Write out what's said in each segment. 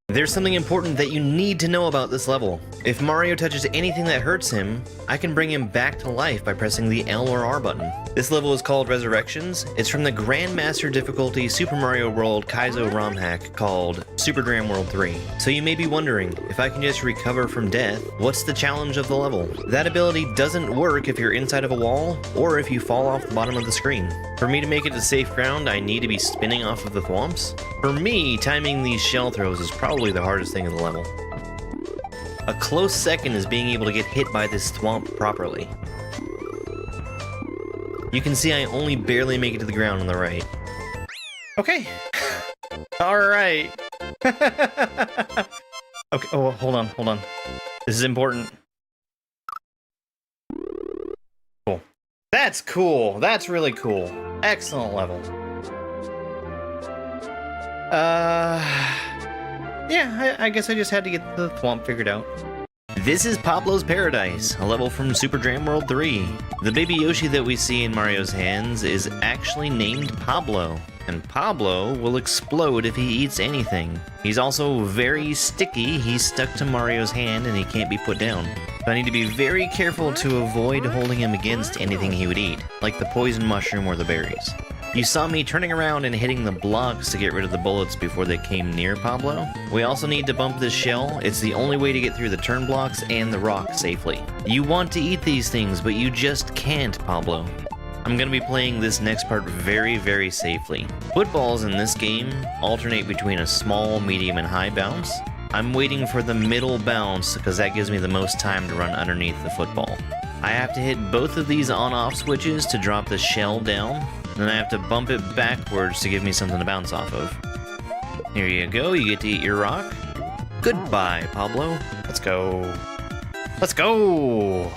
There's something important that you need to know about this level. If Mario touches anything that hurts him, I can bring him back to life by pressing the L or R button. This level is called Resurrections. It's from the Grandmaster difficulty Super Mario World Kaizo ROM hack called Super Dram World 3. So you may be wondering, if I can just recover from death, what's the challenge of the level? That ability doesn't work if you're inside of a wall, or if you fall off the bottom of the screen. For me to make it to safe ground, I need to be spinning off of the thwomps. For me, timing these shell throws is probably the hardest thing in the level. A close second is being able to get hit by this thwomp properly. You can see I only barely make it to the ground on the right. Okay. Alright. Okay, oh, hold on. This is important. Cool. That's cool. That's really cool. Excellent level. Yeah, I guess I just had to get the thwomp figured out. This is Pablo's Paradise, a level from Super Dram World 3. The baby Yoshi that we see in Mario's hands is actually named Pablo, and Pablo will explode if he eats anything. He's also very sticky. He's stuck to Mario's hand and he can't be put down. So I need to be very careful to avoid holding him against anything he would eat, like the poison mushroom or the berries. You saw me turning around and hitting the blocks to get rid of the bullets before they came near Pablo. We also need to bump this shell. It's the only way to get through the turn blocks and the rock safely. You want to eat these things, but you just can't, Pablo. I'm going to be playing this next part very, very safely. Footballs in this game alternate between a small, medium, and high bounce. I'm waiting for the middle bounce because that gives me the most time to run underneath the football. I have to hit both of these on-off switches to drop the shell down. Then I have to bump it backwards to give me something to bounce off of. Here you go, you get to eat your rock. Goodbye, Pablo. Let's go. Let's go!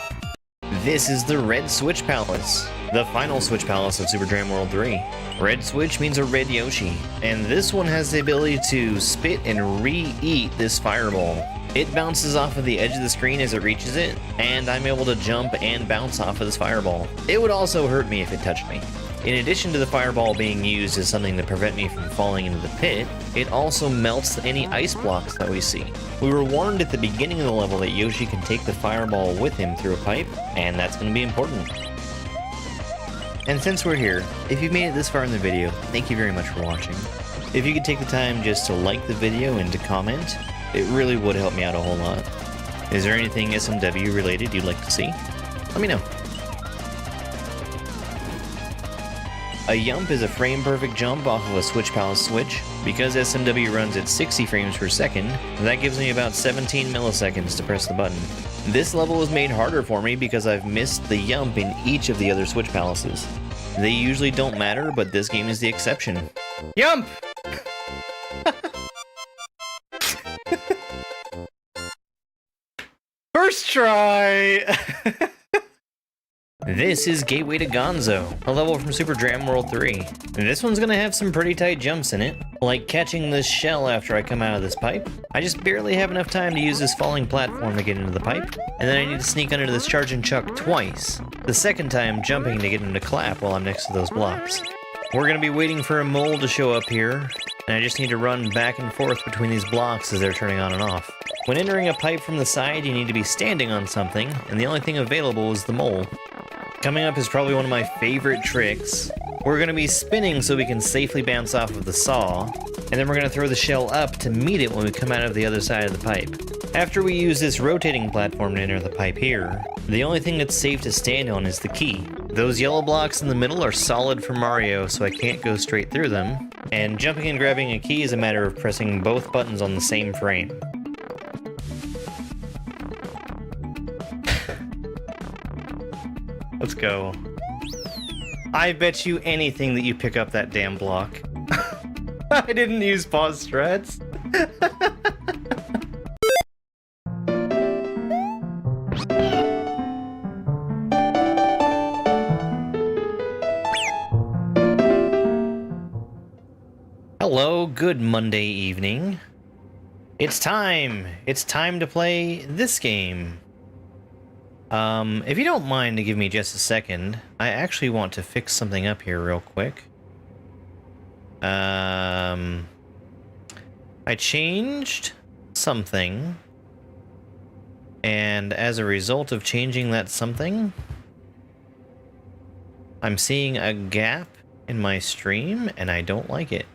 This is the Red Switch Palace, the final Switch Palace of Super Dram World 3. Red Switch means a red Yoshi, and this one has the ability to spit and re-eat this fireball. It bounces off of the edge of the screen as it reaches it, and I'm able to jump and bounce off of this fireball. It would also hurt me if it touched me. In addition to the fireball being used as something to prevent me from falling into the pit, it also melts any ice blocks that we see. We were warned at the beginning of the level that Yoshi can take the fireball with him through a pipe, and that's going to be important. And since we're here, if you've made it this far in the video, thank you very much for watching. If you could take the time just to like the video and to comment, it really would help me out a whole lot. Is there anything SMW related you'd like to see? Let me know. A yump is a frame-perfect jump off of a Switch Palace switch. Because SMW runs at 60 frames per second, that gives me about 17 milliseconds to press the button. This level was made harder for me because I've missed the yump in each of the other Switch Palaces. They usually don't matter, but this game is the exception. Yump! First try! This is Gateway to Gonzo, a level from Super Dram World 3. This one's gonna have some pretty tight jumps in it, like catching this shell after I come out of this pipe. I just barely have enough time to use this falling platform to get into the pipe, and then I need to sneak under this charge and chuck twice. The second time jumping to get him to clap while I'm next to those blocks. We're gonna be waiting for a mole to show up here, and I just need to run back and forth between these blocks as they're turning on and off. When entering a pipe from the side, you need to be standing on something, and the only thing available is the mole. Coming up is probably one of my favorite tricks. We're going to be spinning so we can safely bounce off of the saw, and then we're going to throw the shell up to meet it when we come out of the other side of the pipe. After we use this rotating platform to enter the pipe here, the only thing that's safe to stand on is the key. Those yellow blocks in the middle are solid for Mario, so I can't go straight through them, and jumping and grabbing a key is a matter of pressing both buttons on the same frame. Let's go. I bet you anything that you pick up that damn block. I didn't use pause strats. Hello, good Monday evening. It's time! It's time to play this game. If you don't mind to give me just a second, I actually want to fix something up here real quick. I changed something. And as a result of changing that something, I'm seeing a gap in my stream, and I don't like it.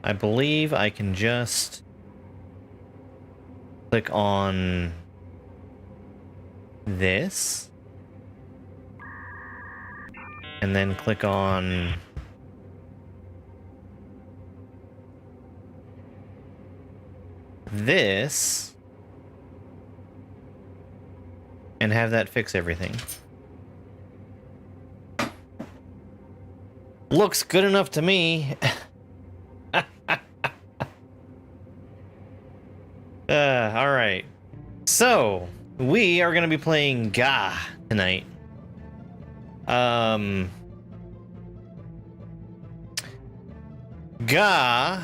I believe I can just click on this, and then click on this, and have that fix everything. Looks good enough to me. Alright. So, we are going to be playing Ga tonight. Ga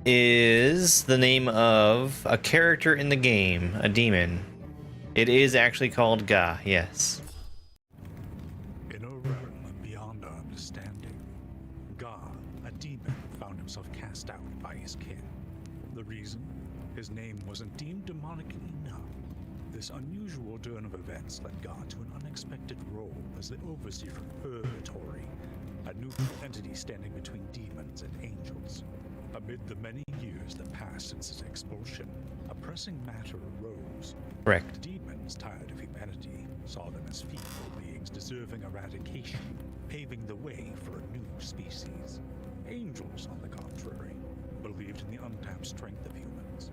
is the name of a character in the game, a demon. It is actually called Ga, yes. In a realm beyond our understanding, Ga, a demon, found himself cast out by his kin. The reason? His name wasn't deemed demonic enough. This unusual turn of events led Ga to an unexpected role as the overseer of Purgatory, a new entity standing between demons and angels. Amid the many years that passed since his expulsion, a pressing matter arose. Correct. Demons, tired of humanity, saw them as feeble beings deserving eradication, paving the way for a new species. Angels, on the contrary, believed in the untapped strength of humans.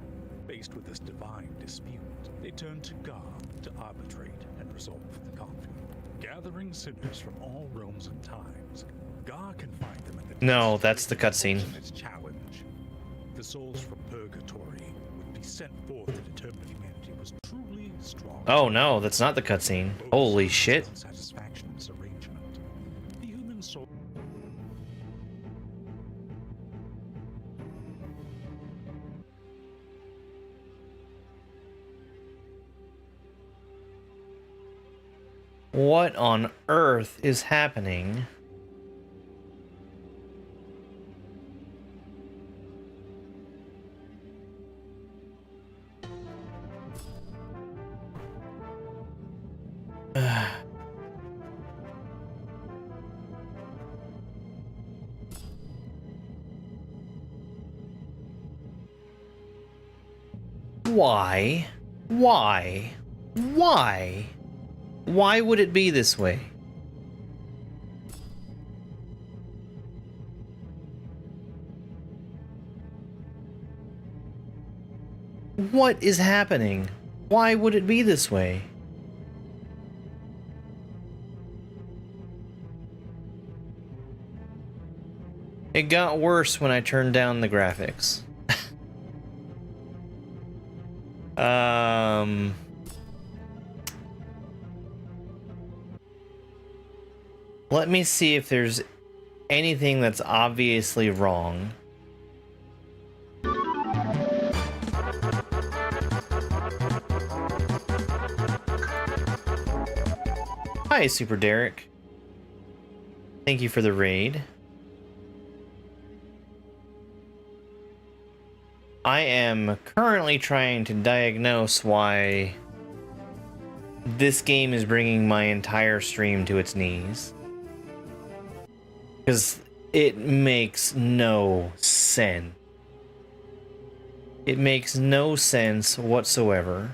Faced with this divine dispute, they turned to Ga to arbitrate and resolve the conflict. Gathering sinners from all realms and times, Ga can find them in the No, that's the cutscene. Its challenge. The souls from Purgatory would be sent forth to determine if humanity was truly strong. Oh no, that's not the cutscene. Holy shit. Satisfaction in this arrangement. The human soul. What on earth is happening? Why? Why? Why? Why would it be this way? What is happening? Why would it be this way? It got worse when I turned down the graphics. Let me see if there's anything that's obviously wrong. Hi, Super Derek. Thank you for the raid. I am currently trying to diagnose why this game is bringing my entire stream to its knees. Because it makes no sense. It makes no sense whatsoever.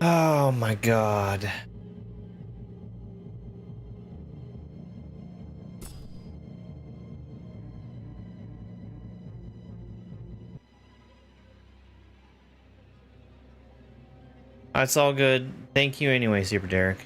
Oh my god. That's all good. Thank you anyway, Super Derek.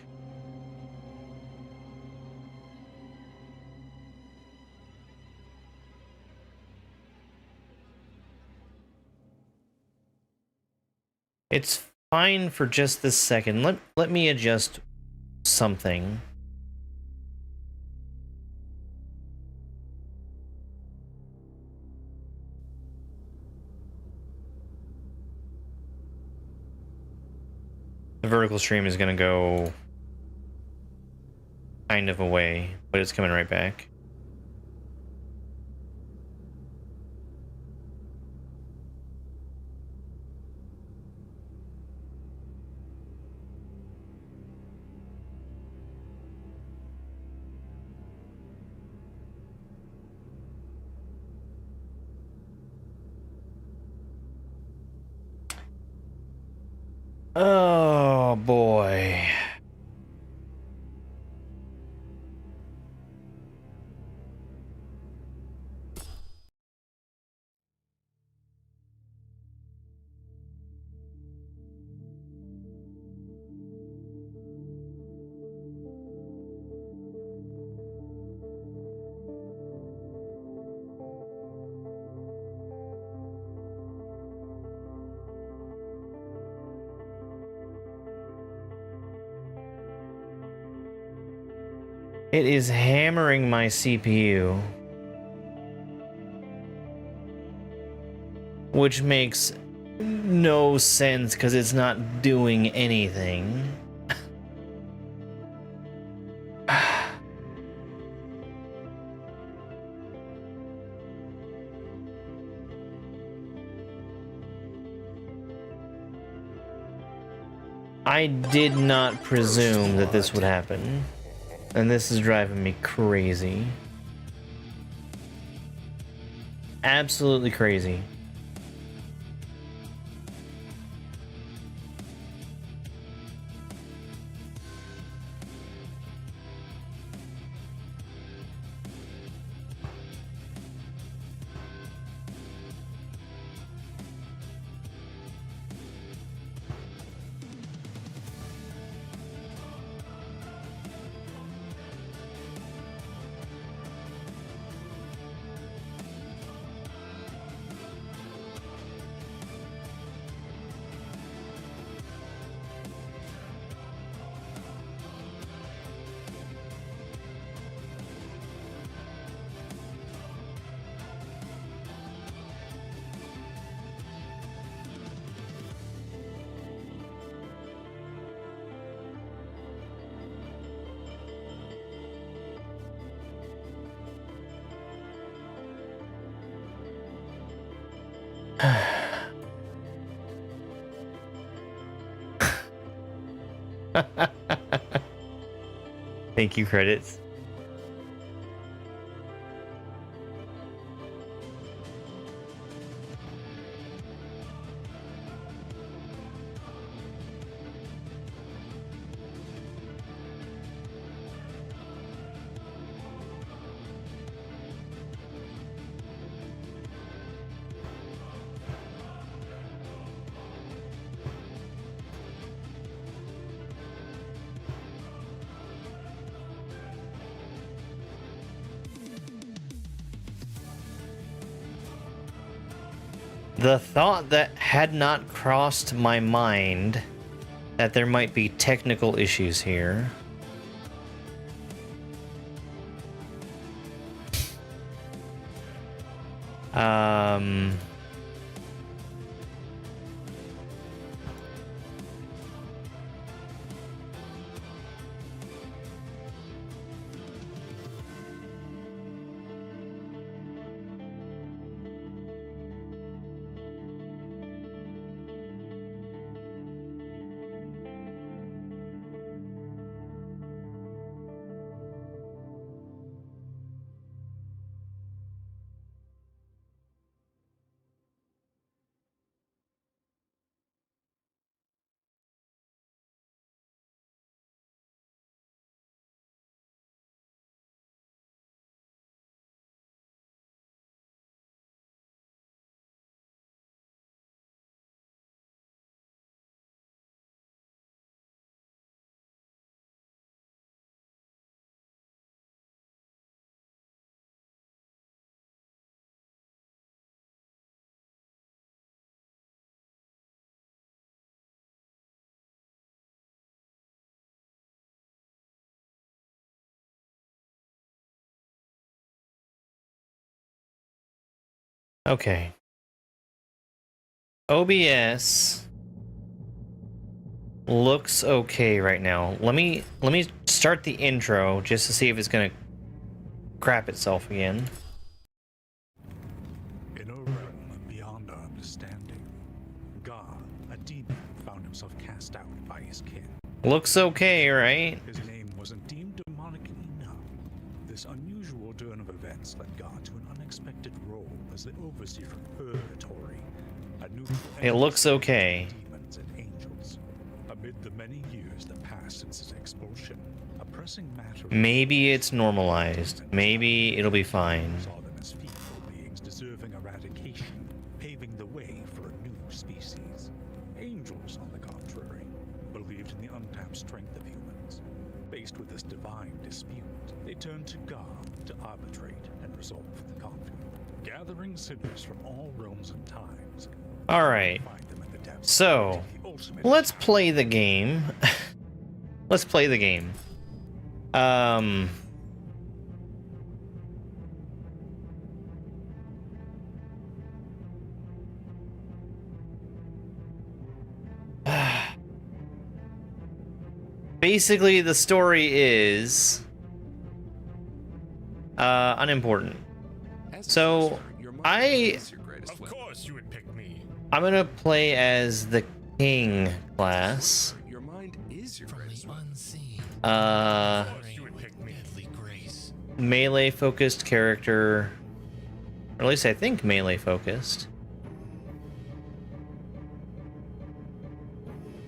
It's fine for just this second. Let me adjust something. The vertical stream is gonna go kind of away, but it's coming right back. Oh boy. It is hammering my CPU, which makes no sense because it's not doing anything. I did not presume that this would happen, and this is driving me crazy. Absolutely crazy. Thank you, credits. The thought that had not crossed my mind that there might be technical issues here. Okay. OBS looks okay right now. Let me start the intro just to see if it's gonna crap itself again. In a realm beyond our understanding, God, a demon, found himself cast out by his kin. Looks okay, right? His name wasn't deemed demonic enough. This unusual turn of events led God to an unexpected role as the overseer from Purgatory, a neutral It looks okay. demons and angels. Amid the many years that passed since his expulsion, a pressing matter. Maybe it's normalized. Maybe it'll be fine. Saw them as feeble beings deserving eradication, paving the way for a new species. Angels, on the contrary, believed in the untapped strength of humans. Faced with this divine dispute, they turned to God to arbitrate and resolve the conflict. Gathering sinners from all realms and times. All right. Find them in the depths So, of the ultimate let's play the game. Let's play the game. Basically, the story is unimportant. So, Of course you would pick me. I'm gonna play as the king class. Your mind is your greatest weapon. Uh, Of course you would pick me. melee focused character, or at least I think melee focused.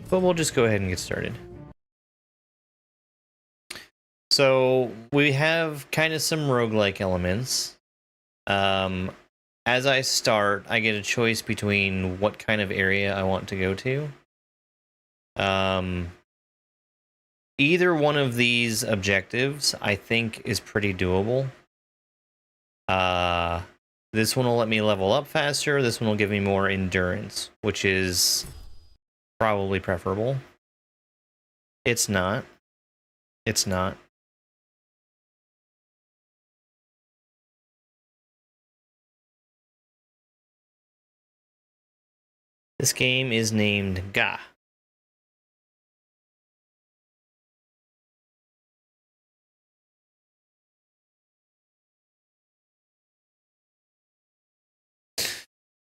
But we'll just go ahead and get started. So we have kind of some roguelike elements. As I start, I get a choice between what kind of area I want to go to. Either one of these objectives, I think, is pretty doable. This one will let me level up faster. This one will give me more endurance, which is probably preferable. It's not. It's not. This game is named Ga.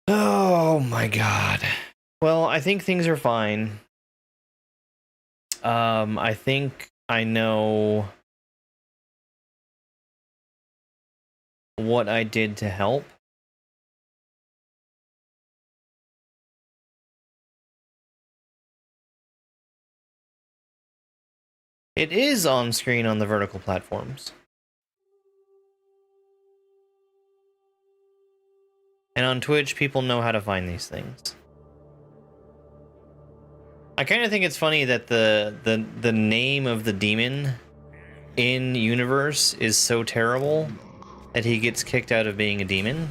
Oh my god. Well, I think things are fine. I think I know what I did to help. It is on screen on the vertical platforms. And on Twitch, people know how to find these things. I kind of think it's funny that the name of the demon in universe is so terrible that he gets kicked out of being a demon.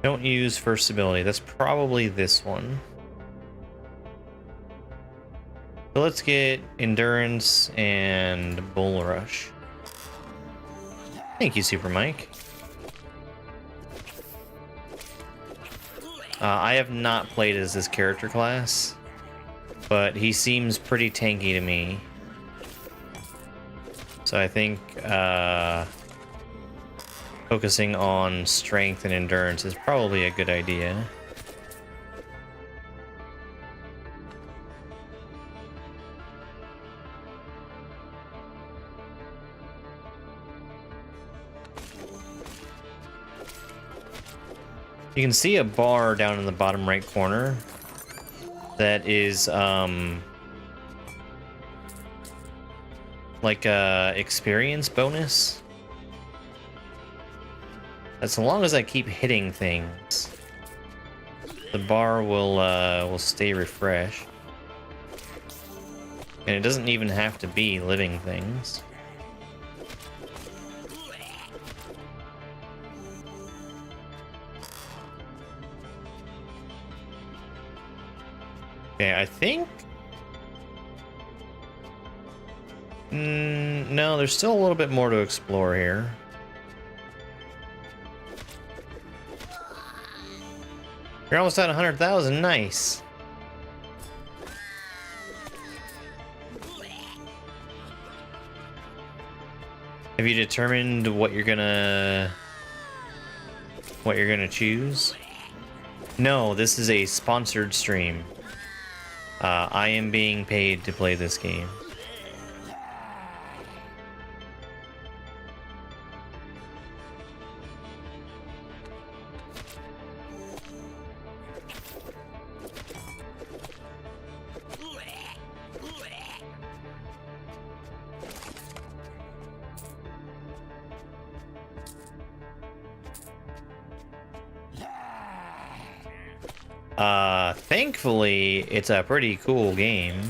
Don't use first ability. That's probably this one. So let's get endurance and bull rush. Thank you, Super Mike. I have not played as this character class, but he seems pretty tanky to me. So I think focusing on strength and endurance is probably a good idea. You can see a bar down in the bottom right corner that is like a experience bonus. As long as I keep hitting things, the bar will stay refreshed. And it doesn't even have to be living things. Okay, I think... no, there's still a little bit more to explore here. You're almost at 100,000, nice. Have you determined what you're gonna choose? No, this is a sponsored stream. I am being paid to play this game. Thankfully, it's a pretty cool game.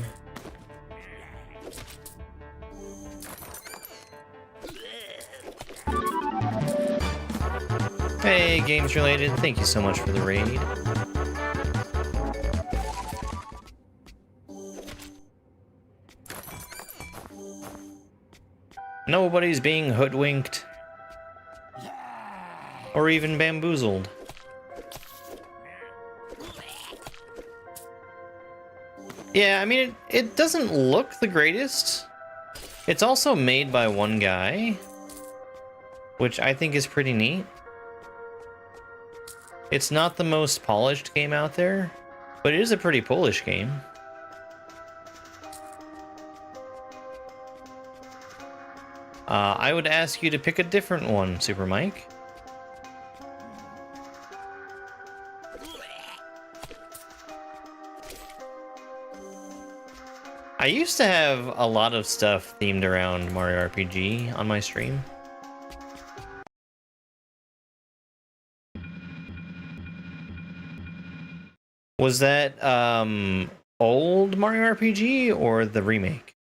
Hey, games related, thank you so much for the raid. Nobody's being hoodwinked or even bamboozled. Yeah, I mean, it doesn't look the greatest. It's also made by one guy, which I think is pretty neat. It's not the most polished game out there, but it is a pretty Polish game. I would ask you to pick a different one, Super Mike. I used to have a lot of stuff themed around Mario RPG on my stream. Was that old Mario RPG or the remake?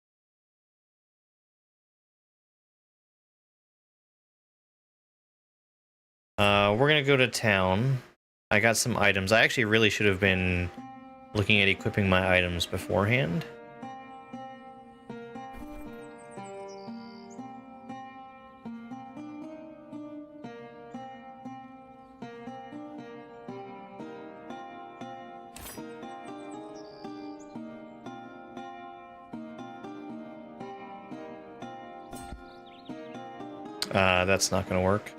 We're gonna go to town. I got some items. I actually really should have been looking at equipping my items beforehand. That's not gonna work.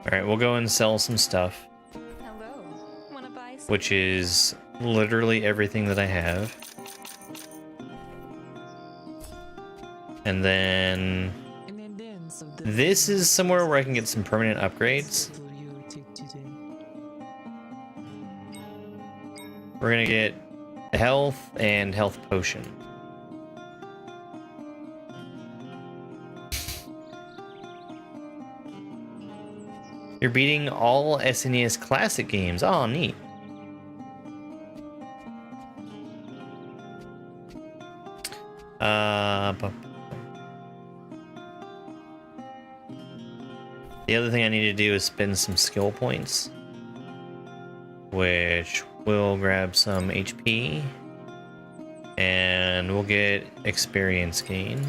Alright, we'll go and sell some stuff. Hello. Wanna buy some? Which is literally everything that I have. And then this is somewhere where I can get some permanent upgrades. We're gonna get health and health potion. You're beating all SNES Classic games. Oh, neat. The other thing I need to do is spend some skill points, which will grab some HP, and we'll get experience gain,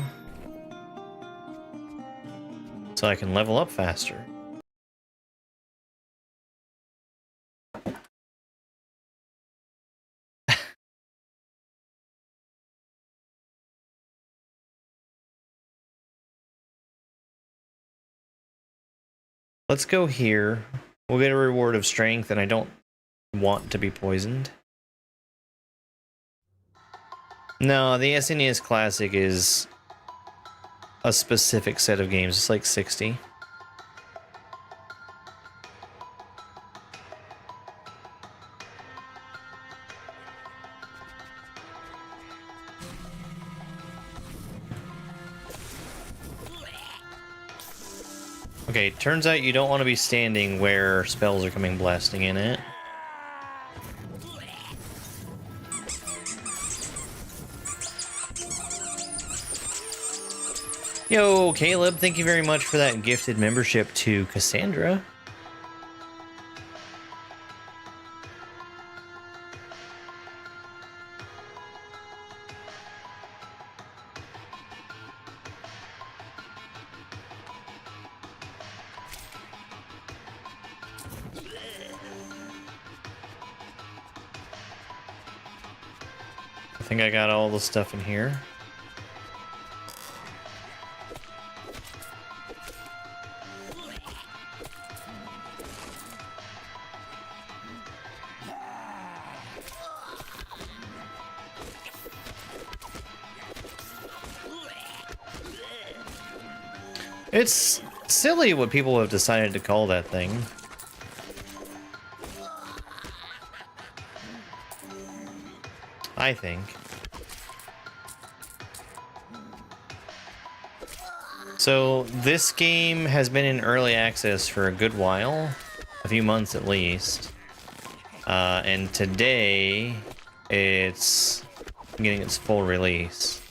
so I can level up faster. Let's go here. We'll get a reward of strength, and I don't want to be poisoned. No, the SNES Classic is a specific set of games. It's like 60. Okay, turns out you don't want to be standing where spells are coming blasting in it. Yo, Caleb, thank you very much for that gifted membership to Cassandra. I think I got all the stuff in here. It's silly what people have decided to call that thing. I think. So this game has been in early access for a good while, a few months at least. And today it's getting its full release.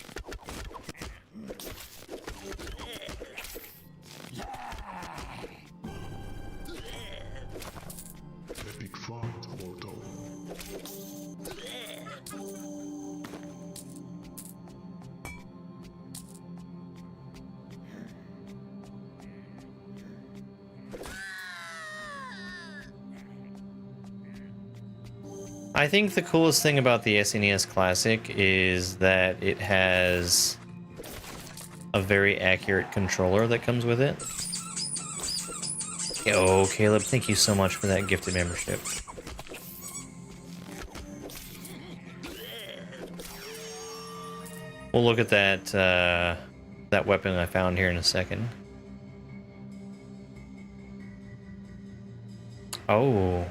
I think the coolest thing about the SNES Classic is that it has a very accurate controller that comes with it. Yo, Caleb, thank you so much for that gifted membership. We'll look at that that weapon I found here in a second. Oh.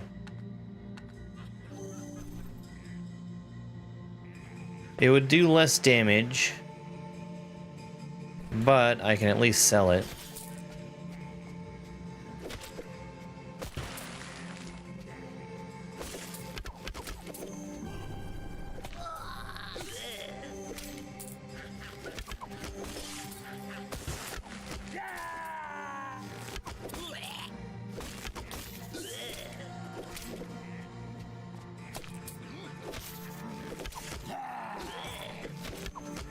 It would do less damage, but I can at least sell it.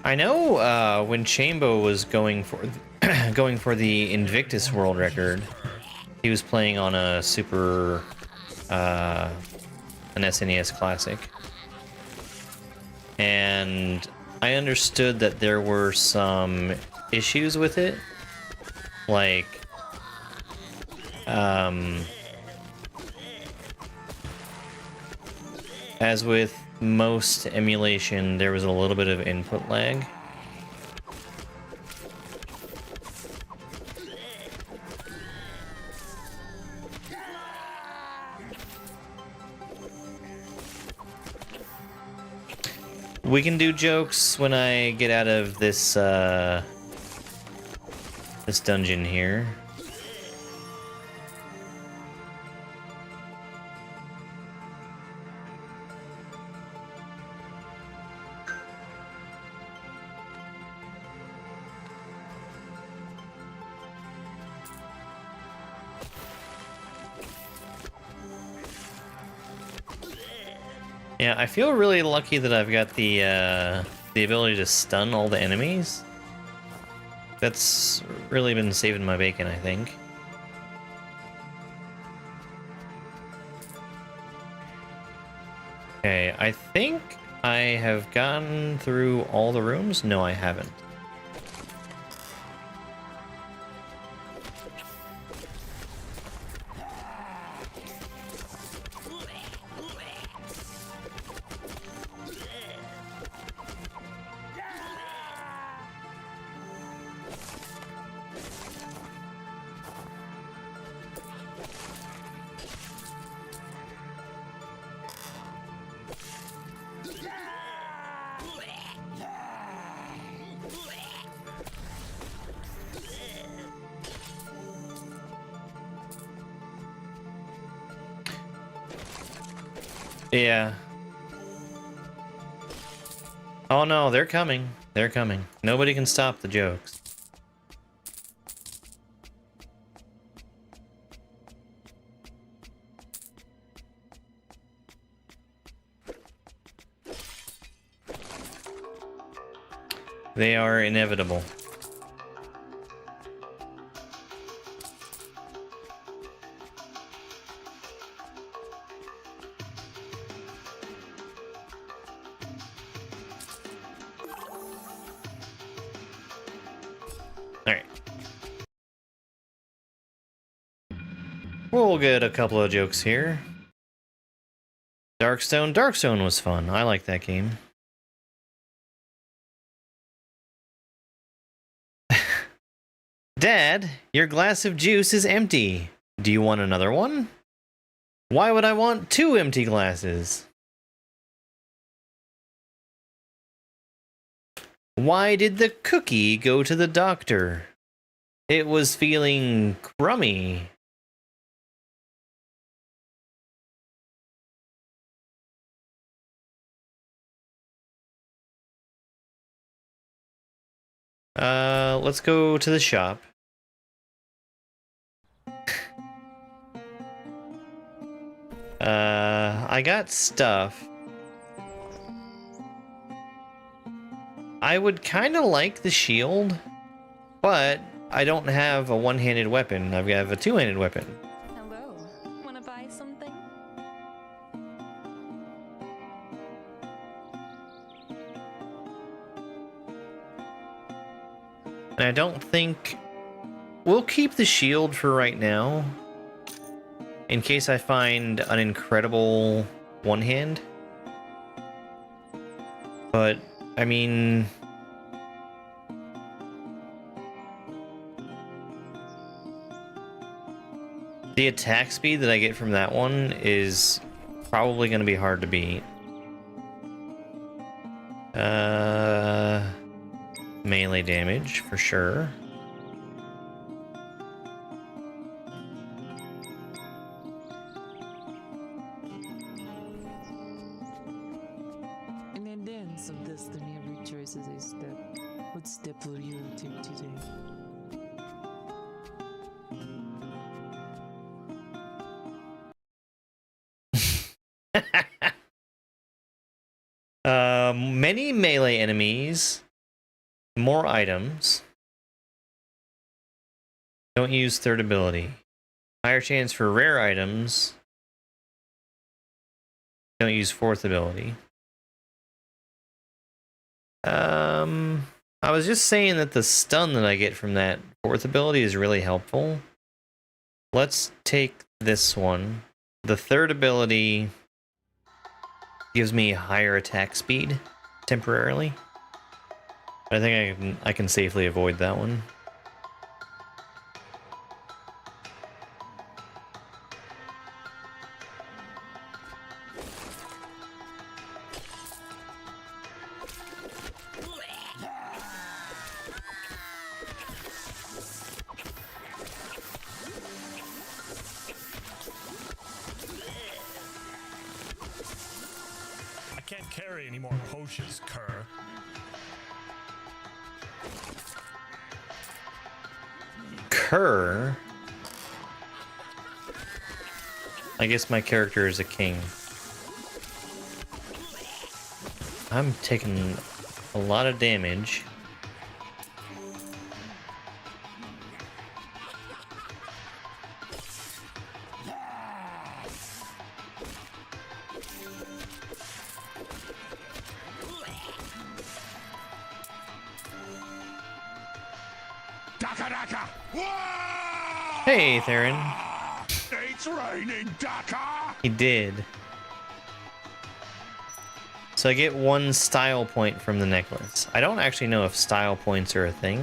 I know when Chambo was going for the Invictus world record, he was playing on a an SNES Classic, and I understood that there were some issues with it, like as with most emulation, there was a little bit of input lag. We can do jokes when I get out of this this dungeon here. Yeah, I feel really lucky that I've got the ability to stun all the enemies. That's really been saving my bacon, I think. Okay, I think I have gotten through all the rooms. No, I haven't. Yeah. Oh no, they're coming. They're coming. Nobody can stop the jokes. They are inevitable. Alright. We'll get a couple of jokes here. Darkstone. Darkstone was fun. I like that game. Dad, your glass of juice is empty. Do you want another one? Why would I want 2 empty glasses? Why did the cookie go to the doctor? It was feeling crummy. Let's go to the shop. I got stuff. I would kind of like the shield, but I don't have a one-handed weapon. I have a two-handed weapon. Hello. Wanna buy something? And I don't think... We'll keep the shield for right now, in case I find an incredible one-hand. But, I mean... the attack speed that I get from that one is probably going to be hard to beat. Melee damage, for sure. In a dance of destiny, every choice is a step. What step will you take today? Many melee enemies, more items. Don't use third ability. Higher chance for rare items. Don't use fourth ability. I was just saying that the stun that I get from that fourth ability is really helpful. Let's take this one. The third ability gives me higher attack speed temporarily. I think I can safely avoid that one. I can't carry any more potions, Kerr. Kerr? I guess my character is a king. I'm taking a lot of damage. Hey, Theron. It's raining, Daka! He did. So I get 1 style point from the necklace. I don't actually know if style points are a thing.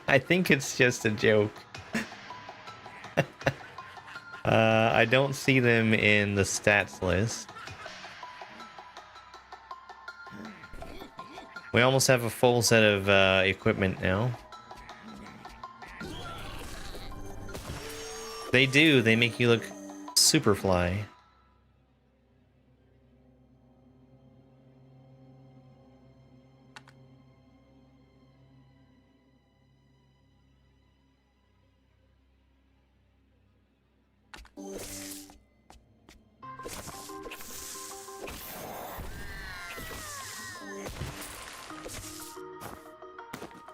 I think it's just a joke. I don't see them in the stats list. We almost have a full set of equipment now. They do. They make you look super fly.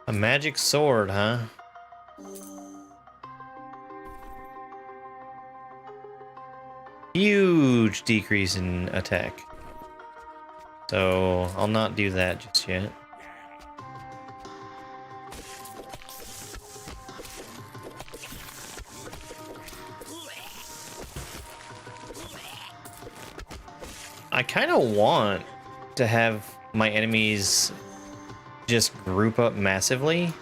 A magic sword, huh? Huge decrease in attack. So I'll not do that just yet. I kind of want to have my enemies just group up massively.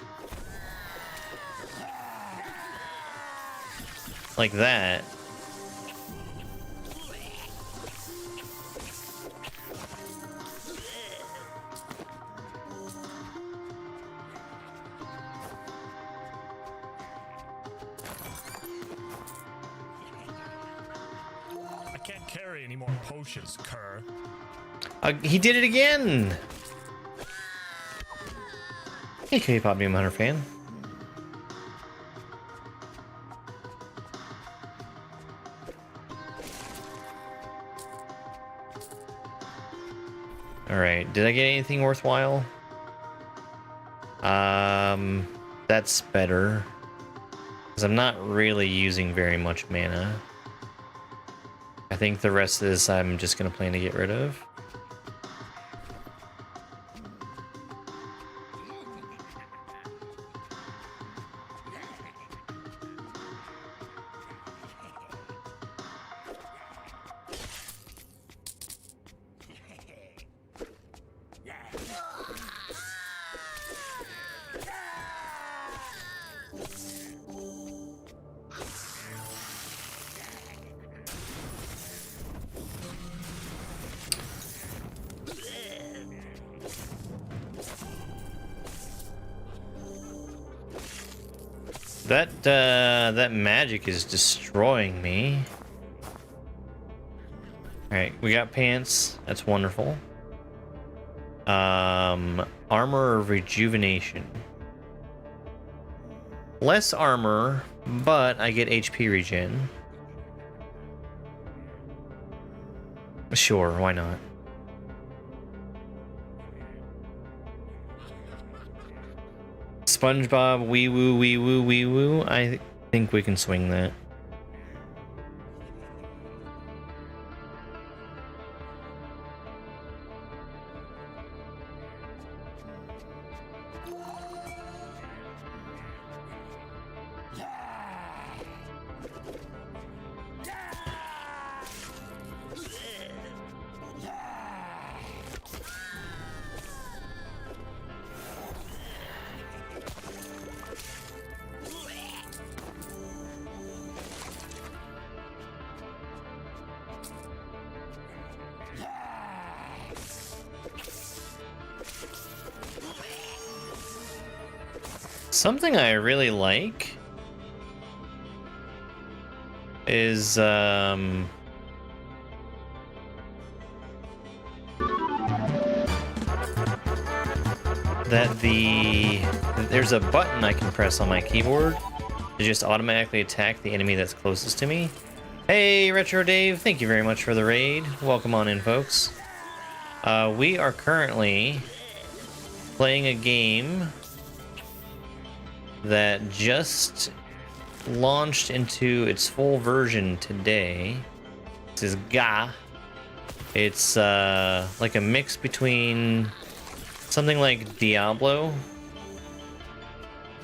Like that. I can't carry any more potions, Kerr. He did it again! Hey, K-pop Doom Hunter fan. Alright, did I get anything worthwhile? That's better. Because I'm not really using very much mana. I think the rest of this I'm just going to plan to get rid of. That magic is destroying me. Alright, we got pants. That's wonderful. Armor of rejuvenation. Less armor, but I get HP regen. Sure, why not? SpongeBob, wee woo, wee woo, wee woo. I think we can swing that. Something I really like is that there's a button I can press on my keyboard to just automatically attack the enemy that's closest to me. Hey, Retro Dave, thank you very much for the raid. Welcome on in, folks. We are currently playing a game that just launched into its full version today. This is Ga. It's like a mix between something like Diablo,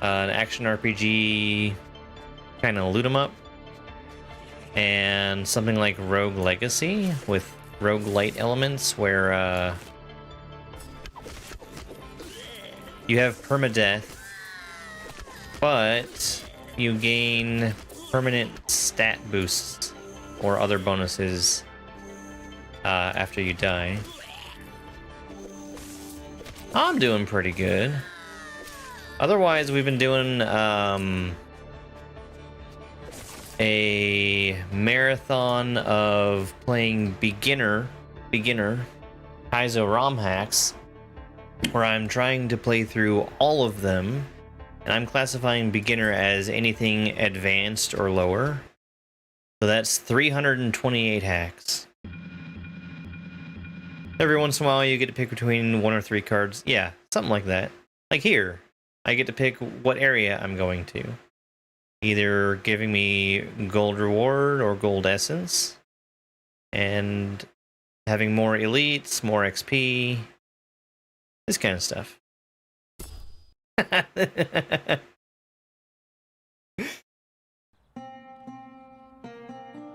an action RPG kind of loot 'em up, and something like Rogue Legacy with roguelite elements where you have permadeath, but you gain permanent stat boosts or other bonuses after you die. I'm doing pretty good. Otherwise, we've been doing a a marathon of playing beginner Kaizo ROM hacks, where I'm trying to play through all of them, and I'm classifying beginner as anything advanced or lower. So that's 328 hacks. Every once in a while you get to pick between 1 or 3 cards. Yeah, something like that. Like here, I get to pick what area I'm going to. Either giving me gold reward or gold essence, and having more elites, more XP, this kind of stuff.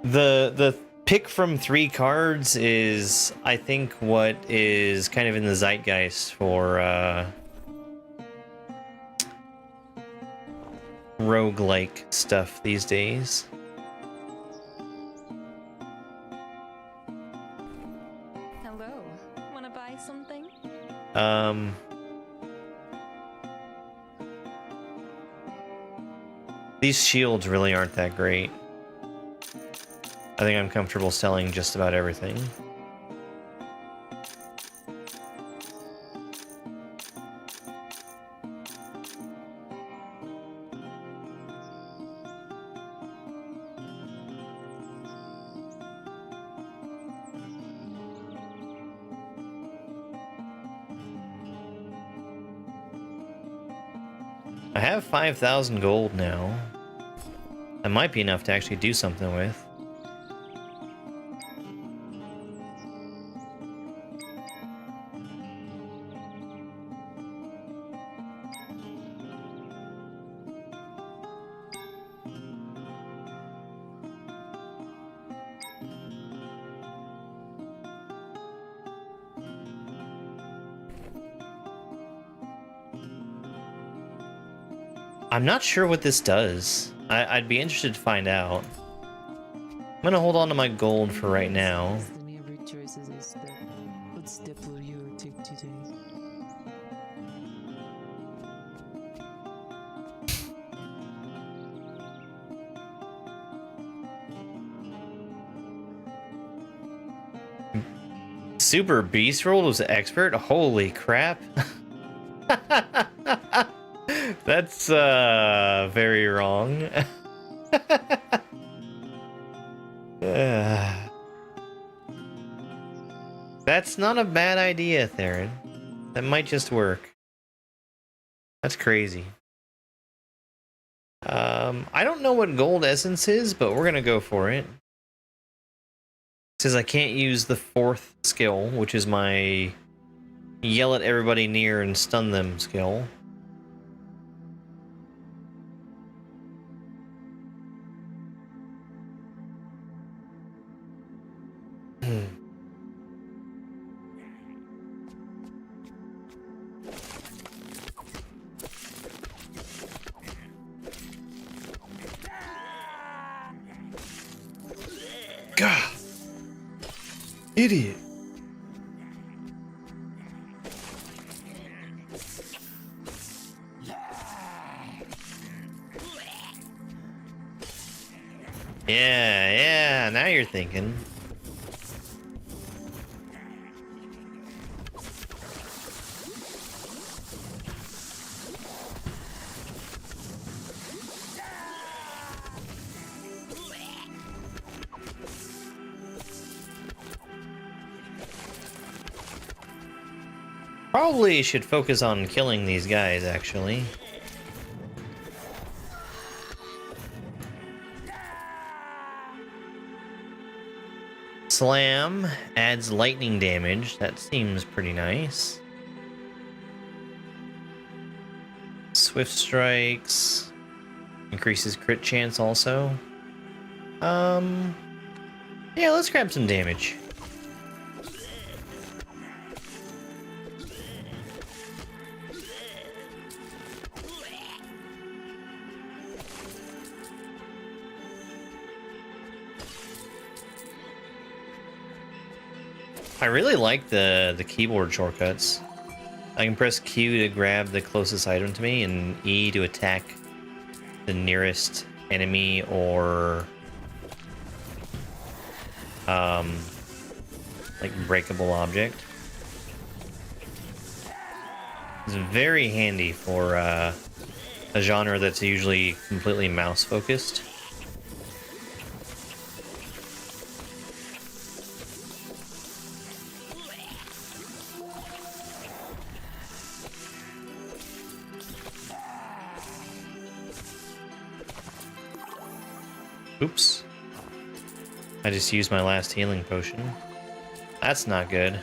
The pick from 3 cards is, I think, what is kind of in the zeitgeist for roguelike stuff these days. Hello. Wanna buy something? These shields really aren't that great. I think I'm comfortable selling just about everything. I have 5,000 gold now. That might be enough to actually do something with. I'm not sure what this does. I'd be interested to find out. I'm gonna hold on to my gold for right now. The mere choices is that what step will you take today? Super Beast rolled was expert? Holy crap. That's very wrong. That's not a bad idea, Theron. That might just work. That's crazy. I don't know what gold essence is, but we're gonna go for it. It says I can't use the 4th skill, which is my yell at everybody near and stun them skill. God. Idiot. Yeah, now you're thinking. Probably should focus on killing these guys, actually. Slam adds lightning damage. That seems pretty nice. Swift strikes increases crit chance also. Yeah, let's grab some damage. I really like the keyboard shortcuts. I can press Q to grab the closest item to me and E to attack the nearest enemy or like breakable object. It's very handy for a genre that's usually completely mouse focused. Oops. I just used my last healing potion. That's not good.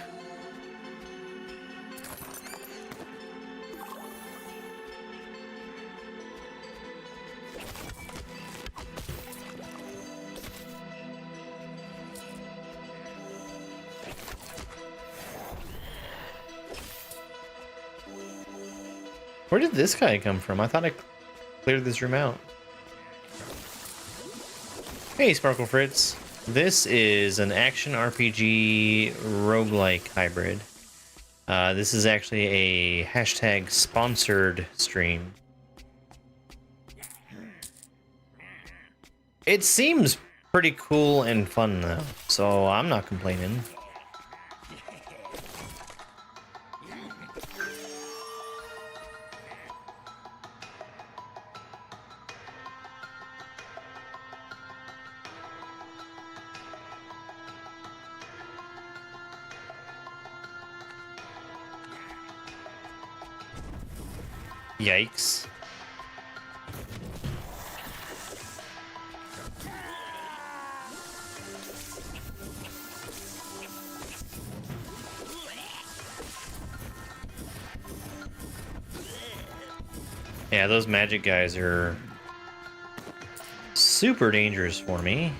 Where did this guy come from? I thought I cleared this room out. Hey, Sparkle Fritz. This is an action RPG roguelike hybrid. This is actually a hashtag sponsored stream. It seems pretty cool and fun though, so I'm not complaining. Yikes. Yeah, those magic guys are super dangerous for me.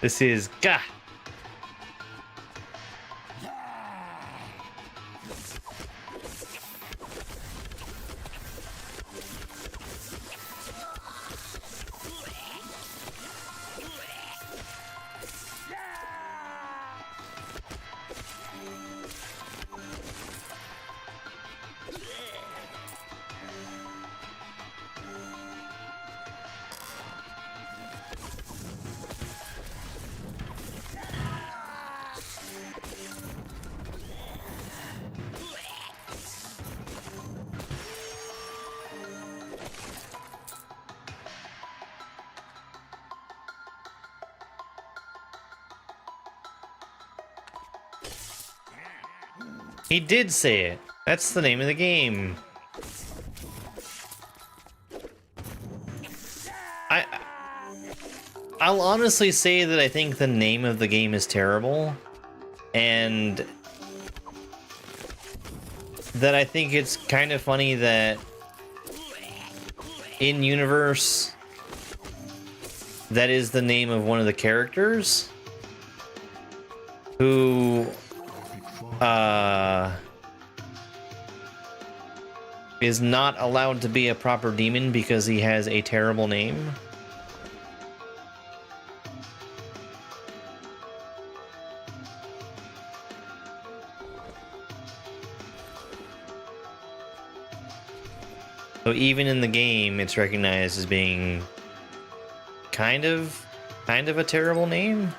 This is Gah! He did say it. That's the name of the game. I'll honestly say that I think the name of the game is terrible, and that I think it's kind of funny that in universe that is the name of one of the characters who is not allowed to be a proper demon because he has a terrible name. So even in the game, it's recognized as being kind of a terrible name.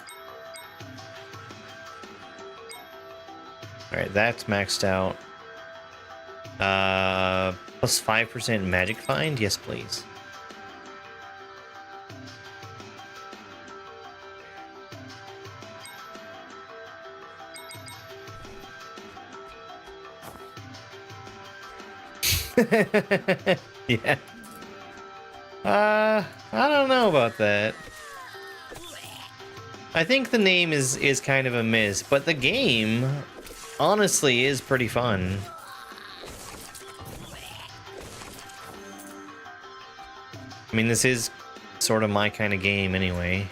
All right, that's maxed out. Plus 5% magic find? Yes, please. Yeah. I don't know about that. I think the name is kind of a miss, but the game honestly is pretty fun. I mean, this is sort of my kind of game anyway.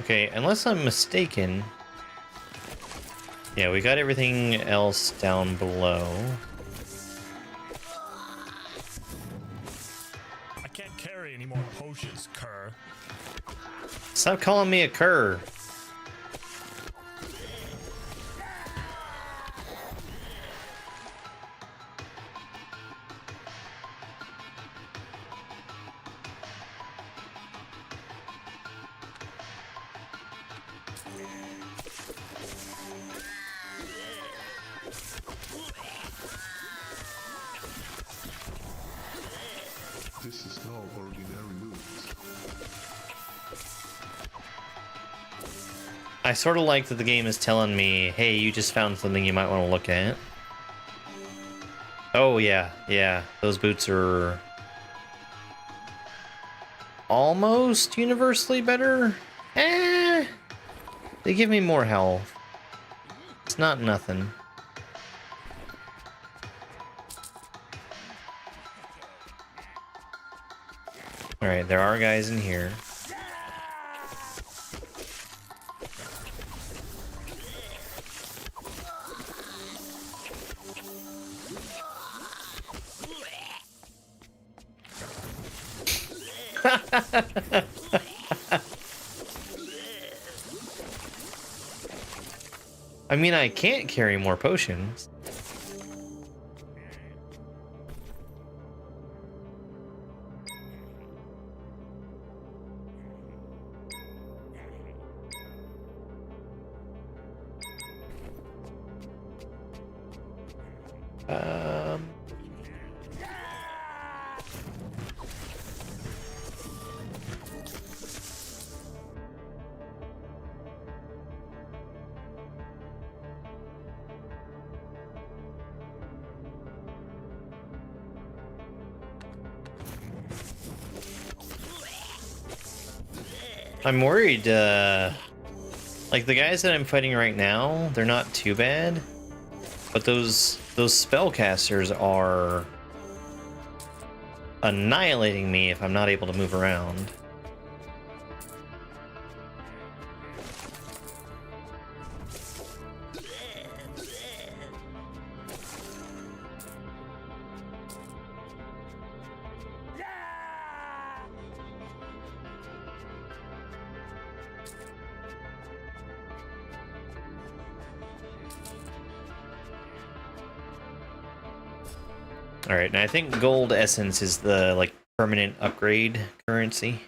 Okay, unless I'm mistaken. Yeah, we got everything else down below. I can't carry any more potions, Kerr. Stop calling me a cur. This is no ordinary loot. I sort of like that the game is telling me, hey, you just found something you might want to look at. Oh, yeah. Those boots are almost universally better. They give me more health. It's not nothing. Alright, there are guys in here. I mean, I can't carry more potions. Um... I'm worried, like the guys that I'm fighting right now, they're not too bad, but those spellcasters are annihilating me if I'm not able to move around. All right, now I think gold essence is the like permanent upgrade currency.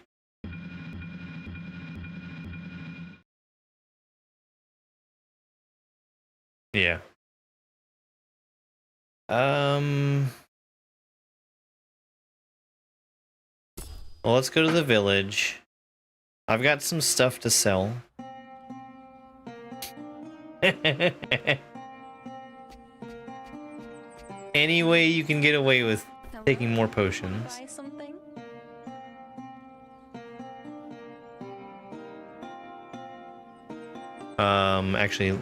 Yeah. Well, let's go to the village. I've got some stuff to sell. Any way you can get away with taking more potions. Buy something? Actually,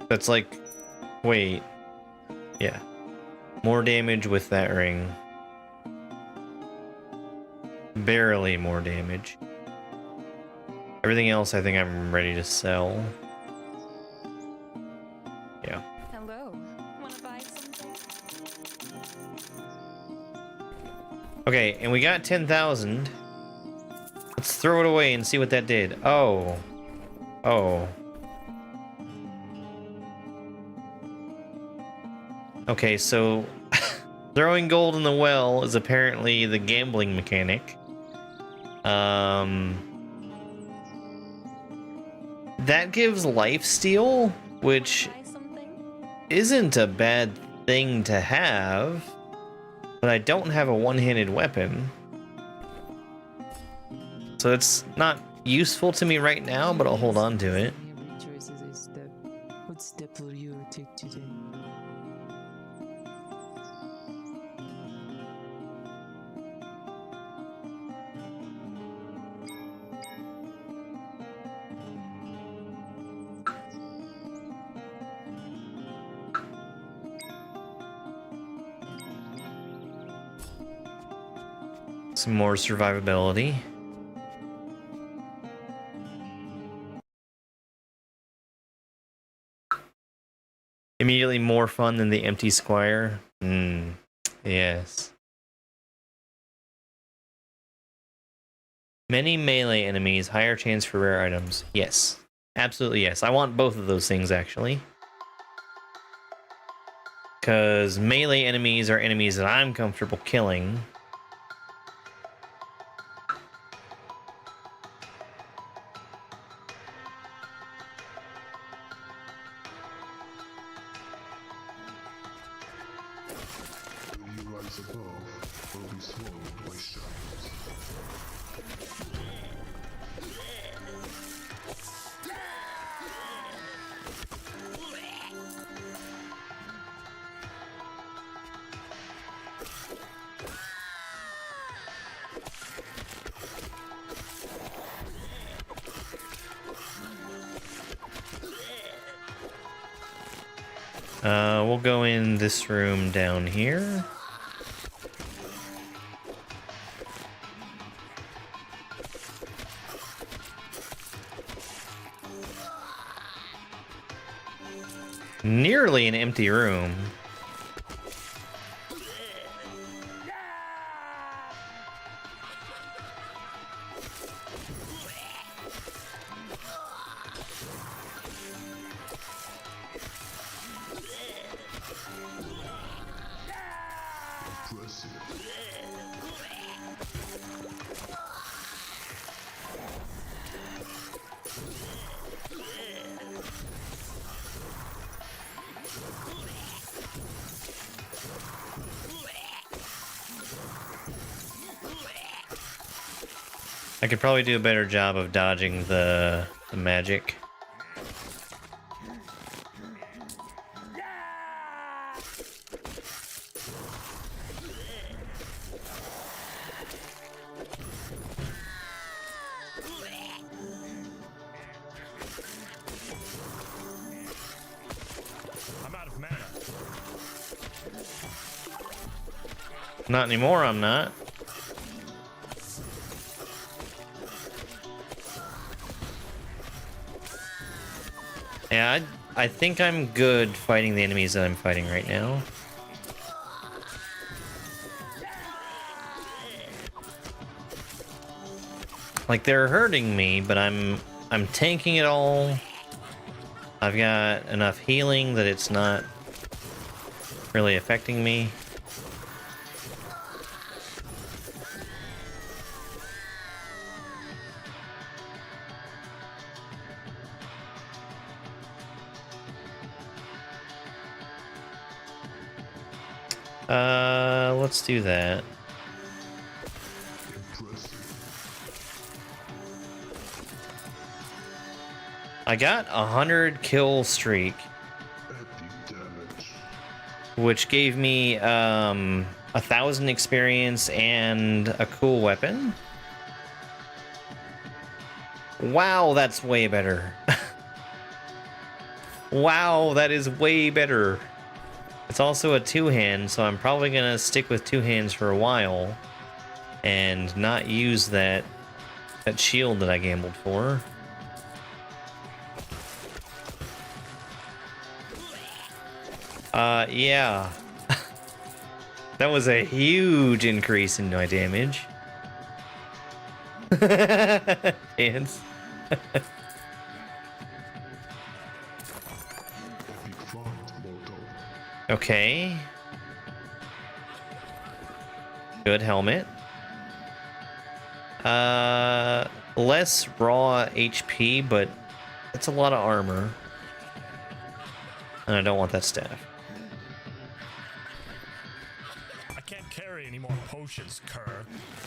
that's like, wait, yeah, more damage with that ring. Barely more damage. Everything else I think I'm ready to sell. Yeah. Hello. Wanna buy something? Okay, and we got 10,000. Let's throw it away and see what that did. Oh. Oh. Okay, so throwing gold in the well is apparently the gambling mechanic. That gives lifesteal, which Buy something? isn't a bad thing to have, but I don't have a one-handed weapon. So it's not useful to me right now, but I'll hold on to it. Every choice is a step. What step will you take today? Some more survivability. Immediately more fun than the empty squire. Yes. Many melee enemies, higher chance for rare items. Yes. Absolutely yes. I want both of those things, actually. Because melee enemies are enemies that I'm comfortable killing. Will you rise above or be swallowed by shadows? We'll go in this room down here. Nearly an empty room. Impressive. I could probably do a better job of dodging the magic. I'm out of mana. Not anymore, I'm not. Yeah, I think I'm good fighting the enemies that I'm fighting right now. Like, they're hurting me, but I'm tanking it all. I've got enough healing that it's not really affecting me. Let's do that. Impressive. I got 100 kill streak, Epic damage. which gave me 1,000 experience and a cool weapon. Wow, that's way better. Wow, that is way better. It's also a two-hand, so I'm probably gonna stick with two hands for a while and not use that shield that I gambled for. Yeah. That was a huge increase in my damage. Chance. Epic fight, mortal. Okay. Good helmet. Less raw HP, but it's a lot of armor. And I don't want that staff. I can't carry any more potions, Kerr.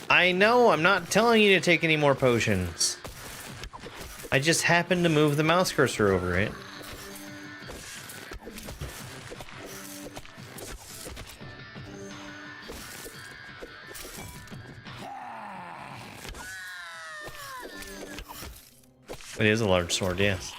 I know, I'm not telling you to take any more potions. I just happened to move the mouse cursor over it. It is a large sword, yes.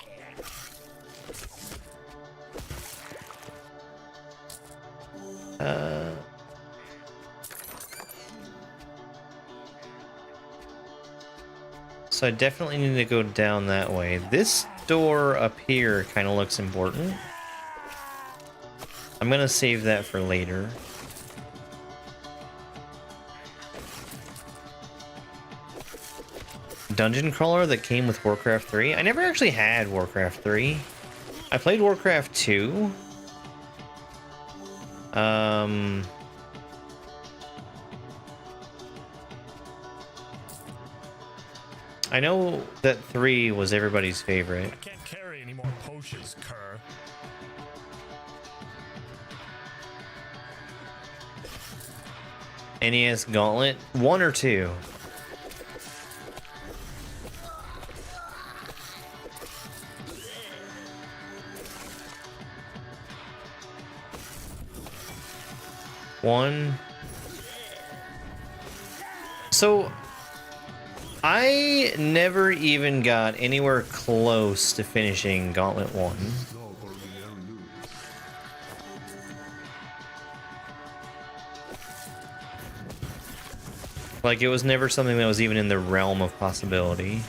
so I definitely need to go down that way. This door up here kind of looks important. I'm gonna save that for later. Dungeon crawler that came with Warcraft 3. I never actually had Warcraft 3. I played Warcraft 2. I know that 3 was everybody's favorite. I can't carry any more potions, Kerr. NES Gauntlet, 1 or 2? One. So I never even got anywhere close to finishing Gauntlet 1. No ordinary loot. Like, it was never something that was even in the realm of possibility.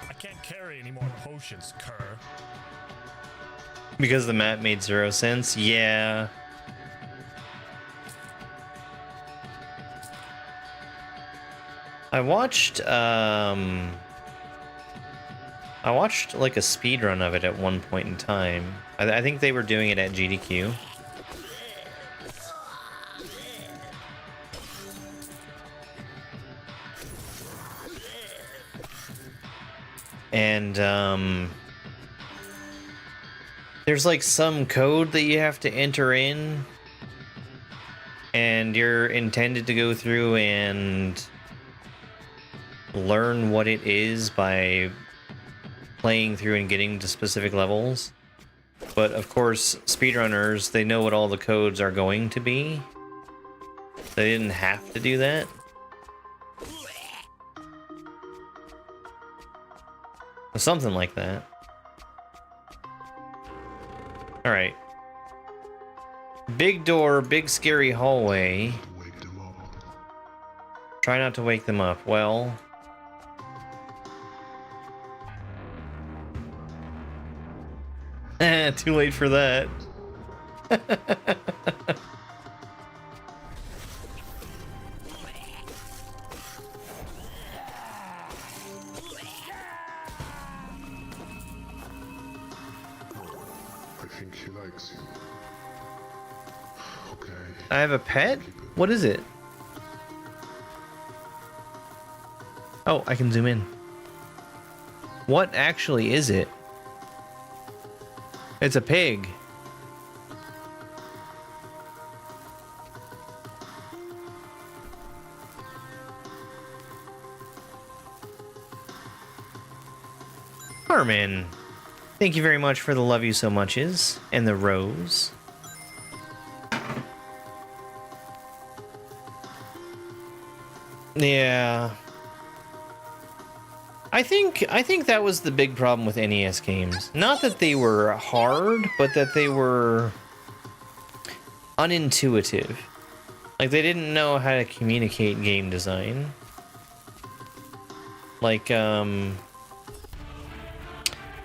I can't carry any more potions, Kerr. Because the map made 0 sense? Yeah. I watched like a speed run of it at one point in time. I think they were doing it at GDQ. And there's like some code that you have to enter in, and you're intended to go through and learn what it is by playing through and getting to specific levels. But of course, speedrunners, they know what all the codes are going to be. They didn't have to do that. Something like that. Alright. Big door, big scary hallway. Wake them up. Try not to wake them up. Well... too late for that. I think she likes you. Okay. I have a pet? What is it? Oh, I can zoom in. What actually is it? It's a pig. Carmen, thank you very much for the love you so muches and the rose. Yeah. I think that was the big problem with NES games. Not that they were hard, but that they were unintuitive. Like, they didn't know how to communicate game design. Like,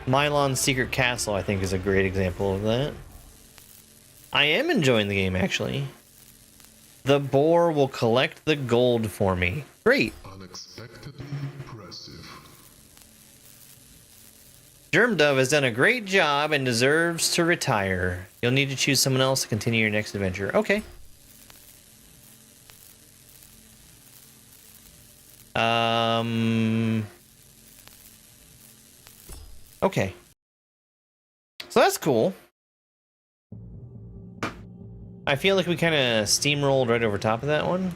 Milon's Secret Castle, I think, is a great example of that. I am enjoying the game, actually. The boar will collect the gold for me. Great. Unexpectedly impressive. Germdove has done a great job and deserves to retire. You'll need to choose someone else to continue your next adventure. Okay. Okay. So that's cool. I feel like we kind of steamrolled right over top of that one.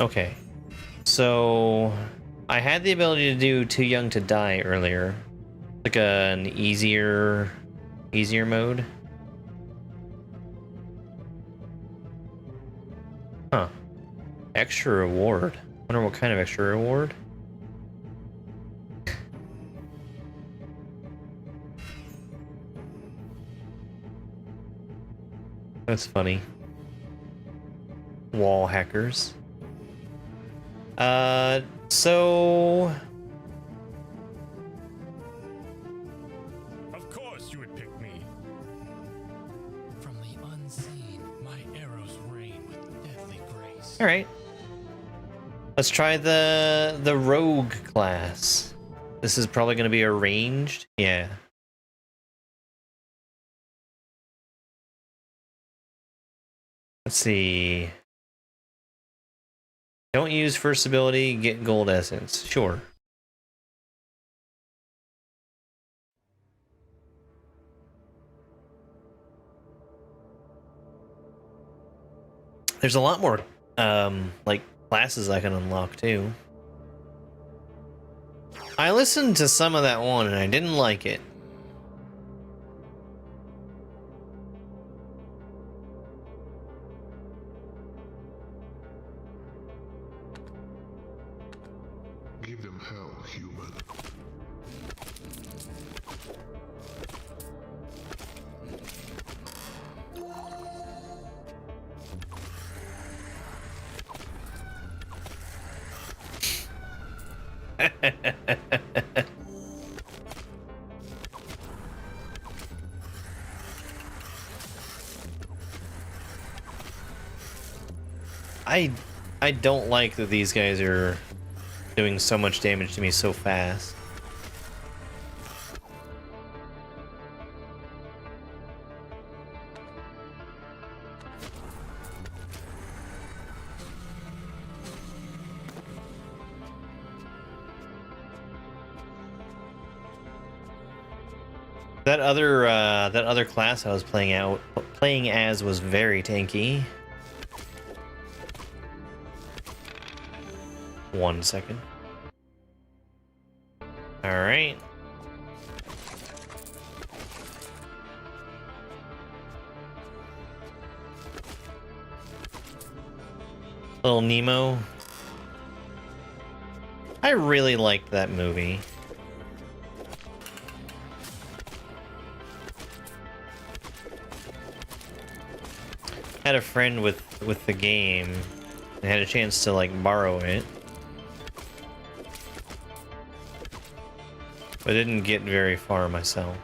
Okay. So I had the ability to do Too Young to Die earlier. Like an easier mode. Huh. Extra reward. Wonder what kind of extra reward? That's funny. Wall hackers. So Of course you would pick me. From the unseen, my arrows rain with deadly grace. all right. Let's try the rogue class. This is probably going to be a ranged. Yeah. Let's see. Don't use first ability, get gold essence. Sure. There's a lot more like classes I can unlock too. I listened to some of that one and I didn't like it. Give them hell, human. I don't like that these guys are doing so much damage to me so fast. That other class I was playing as was very tanky. 1 second. All right. Little Nemo. I really liked that movie. Had a friend with the game and had a chance to like borrow it. But didn't get very far myself.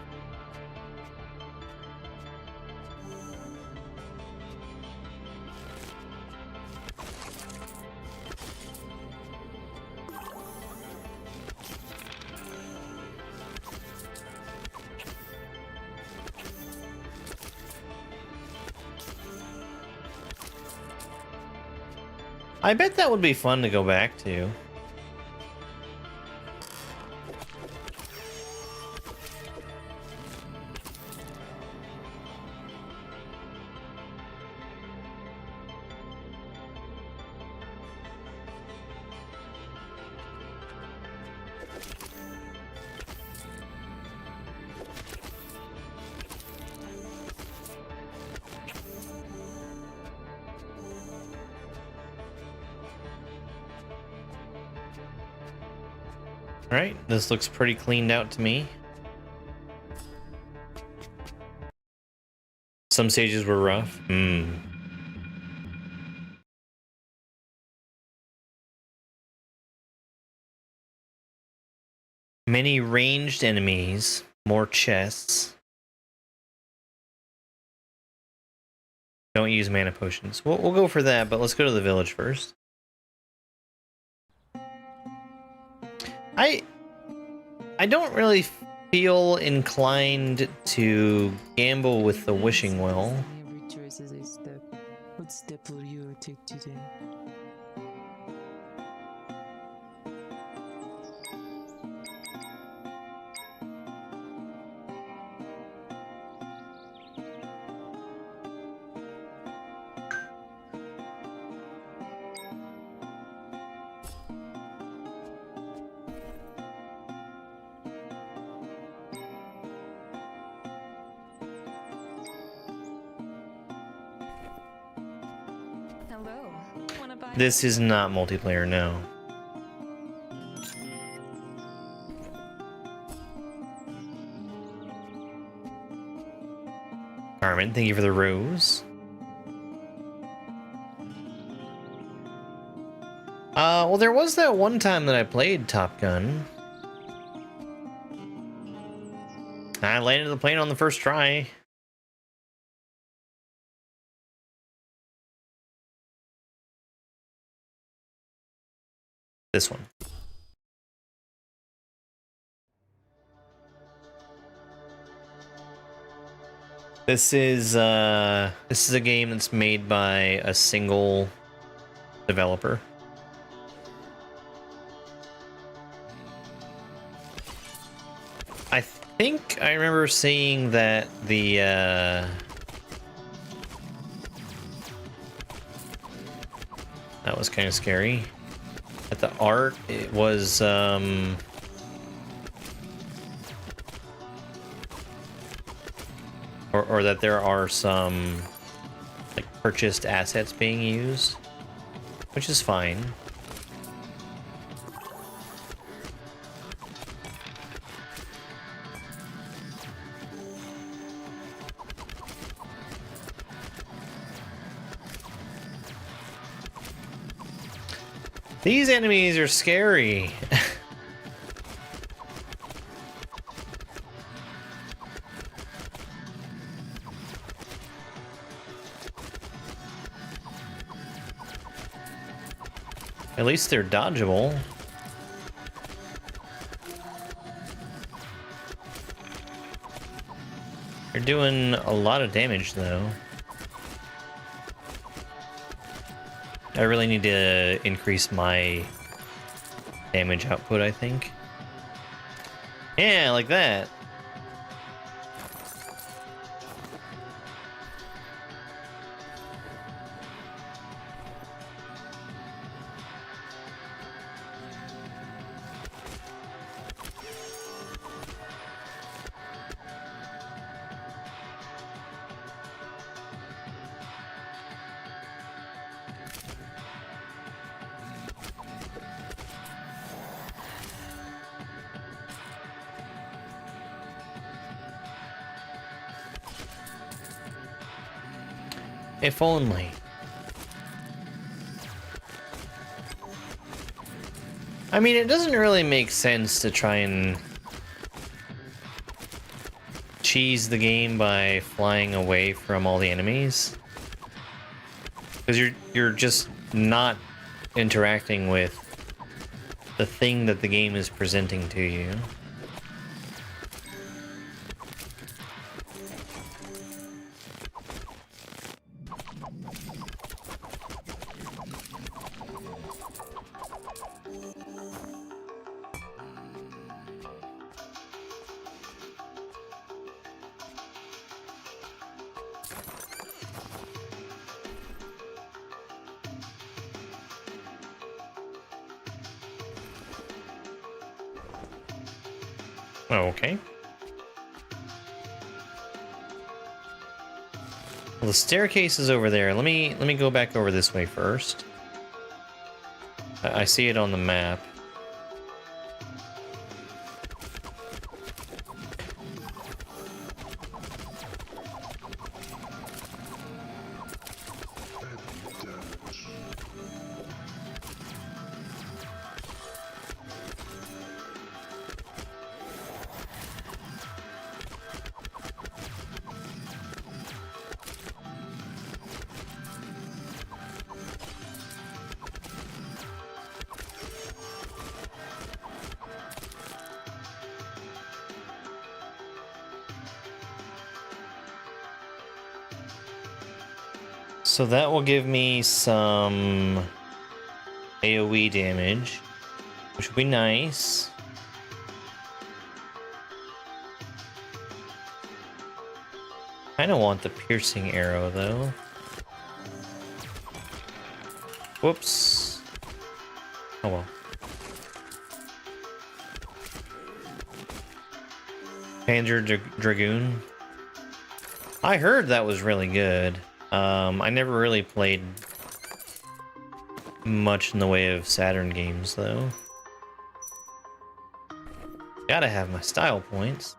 I bet that would be fun to go back to. Alright, this looks pretty cleaned out to me. Some stages were rough. Many ranged enemies, more chests. Don't use mana potions. We'll go for that, but let's go to the village first. I don't really feel inclined to gamble with the wishing well. Every choice is a step. What step will you take today? Hello. Wanna buy This is not multiplayer, no. Carmen, thank you for the rose. Well, there was that one time that I played Top Gun. I landed the plane on the first try. This one. This is a game that's made by a single developer. I think I remember seeing that the that was kind of scary. But the art, it was or that there are some like purchased assets being used, which is fine. These enemies are scary. At least they're dodgeable. They're doing a lot of damage, though. I really need to increase my damage output, I think. Yeah, like that. If only. I mean, it doesn't really make sense to try and cheese the game by flying away from all the enemies, because you're just not interacting with the thing that the game is presenting to you. Okay. Well, the staircase is over there. Let me go back over this way first. I see it on the map. So that will give me some AoE damage, which would be nice. I don't want the piercing arrow though. Whoops. Oh well. Panzer Dragoon. I heard that was really good. I never really played much in the way of Saturn games, though. Gotta have my style points.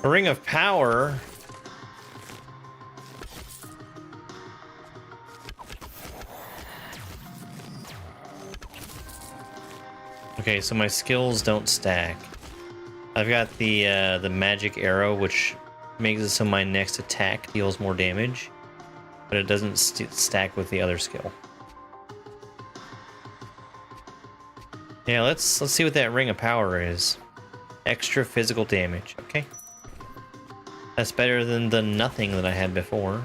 A ring of power. Okay, so my skills don't stack. I've got the magic arrow, which makes it so my next attack deals more damage, but it doesn't stack with the other skill. Yeah, let's see what that ring of power is. Extra physical damage. Okay. That's better than the nothing that I had before.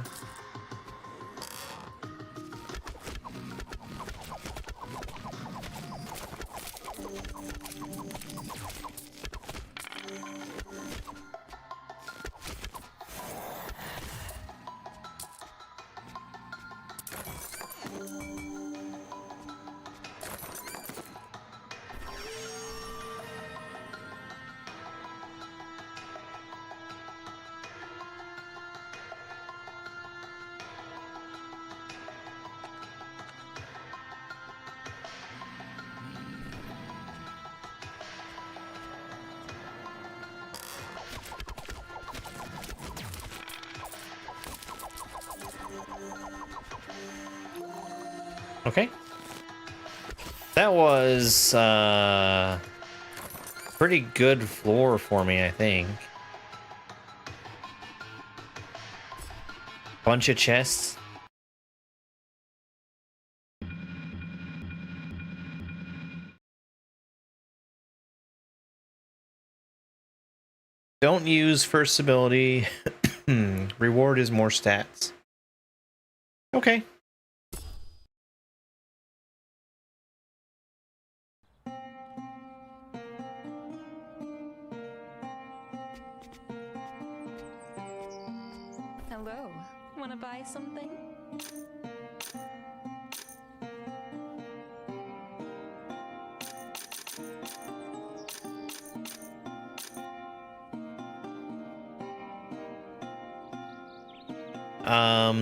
Okay. That was pretty good floor for me, I think. Bunch of chests. Don't use first ability. Reward is more stats. Okay. Hello. Wanna buy something?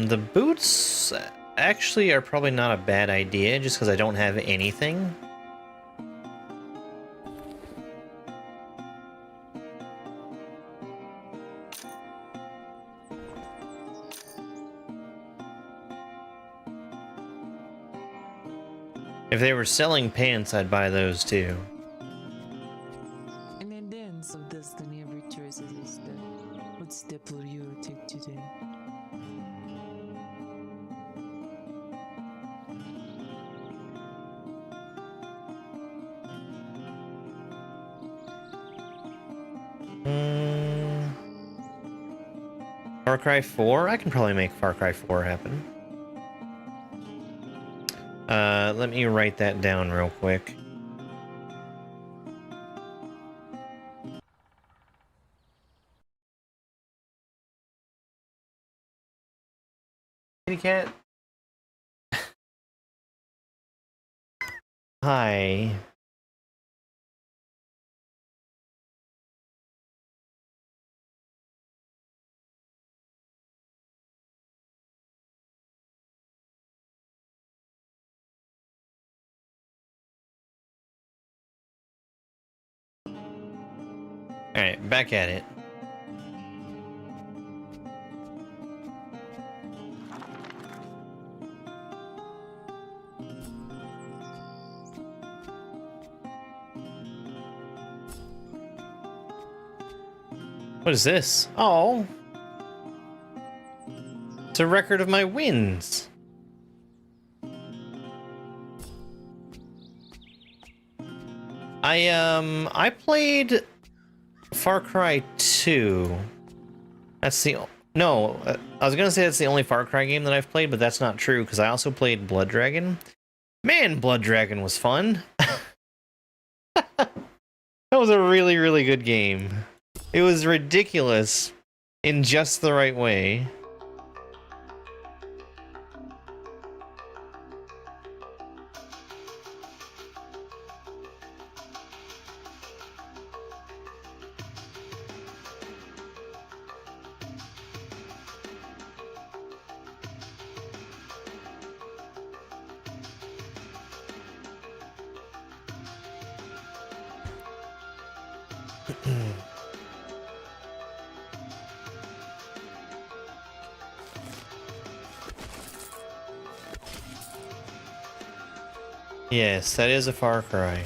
The boots actually are probably not a bad idea just because I don't have anything. If they were selling pants, I'd buy those too. In a dance of destiny, every choice is a step. What step will you take today? Far Cry 4? I can probably make Far Cry 4 happen. Let me write that down real quick. Kitty cat. Hi. Alright, back at it. What is this? Oh. It's a record of my wins. I played Far Cry 2. That's the... No, I was gonna say that's the only Far Cry game that I've played, but that's not true, because I also played Blood Dragon. Man, Blood Dragon was fun. That was a really, really good game. It was ridiculous in just the right way. Yes, that is a Far Cry.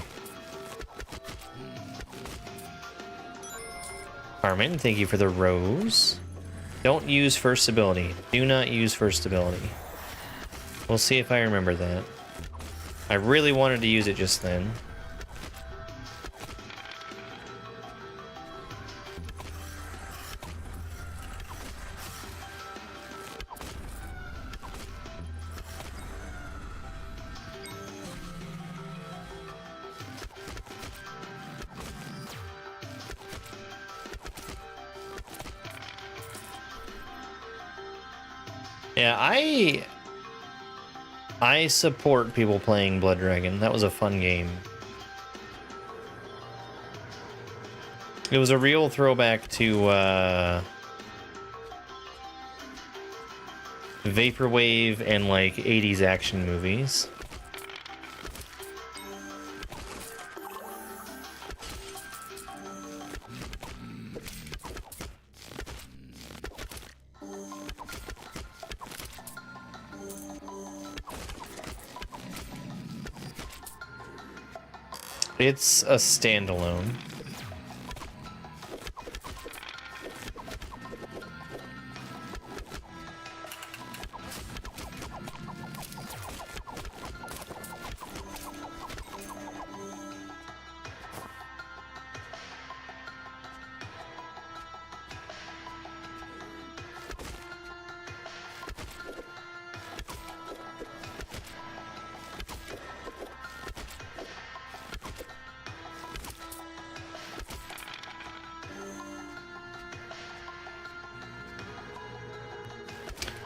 Carmen, thank you for the rose. Don't use first ability. Do not use first ability. We'll see if I remember that. I really wanted to use it just then. Yeah, I support people playing Blood Dragon. That was a fun game. It was a real throwback to vaporwave and like 80s action movies. It's a standalone.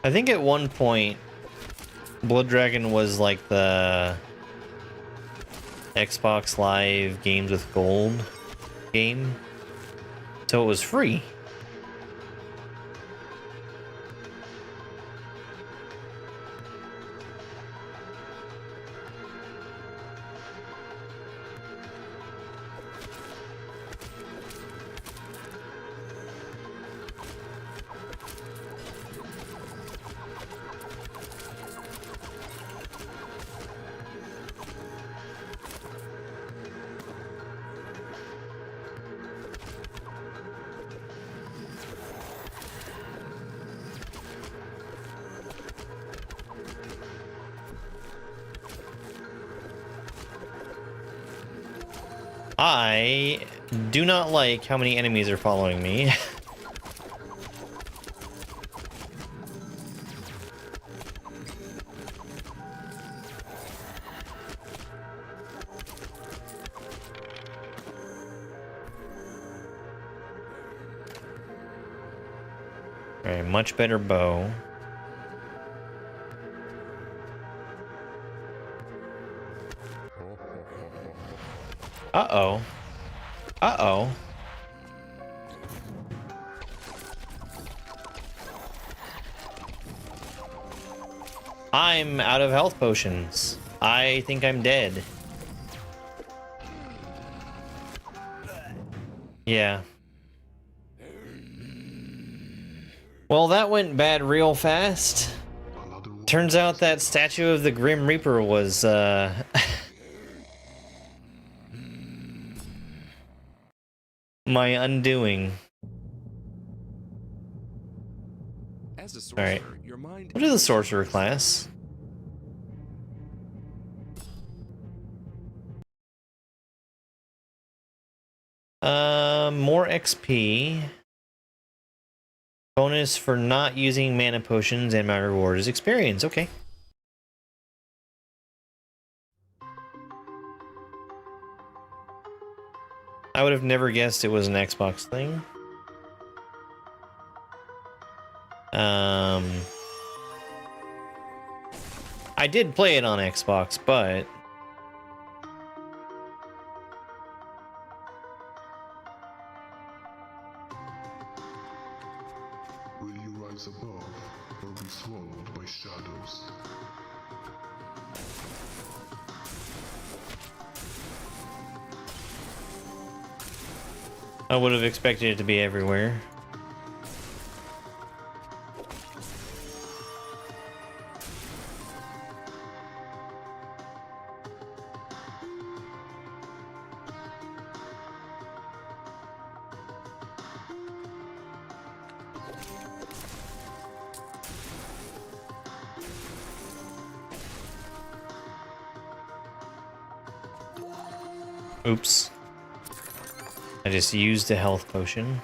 I think at one point, Blood Dragon was like the Xbox Live Games with Gold game, so it was free. I do not like how many enemies are following me. Alright, much better bow. Uh-oh. Uh-oh. I'm out of health potions. I think I'm dead. Yeah. Well, that went bad real fast. Turns out that statue of the Grim Reaper was, my undoing. As a sorcerer, Alright. your mind What is the sorcerer class? More XP. Bonus for not using mana potions, and my reward is experience. Okay. I would have never guessed it was an Xbox thing. I did play it on Xbox, but Will you rise above or be swallowed by shadows? I would have expected it to be everywhere. Oops. I just used a health potion.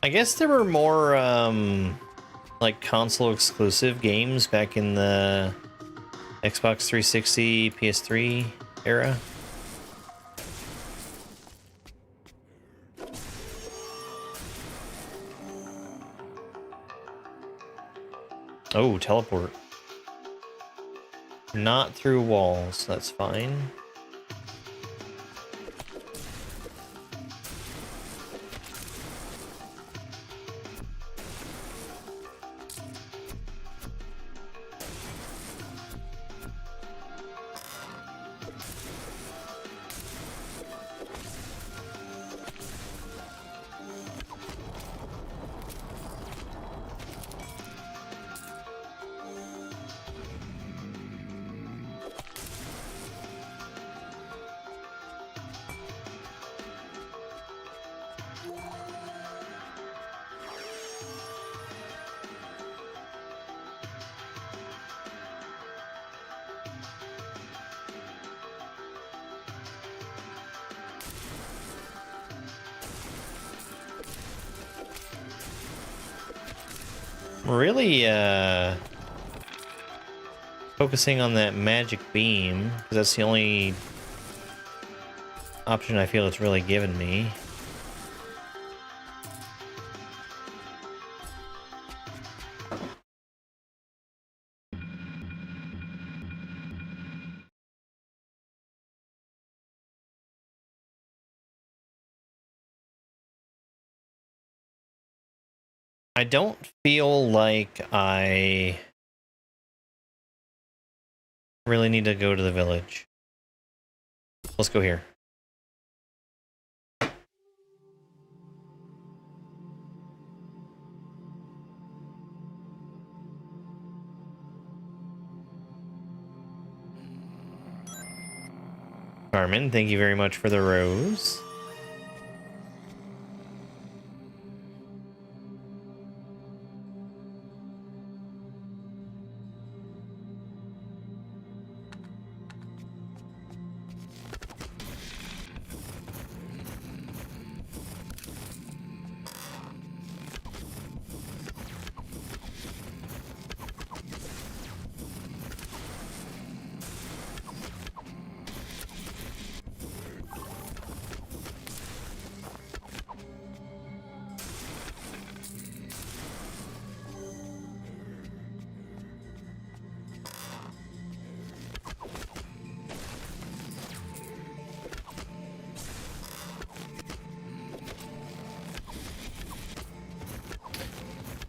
I guess there were more, like, console exclusive games back in the Xbox 360, PS3 era. Oh, teleport. Not through walls, that's fine. Really, focusing on that magic beam, because that's the only option I feel it's really given me. I don't feel like I really need to go to the village. Let's go here. Carmen, thank you very much for the rose.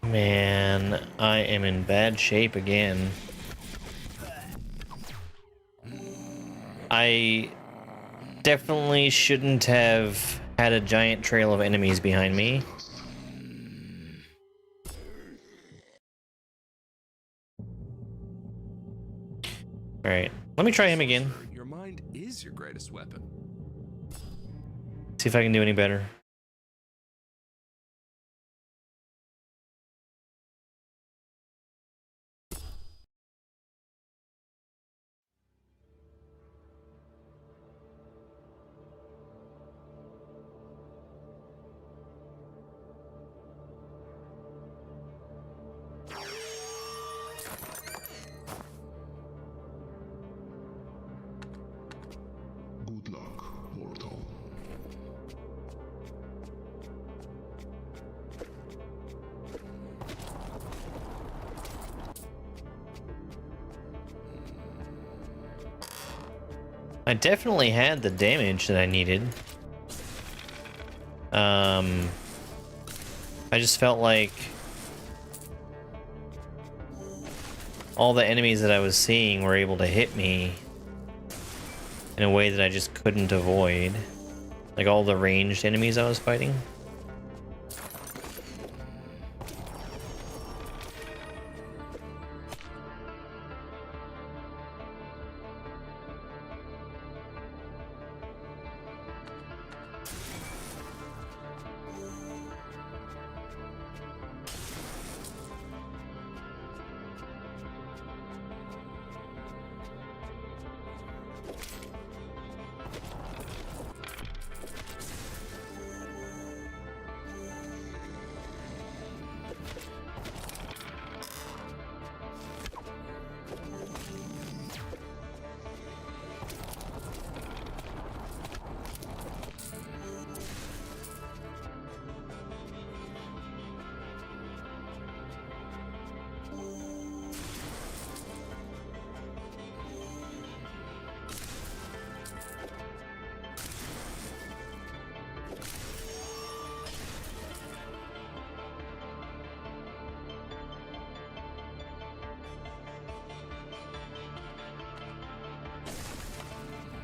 Man, I am in bad shape again. I definitely shouldn't have had a giant trail of enemies behind me. Alright, let me try him again. Your mind is your greatest weapon. See if I can do any better. Good luck, mortal. I definitely had the damage that I needed. I just felt like all the enemies that I was seeing were able to hit me in a way that I just couldn't avoid. Like all the ranged enemies I was fighting.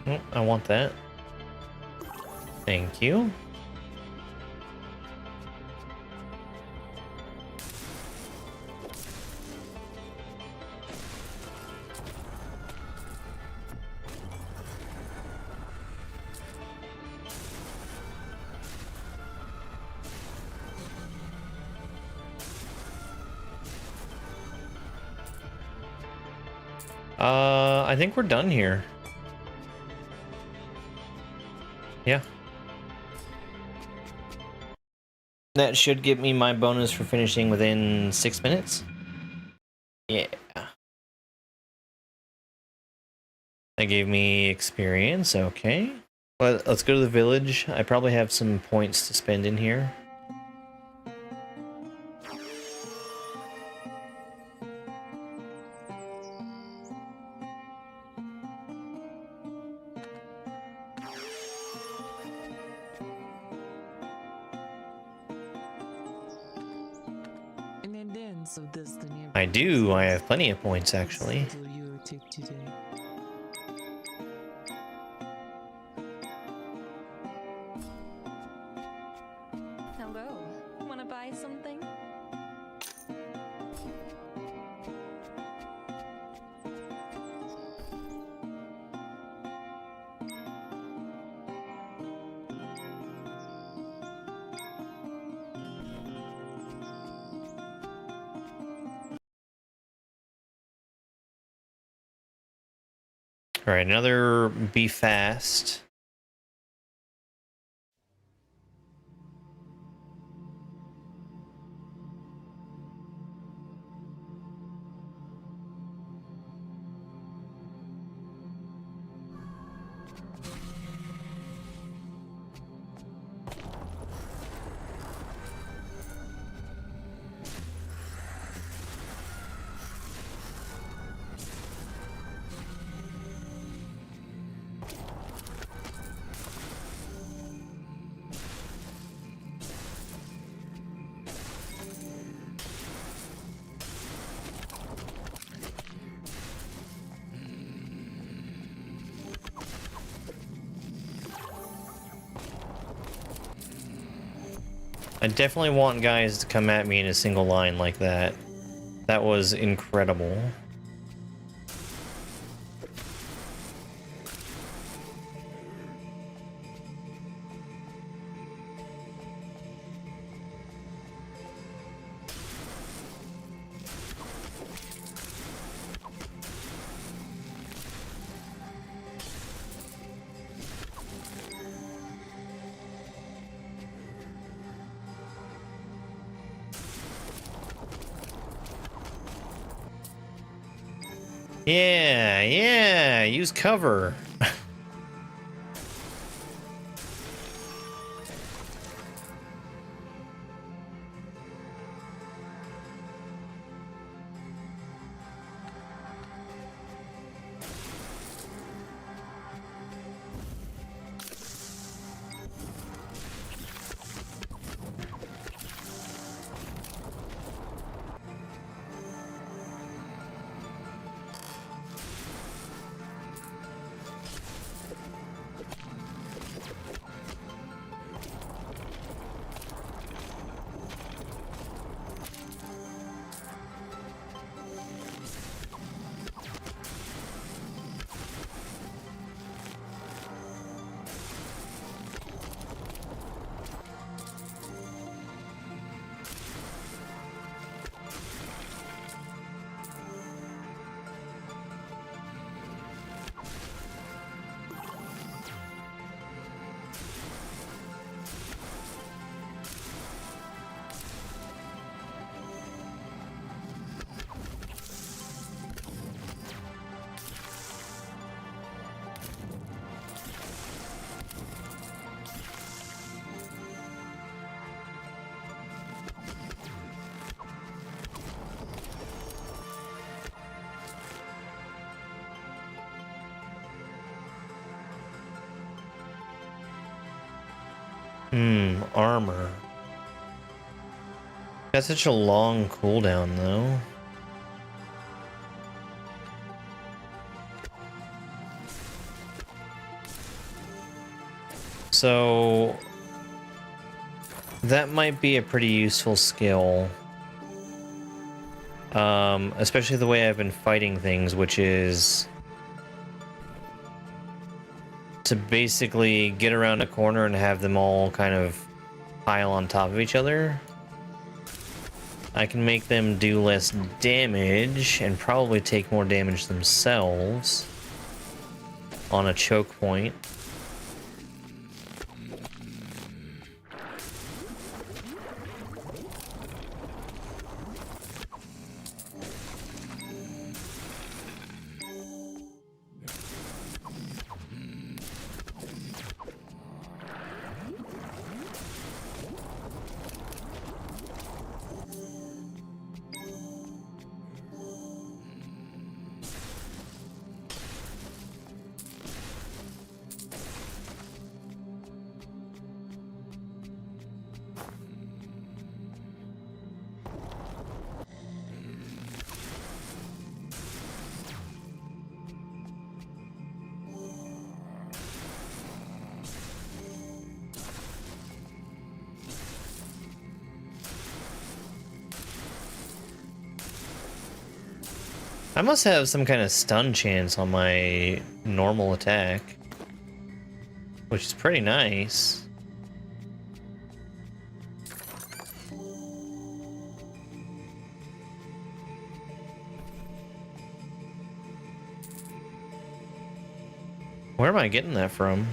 Oh, I want that. Thank you. I think we're done here. Yeah. That should give me my bonus for finishing within 6 minutes. Yeah. That gave me experience, okay. Well, let's go to the village. I probably have some points to spend in here. In advance of destiny. I do. I have plenty of points, actually. Will you take today? Hello. Wanna buy something? All right, another be fast. I definitely want guys to come at me in a single line like that. That was incredible. Yeah, use cover. Armor. Got such a long cooldown though. So that might be a pretty useful skill. Especially the way I've been fighting things, which is to basically get around a corner and have them all kind of pile on top of each other. I can make them do less damage and probably take more damage themselves on a choke point. I must have some kind of stun chance on my normal attack, which is pretty nice. Where am I getting that from?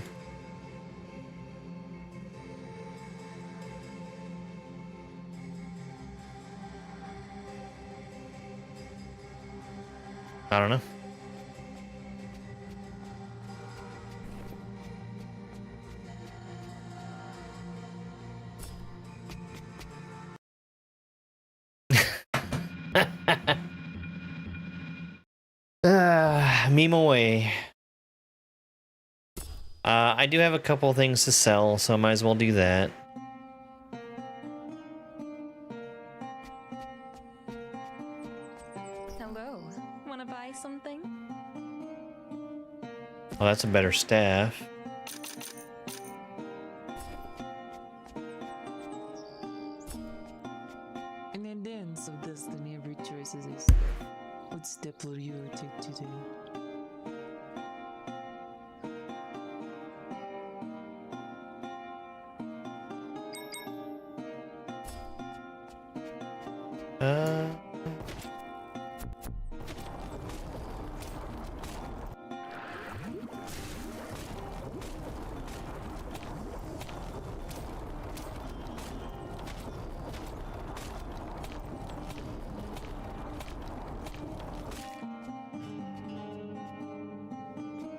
I don't know. Meme away. I do have a couple things to sell, so I might as well do that. Hello. Wanna buy something? Oh, that's a better staff. Uh...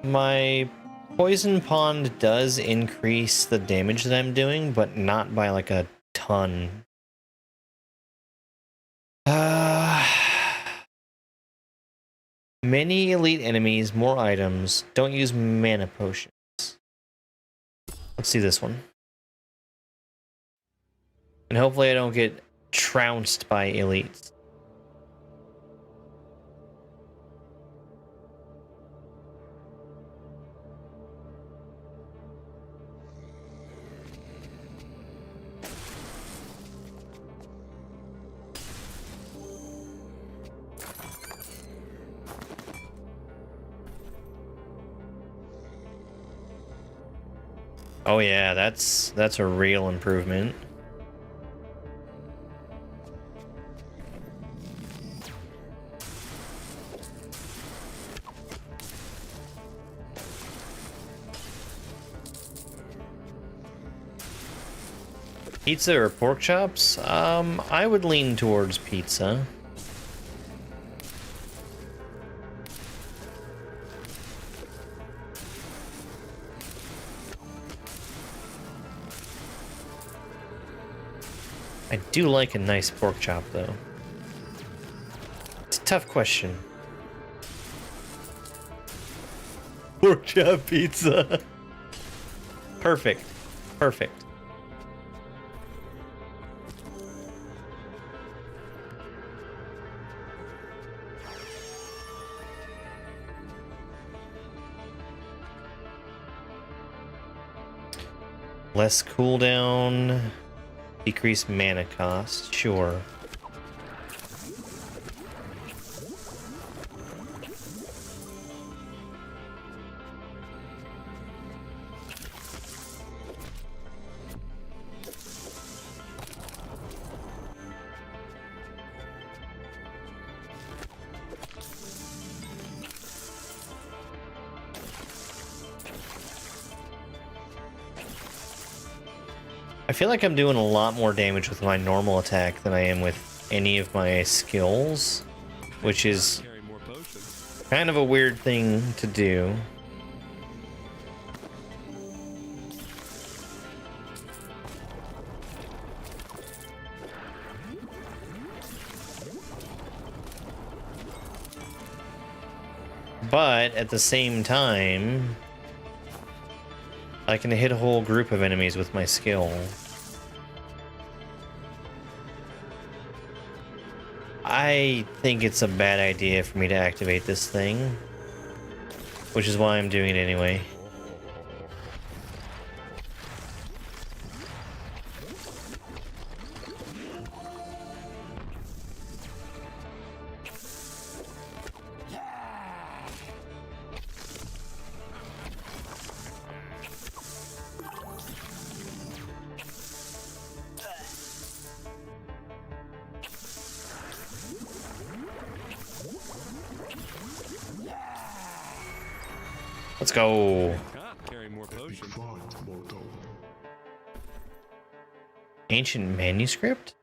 My poison pond does increase the damage that I'm doing, but not by like a ton. Many elite enemies, more items. Don't use mana potions. Let's see this one. And hopefully I don't get trounced by elites. Oh yeah, that's a real improvement. Pizza or pork chops? I would lean towards pizza. I do like a nice pork chop, though. It's a tough question. Pork chop pizza. Perfect. Perfect. Less cooldown. Decrease mana cost, sure. I feel like I'm doing a lot more damage with my normal attack than I am with any of my skills, which is kind of a weird thing to do. But at the same time, I can hit a whole group of enemies with my skill. I think it's a bad idea for me to activate this thing, which is why I'm doing it anyway. Let's go. Ancient manuscript?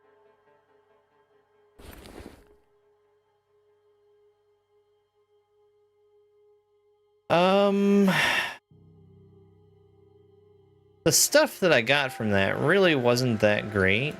The stuff that I got from that really wasn't that great.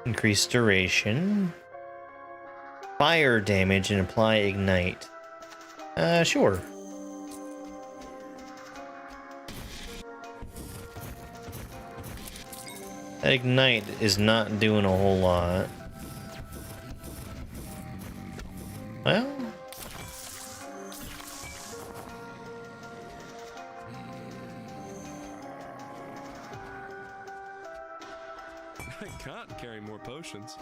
Increase duration. Fire damage and apply ignite. Sure. Ignite is not doing a whole lot. Well... carry more potions.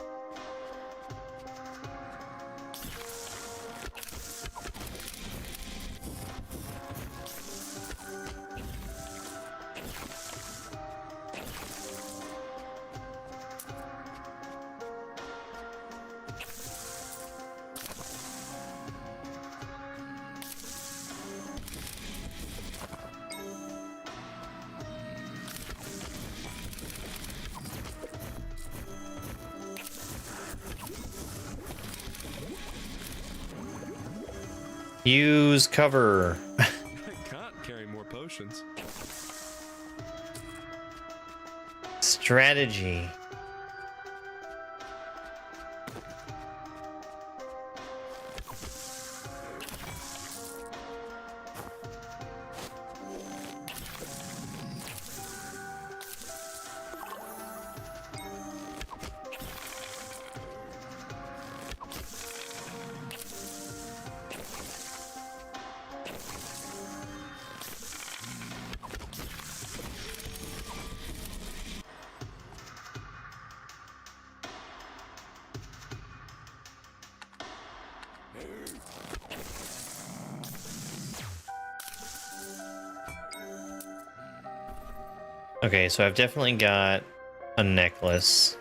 Use cover. I can't carry more potions. Strategy. Okay, so I've definitely got a necklace.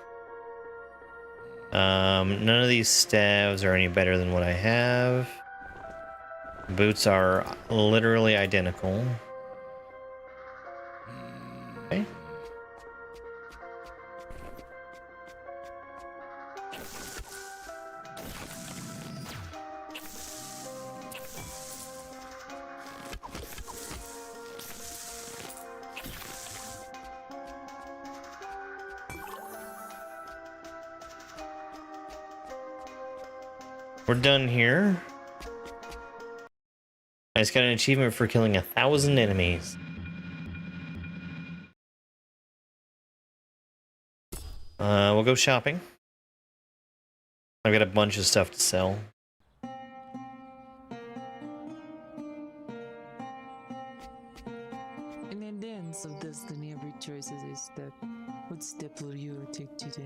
None of these staves are any better than what I have. Boots are literally identical. Okay. We're done here. I just got an achievement for killing 1,000 enemies. We'll go shopping. I've got a bunch of stuff to sell. In the dance of destiny, every choice is a step. What step will you take today?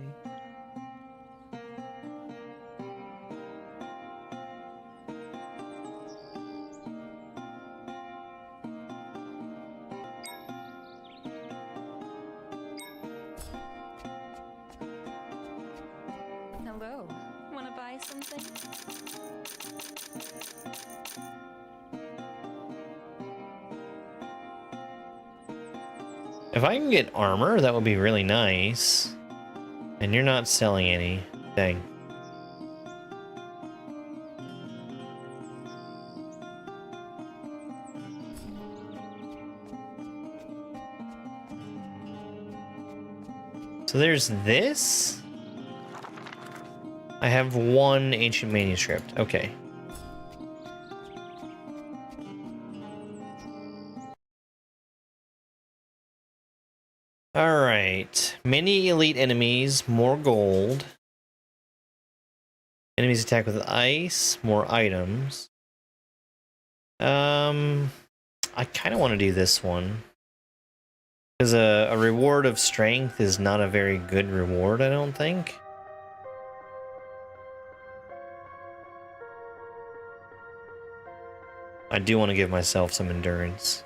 Hello. Wanna buy something? If I can get armor, that would be really nice. And you're not selling any. Dang. So there's this. I have one ancient manuscript. Okay. Alright. Many elite enemies, more gold. Enemies attack with ice, more items. I kind of want to do this one. Because a reward of strength is not a very good reward, I don't think. I do want to give myself some endurance.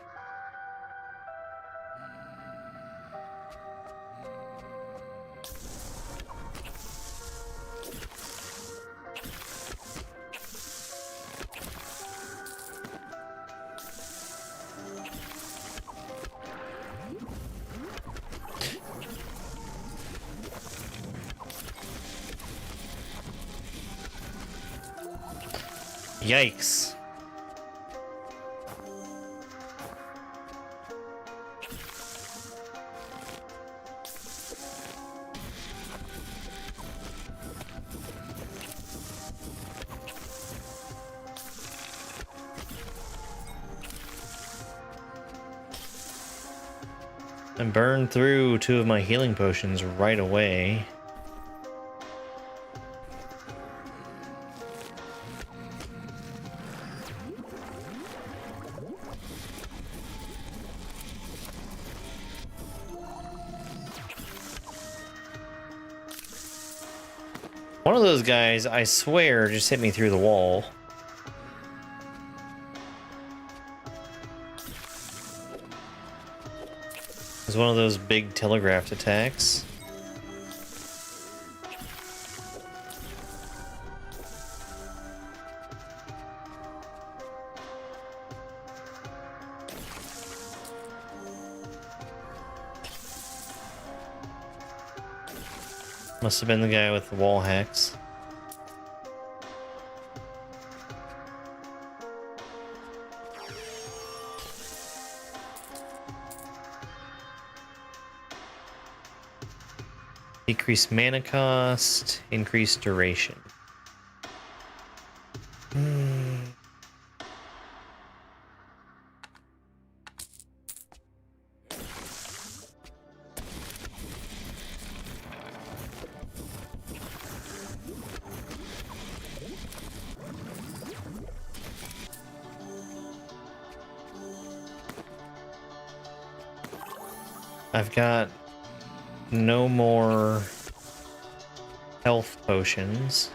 Yikes. I burned through 2 of my healing potions right away. One of those guys, I swear, just hit me through the wall. It was one of those big telegraphed attacks. Must have been the guy with the wall hacks. Decrease mana cost, increase duration. I've got no more health potions.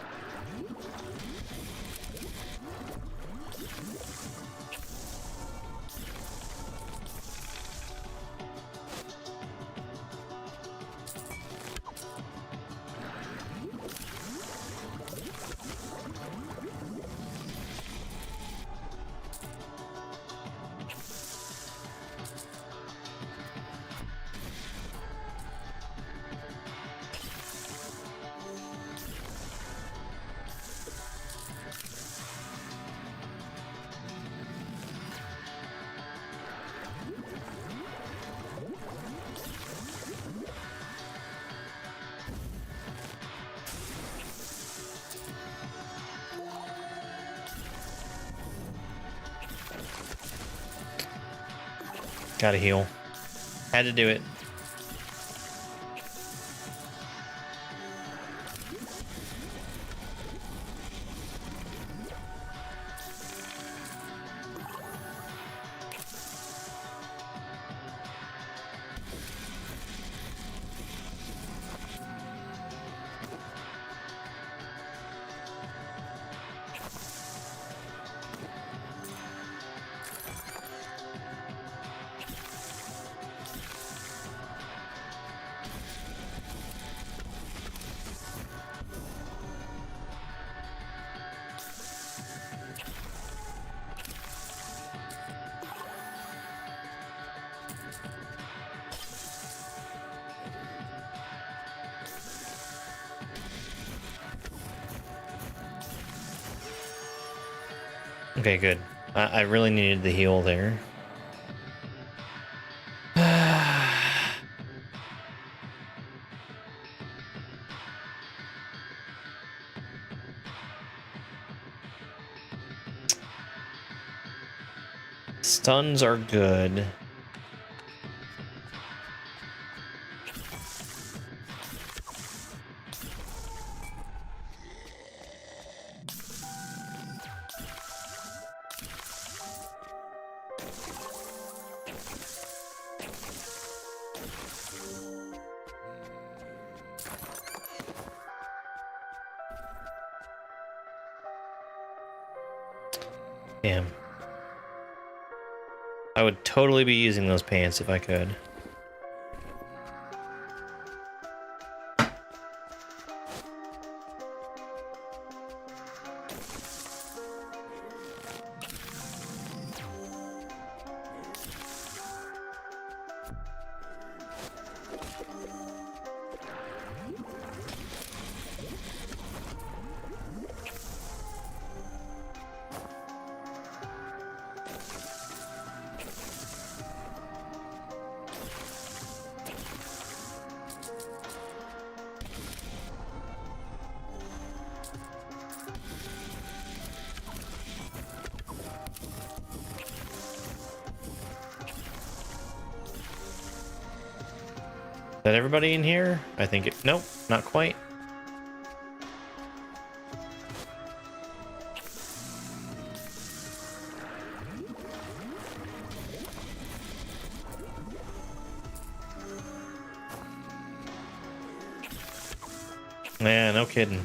Gotta heal. Had to do it. Okay, good. I really needed the heal there. Stuns are good. Damn. I would totally be using those pants if I could. Is that everybody in here? I think it... Nope, not quite. Yeah, no kidding.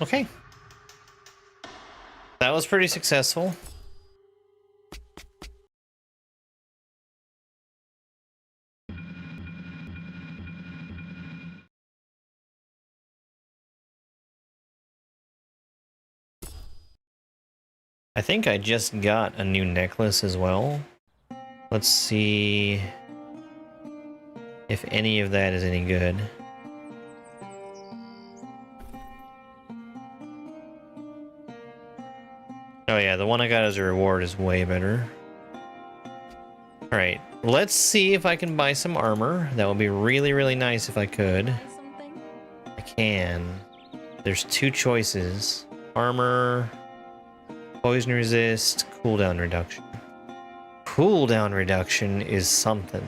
Okay. That was pretty successful. I think I just got a new necklace as well. Let's see if any of that is any good. Oh yeah, the one I got as a reward is way better. Alright, let's see if I can buy some armor. That would be really, really nice if I could. Buy something? I can. There's two choices. Armor, poison resist, cooldown reduction. Cooldown reduction is something.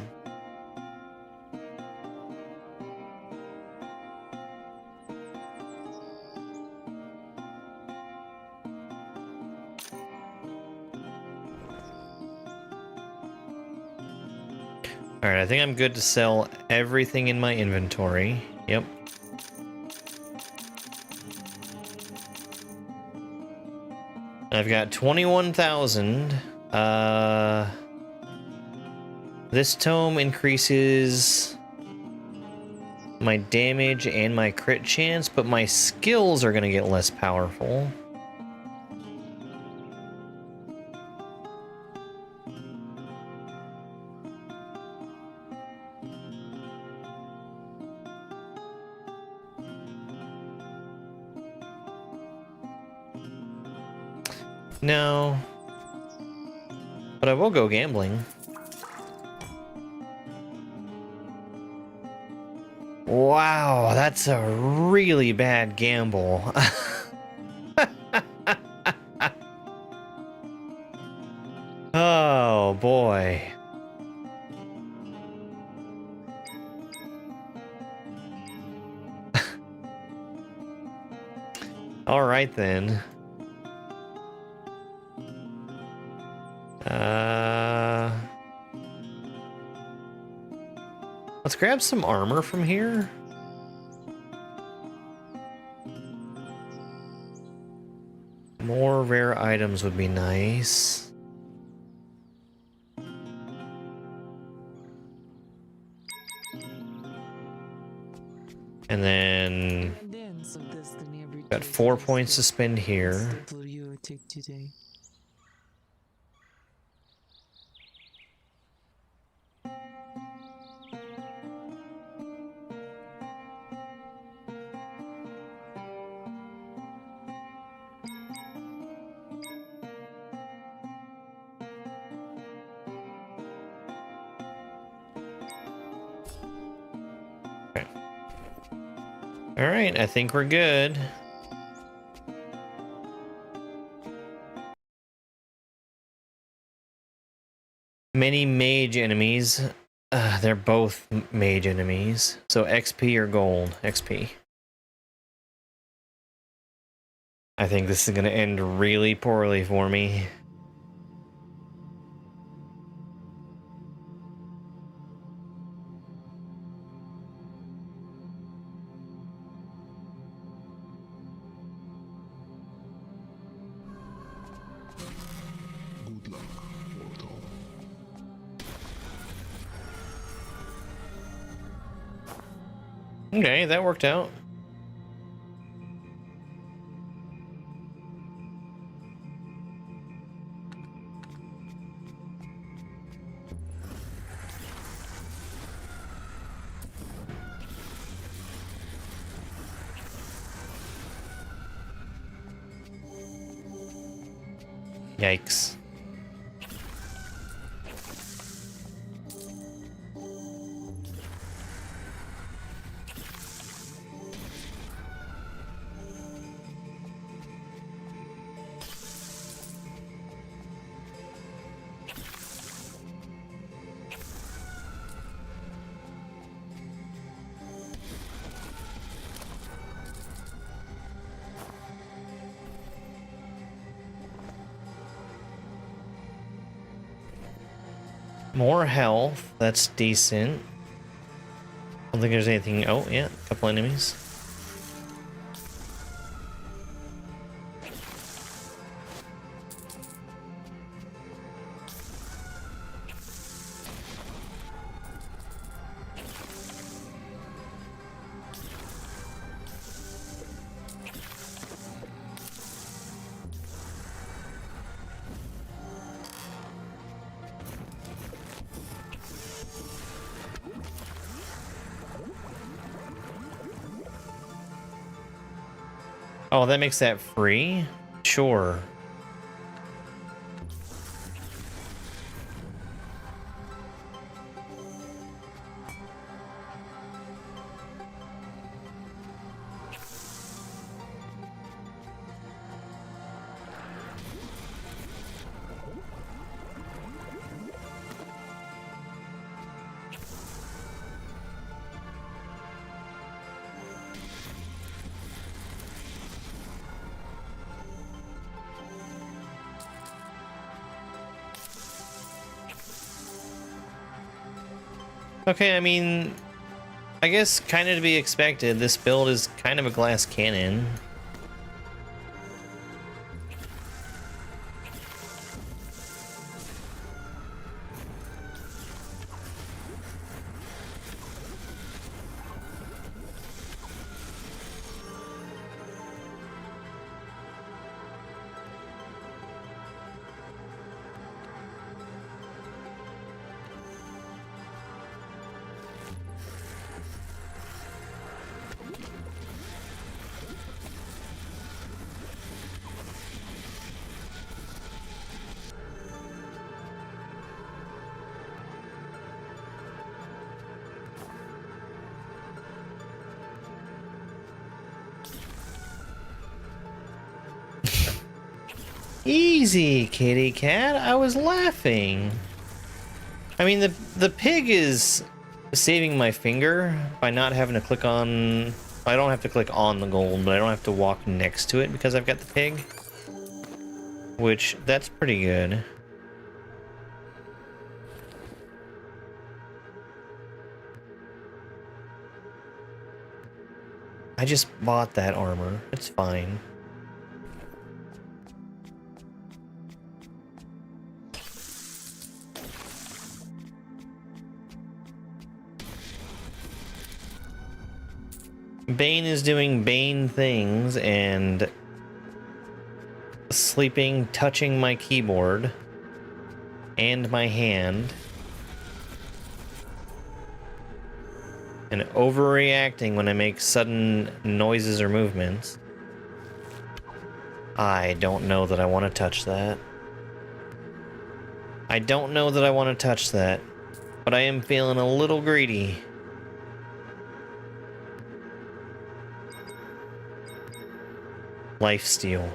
Alright, I think I'm good to sell everything in my inventory. Yep. I've got 21,000. This tome increases my damage and my crit chance, but my skills are gonna get less powerful. No. But I will go gambling. Wow, that's a really bad gamble. Oh boy. All right then. Let's grab some armor from here. More rare items would be nice. And then Dance of destiny every got choice 4 is points to spend here. step will you take today? All right, I think we're good. Many mage enemies. They're both mage enemies. So XP or gold? XP. I think this is going to end really poorly for me. Good luck, mortal. Okay, that worked out. Yikes. More health, that's decent. I don't think there's anything. Oh, yeah, a couple enemies. Oh, that makes that free? Sure. Okay, I mean, I guess kind of to be expected. This build is kind of a glass cannon. Easy, kitty cat. I was laughing. I mean, the pig is saving my finger by not having to click on... I don't have to click on the gold, but I don't have to walk next to it because I've got the pig. Which, that's pretty good. I just bought that armor. It's fine. Bane is doing Bane things and sleeping, touching my keyboard and my hand, and overreacting when I make sudden noises or movements. I don't know that I want to touch that. I don't know that I want to touch that, but I am feeling a little greedy. Lifesteal.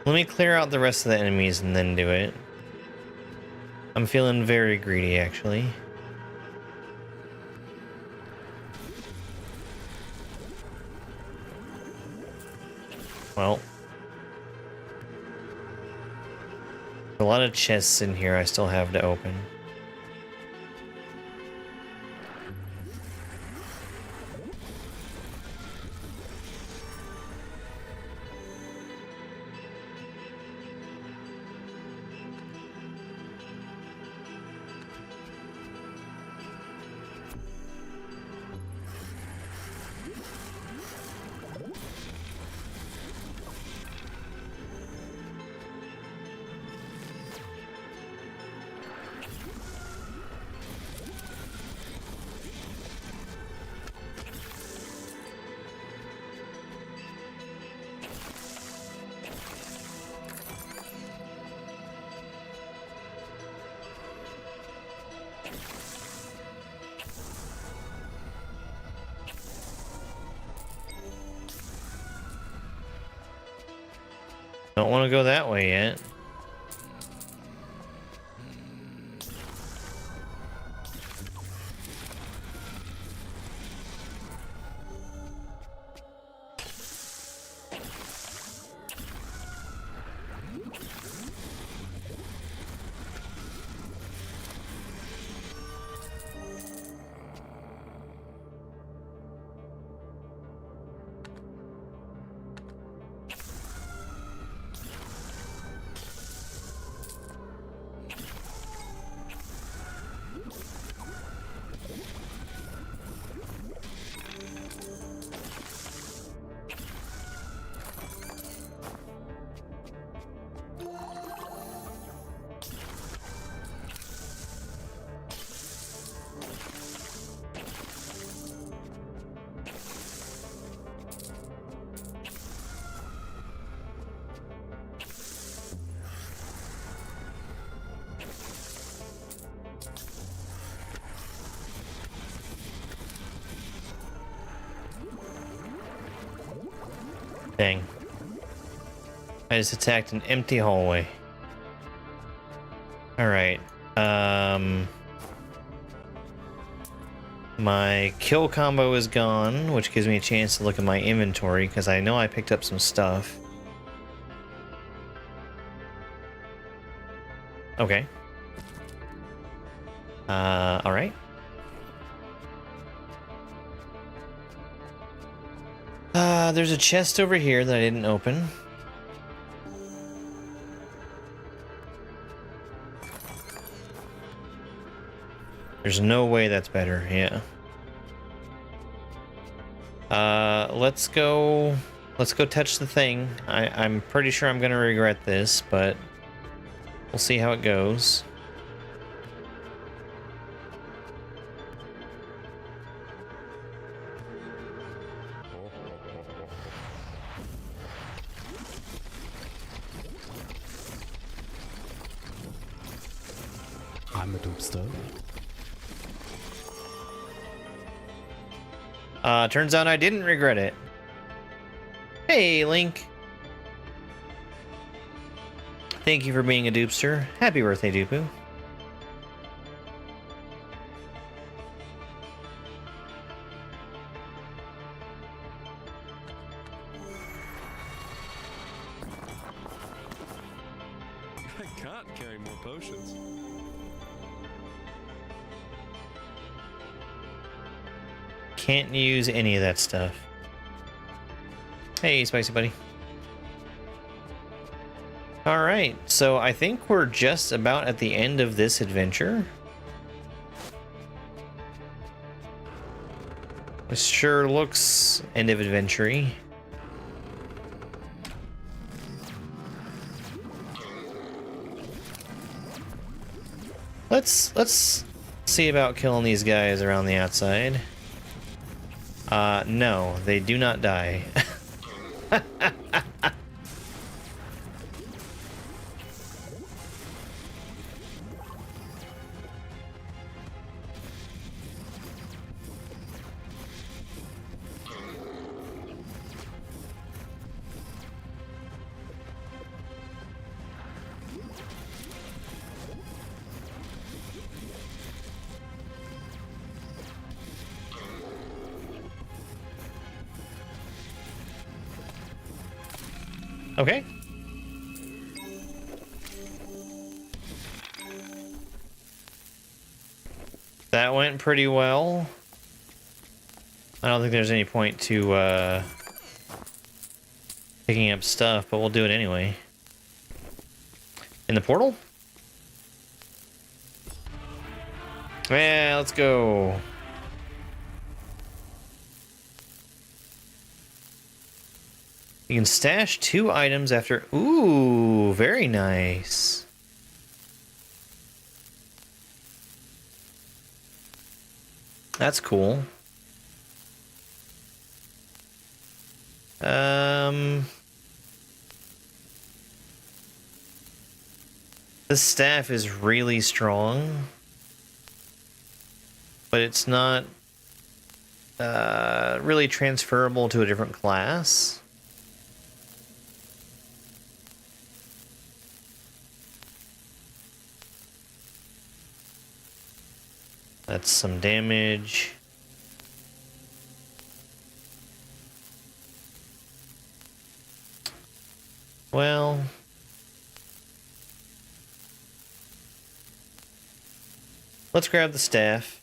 Let me clear out the rest of the enemies and then do it. I'm feeling very greedy, actually. Well. A lot of chests in here I still have to open. Don't want to go that way yet. Dang. I just attacked an empty hallway. Alright. My kill combo is gone, which gives me a chance to look at my inventory, because I know I picked up some stuff. Okay. Alright. There's a chest over here that I didn't open. There's no way that's better, yeah. Let's go touch the thing. I'm pretty sure I'm gonna regret this, but we'll see how it goes. I'm a dubster. Turns out I didn't regret it. Hey, Link. Thank you for being a dupster. Happy birthday, Dupu. I can't carry more potions. Can't use any of that stuff. Hey, Spicy Buddy. Alright, so I think we're just about at the end of this adventure. This sure looks end of adventure-y. Let's see about killing these guys around the outside. No, they do not die. Okay. That went pretty well. I don't think there's any point to picking up stuff, but we'll do it anyway. In the portal? Yeah, let's go. You can stash 2 items after... Ooh, very nice. That's cool. This staff is really strong, but it's not really transferable to a different class. That's some damage. Well, let's grab the staff,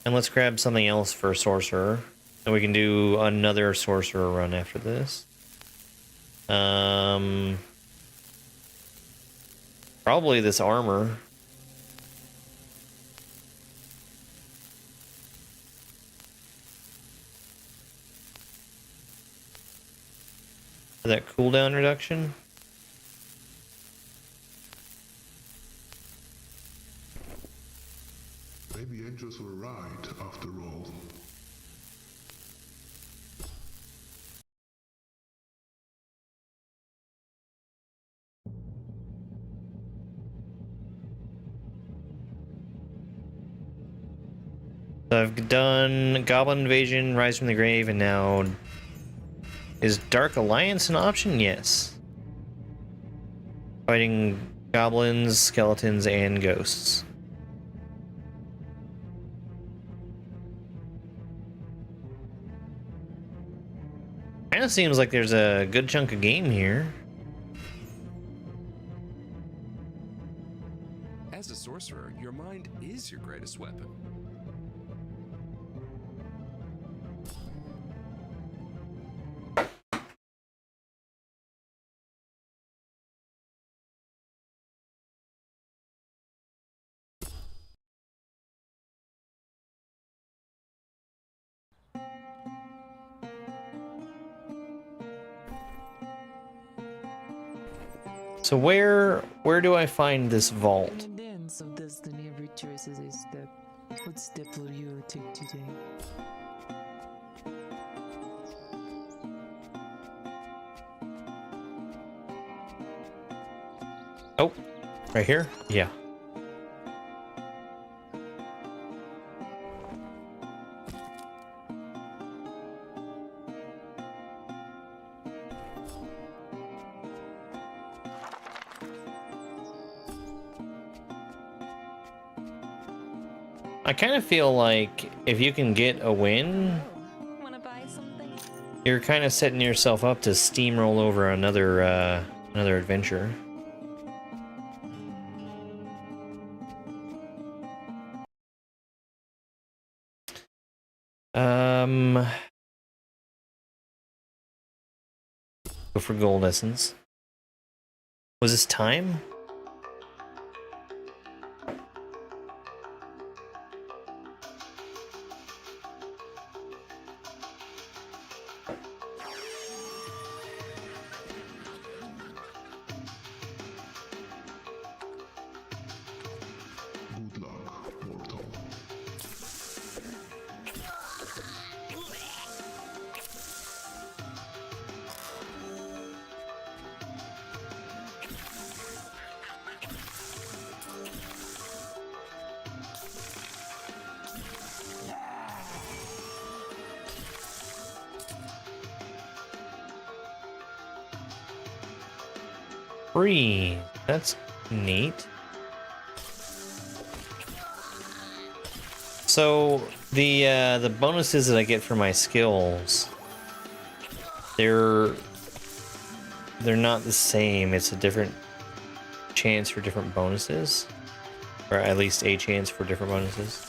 and let's grab something else for Sorcerer, and we can do another Sorcerer run after this. Probably this armor. That cooldown reduction. Maybe angels were right after all. So I've done Goblin Invasion, Rise from the Grave, and now Is Dark Alliance an option? Yes. Fighting goblins, skeletons, and ghosts. Kind of seems like there's a good chunk of game here. As a sorcerer, your mind is your greatest weapon. So where do I find this vault? In the dance of destiny, every choice is a step. What step will you take today? Oh, right here? Yeah. I kind of feel like if you can get a win, Oh, wanna buy something? you're kind of setting yourself up to steamroll over another another adventure. Go for gold essence. Was this time? Good luck, mortal. Free. That's neat. So the bonuses that I get for my skills, they're not the same. It's a different chance for different bonuses, or at least a chance for different bonuses.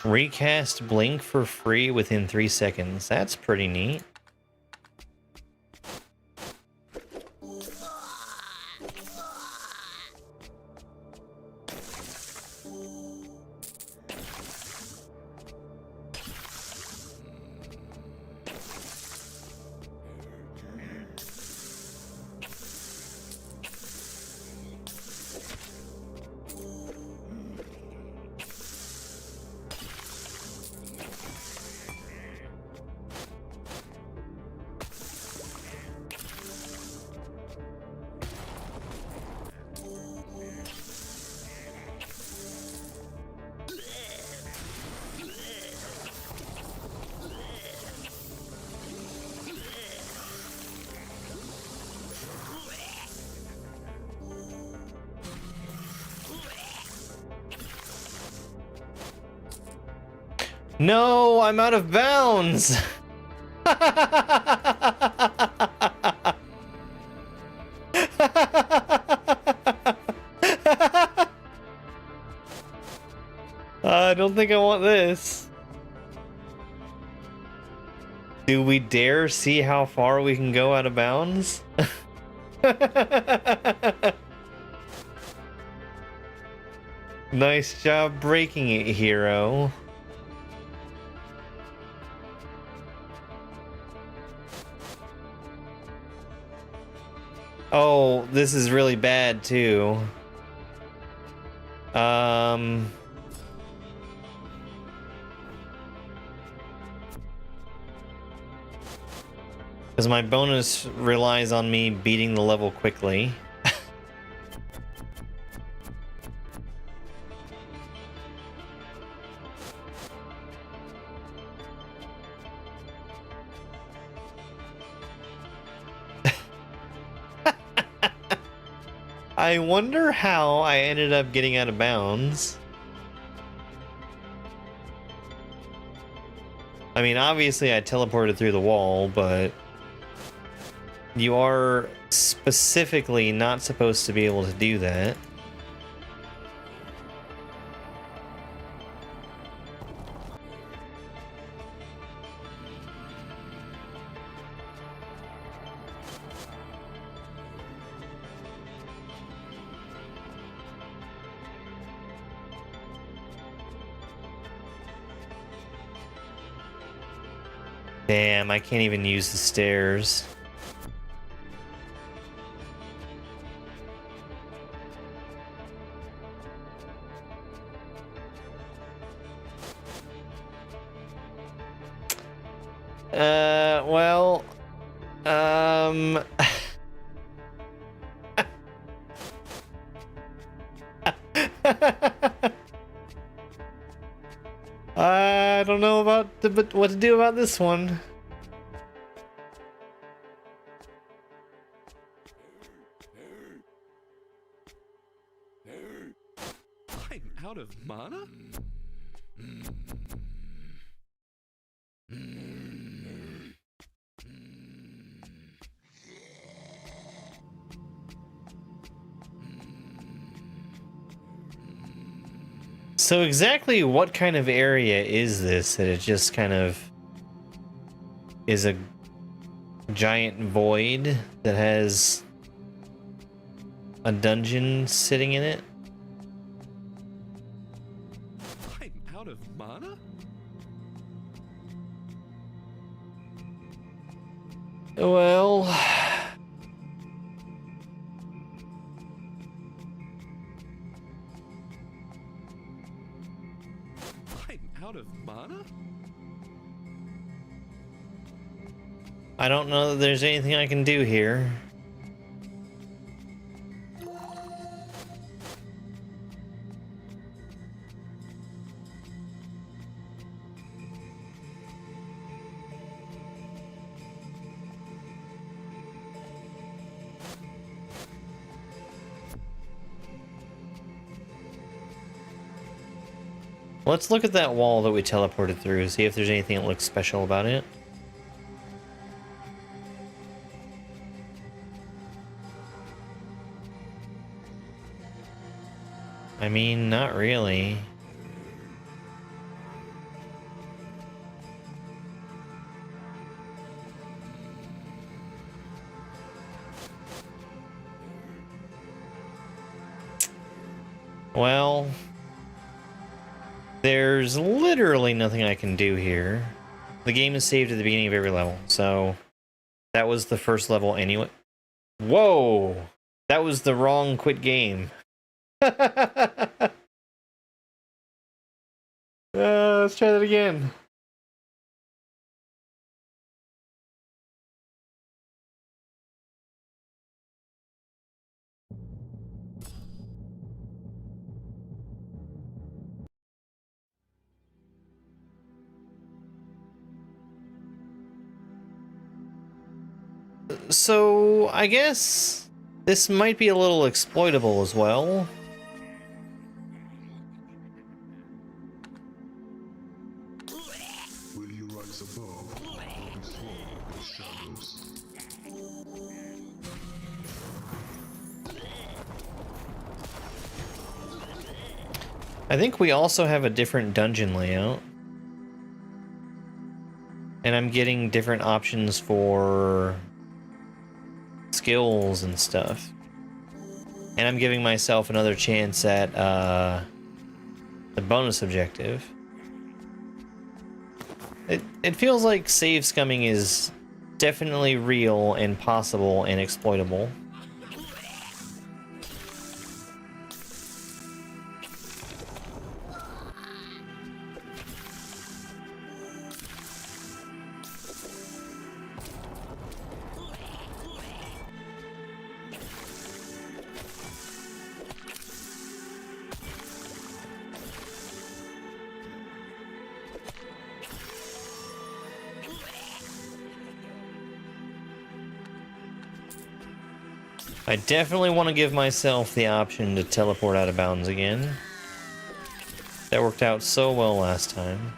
Recast Blink for free within 3 seconds. That's pretty neat. No, I'm out of bounds. I don't think I want this. Do we dare see how far we can go out of bounds? Nice job breaking it, hero. Oh, this is really bad too. Because my bonus relies on me beating the level quickly. I wonder how I ended up getting out of bounds. I mean, obviously I teleported through the wall, but you are specifically not supposed to be able to do that. Damn, I can't even use the stairs. Well, I don't know about what to do about this one. I'm out of mana? So exactly what kind of area is this that it just kind of is a giant void that has a dungeon sitting in it? I'm out of mana? Well, I'm out of mana? I don't know that there's anything I can do here. Let's look at that wall that we teleported through, see if there's anything that looks special about it. I mean, not really. Well, there's literally nothing I can do here. The game is saved at the beginning of every level, so that was the first level anyway. Whoa! That was the wrong quit game. Let's try that again. So, I guess this might be a little exploitable as well. Will you rise above or be swallowed by shadows? I think we also have a different dungeon layout. And I'm getting different options for skills and stuff. And I'm giving myself another chance at the bonus objective. It feels like save scumming is definitely real and possible and exploitable. I definitely want to give myself the option to teleport out of bounds again. That worked out so well last time.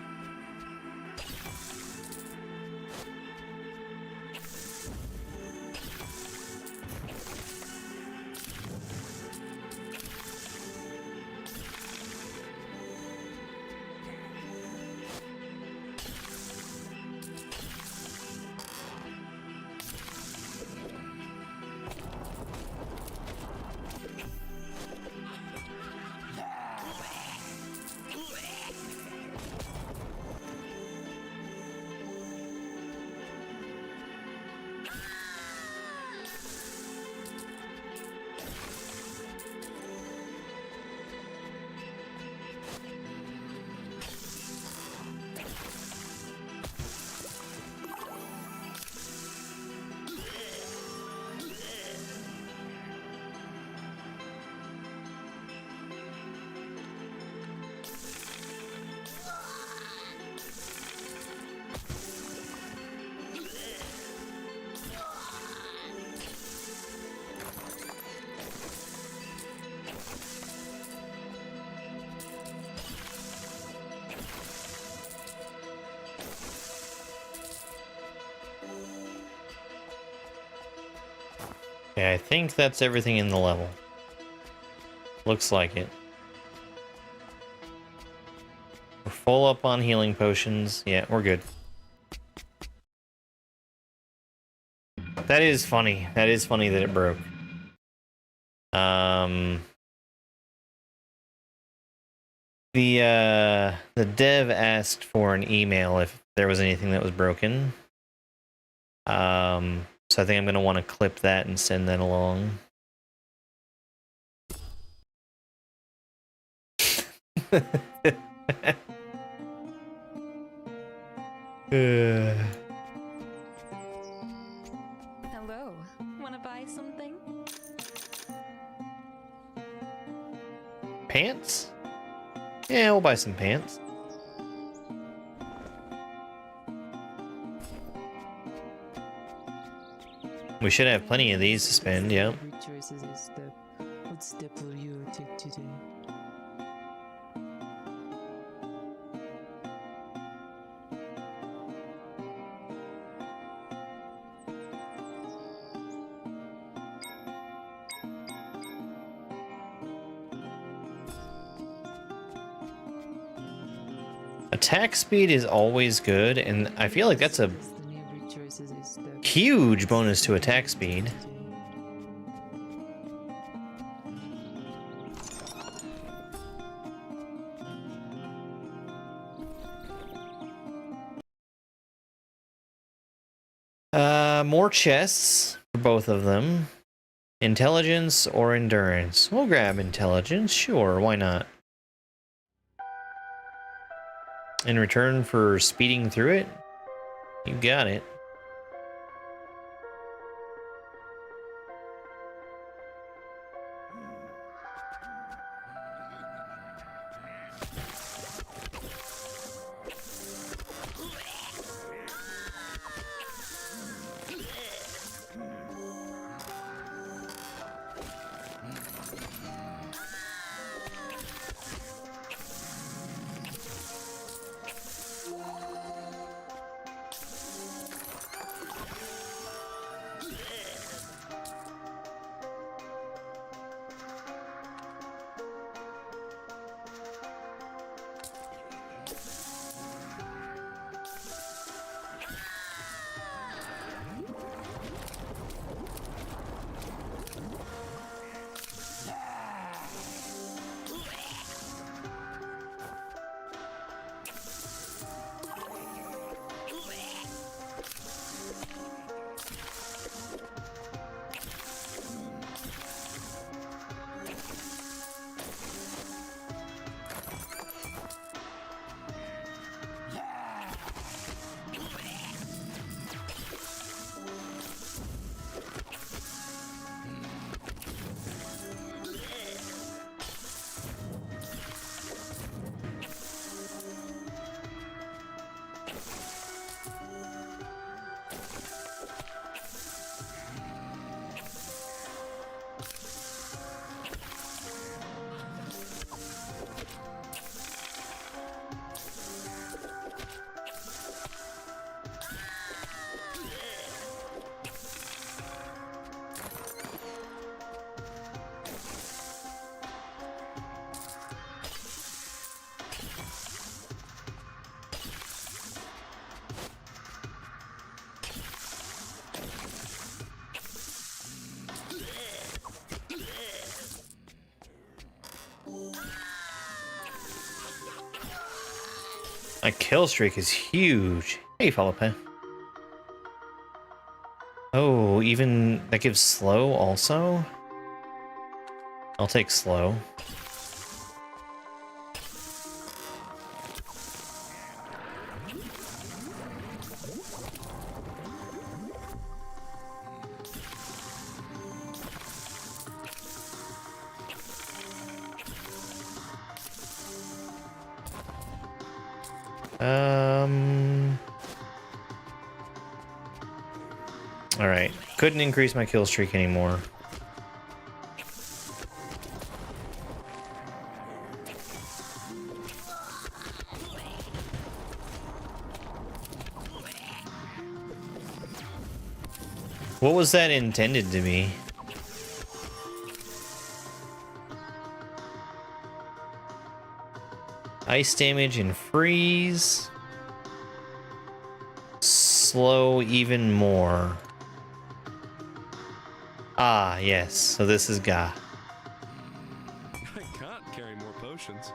Okay, I think that's everything in the level. Looks like it. We're full up on healing potions. Yeah, we're good. That is funny. That is funny that it broke. The dev asked for an email if there was anything that was broken. So I think I'm gonna want to clip that and send that along. Hello. Wanna buy something? Pants? Yeah, we'll buy some pants. We should have plenty of these to spend, yeah. Every choice is a step. What step will you take today? Attack speed is always good, and I feel like that's a Destiny, every choice is a step. huge bonus to attack speed. More chests for both of them. Intelligence or endurance? We'll grab intelligence, sure, why not? In return for speeding through it? You got it. My kill streak is huge. Hey, Felipe. Oh, even that gives slow also? I'll take slow. Alright. Couldn't increase my kill streak anymore. What was that intended to be? Ice damage and freeze. Slow even more. Ah, yes. So this is Ga. I can't carry more potions.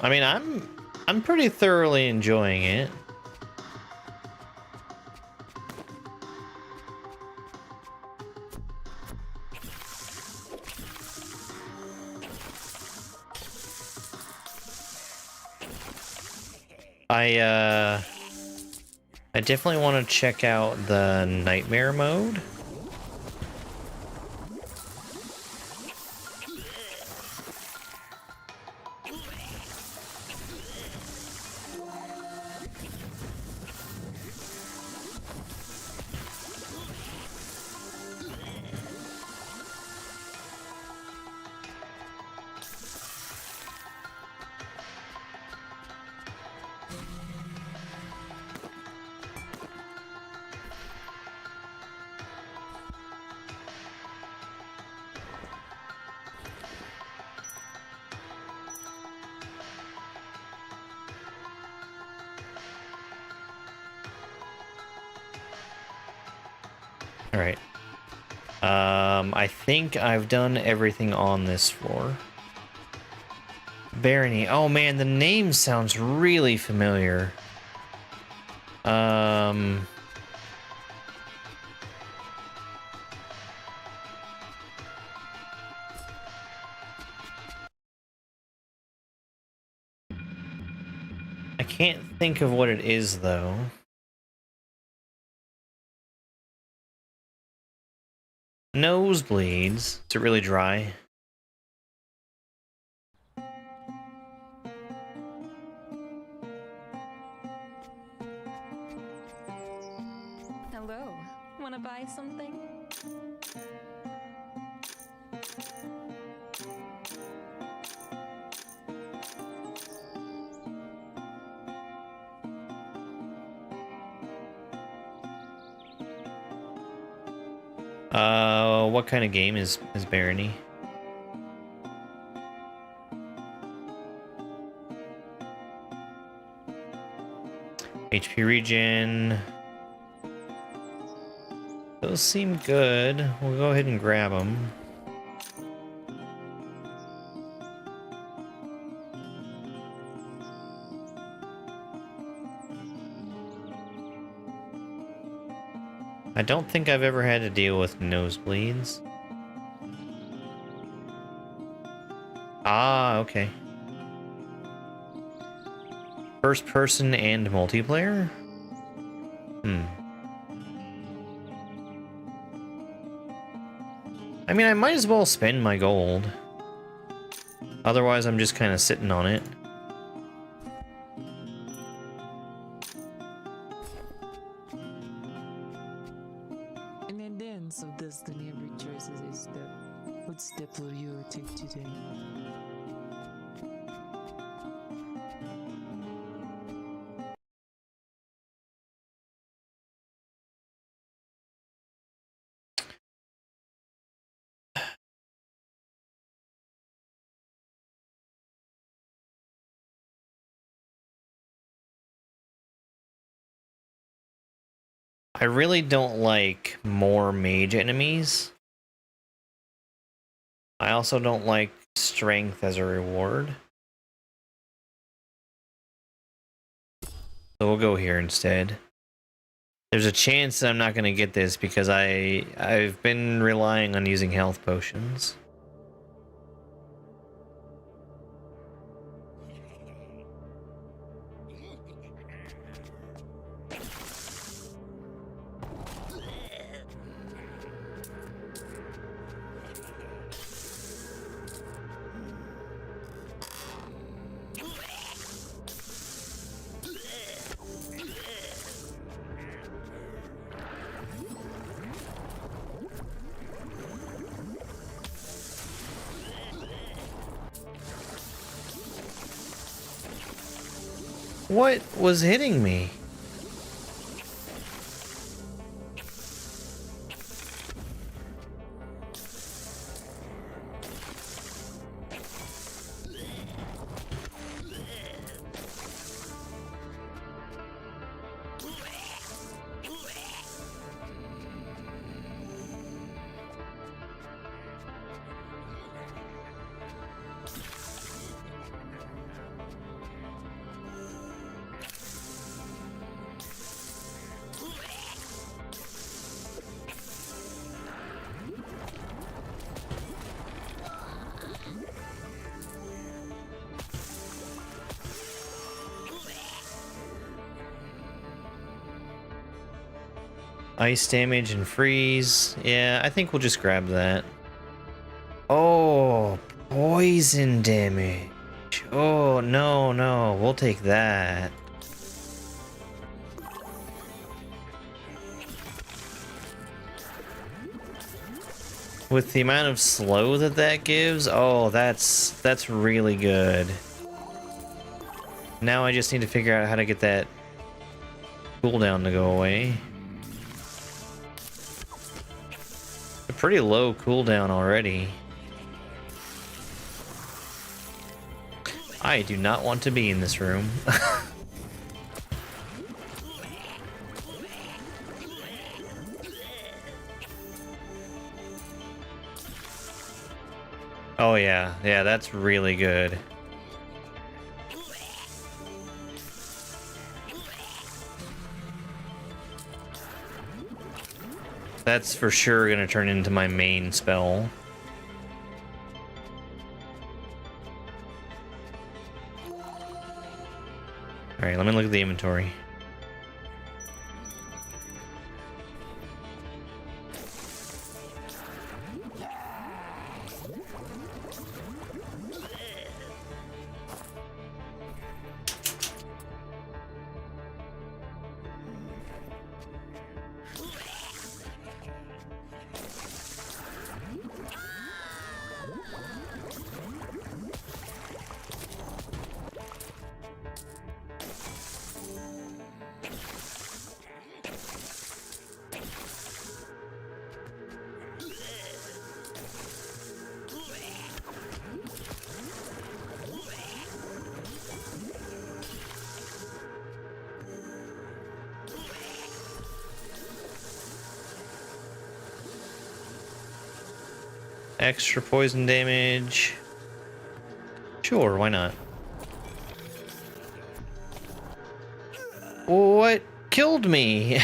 I mean, I'm pretty thoroughly enjoying it. I definitely want to check out the nightmare mode. All right. I think I've done everything on this floor. Barony. Oh man, the name sounds really familiar. I can't think of what it is though. Nosebleeds. Is it really dry? Hello. Wanna buy something? What kind of game is Barony? HP regen. Those seem good. We'll go ahead and grab them. I don't think I've ever had to deal with nosebleeds. Ah, okay. First person and multiplayer? I mean, I might as well spend my gold. Otherwise, I'm just kind of sitting on it. In the dance of destiny, every choice is a step. What step will you take today? I really don't like more mage enemies. I also don't like strength as a reward. So we'll go here instead. There's a chance that I'm not going to get this because I've been relying on using health potions. What was hitting me? Ice damage and freeze. Yeah, I think we'll just grab that. Oh, poison damage. Oh, no, no. We'll take that. With the amount of slow that gives, oh, that's really good. Now I just need to figure out how to get that cooldown to go away. A pretty low cooldown already. I do not want to be in this room. Oh yeah, yeah, that's really good. That's for sure gonna turn into my main spell. Alright, let me look at the inventory. Extra poison damage. Sure, why not? What killed me?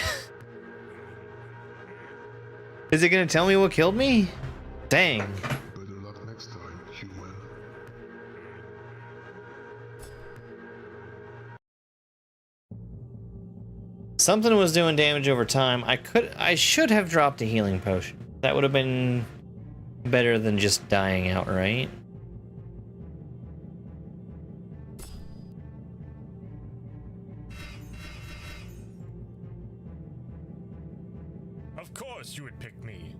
Is it gonna tell me what killed me? Dang. Better luck next time, human. Something was doing damage over time. I should have dropped a healing potion. That would have been better than just dying outright. Of course you would pick me.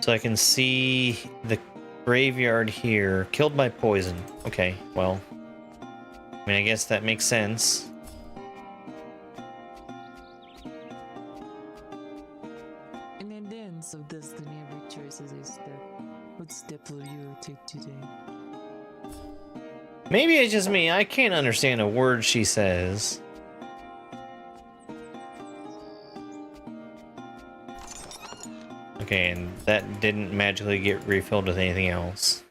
So I can see the graveyard here. Killed by poison. Okay, well. I mean, I guess that makes sense. In the dance of destiny, every choice is a step. What step will you take today? Maybe it's just me. I can't understand a word she says. Okay, and that didn't magically get refilled with anything else.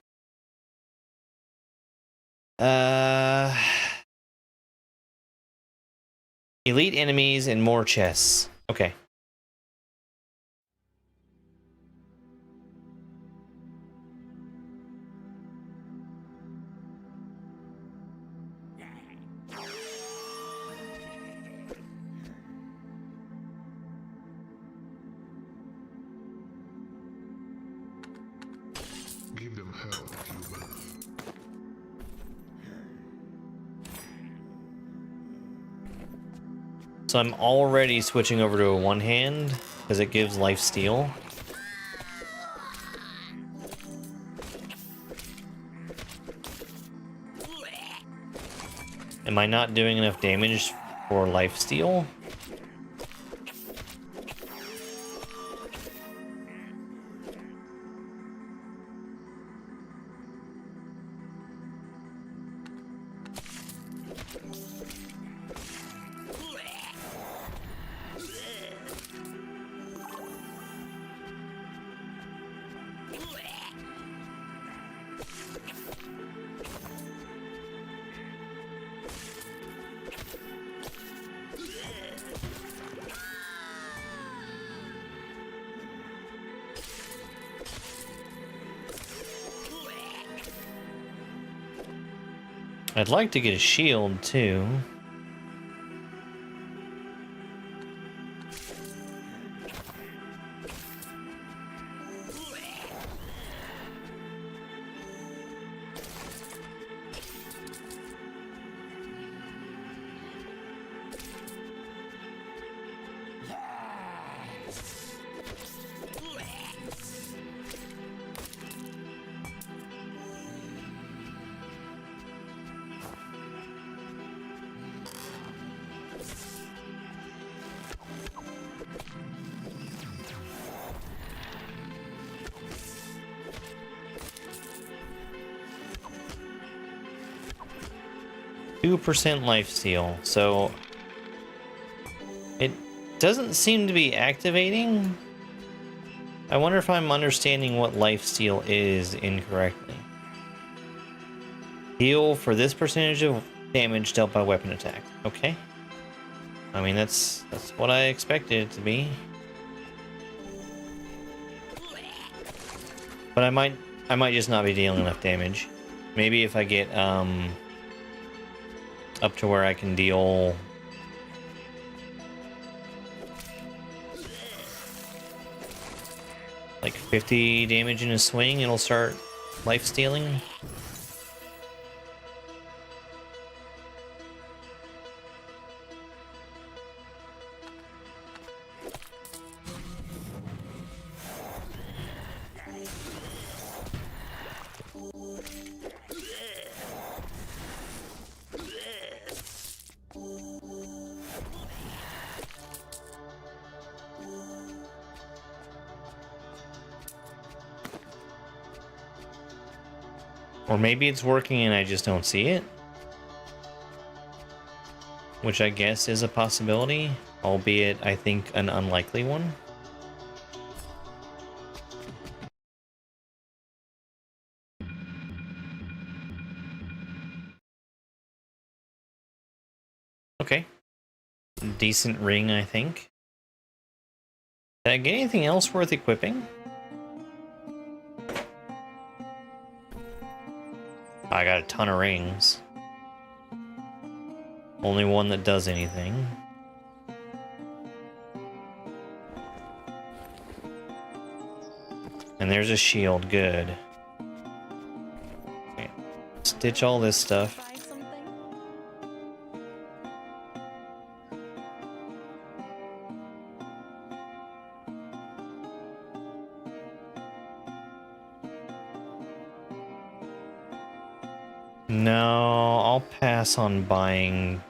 Elite enemies and more chests. Okay. Give them hell, human. So I'm already switching over to a one hand because it gives life steal. Am I not doing enough damage for life steal? I'd like to get a shield too. %2 life steal, so it doesn't seem to be activating. I wonder if I'm understanding what life steal is incorrectly. Heal for this percentage of damage dealt by weapon attack. Okay. I mean, that's what I expected it to be. But I might just not be dealing enough damage. Maybe if I get up to where I can deal like 50 damage in a swing, it'll start life stealing. Or maybe it's working and I just don't see it. Which I guess is a possibility, albeit I think an unlikely one. Okay. Decent ring, I think. Did I get anything else worth equipping? I got a ton of rings. Only one that does anything. And there's a shield, good. Okay. Stitch all this stuff. Buy something? No, I'll pass on buying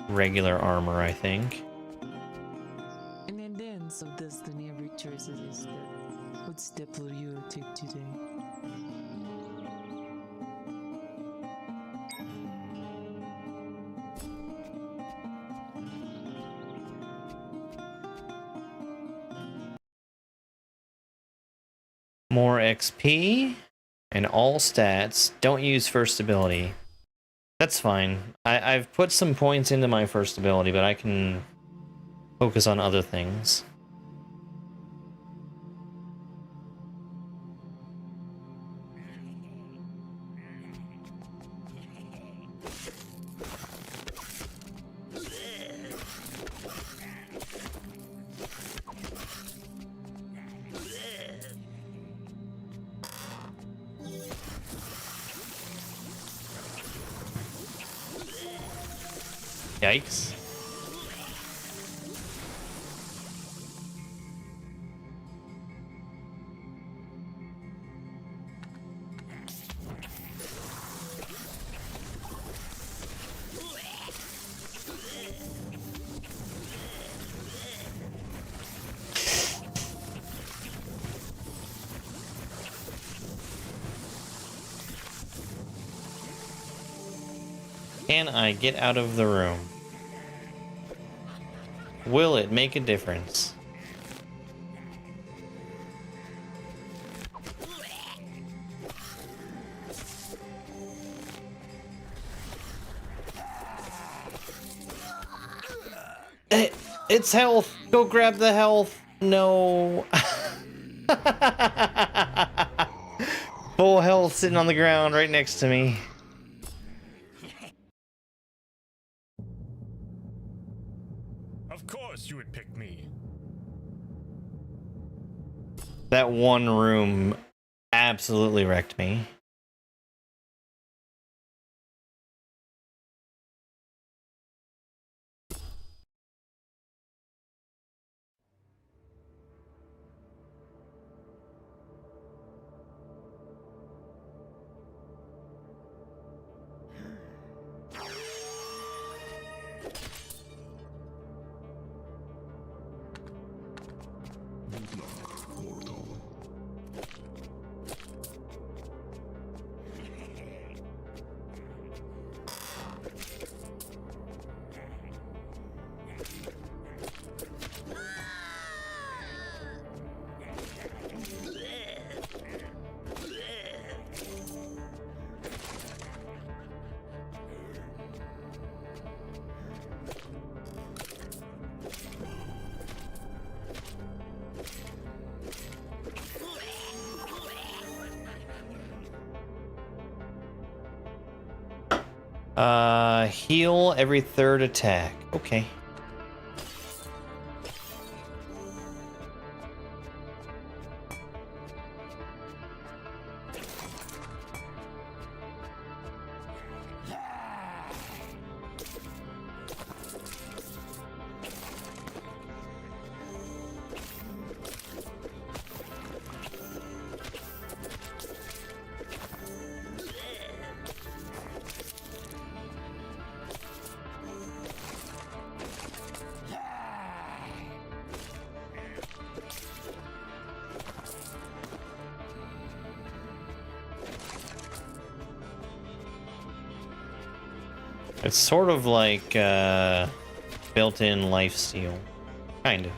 regular armor, I think. In the dance of destiny, every choice is a step. What step will you take today? More XP and all stats. Don't use first ability. That's fine. I've put some points into my first ability, but I can focus on other things. Yikes. Can I get out of the room? Will it make a difference? It's health! Go grab the health! No! Full health sitting on the ground right next to me. Of course you would pick me. That one room absolutely wrecked me. Good luck, mortal. Heal every third attack. Okay. It's sort of like built-in lifesteal, kind of.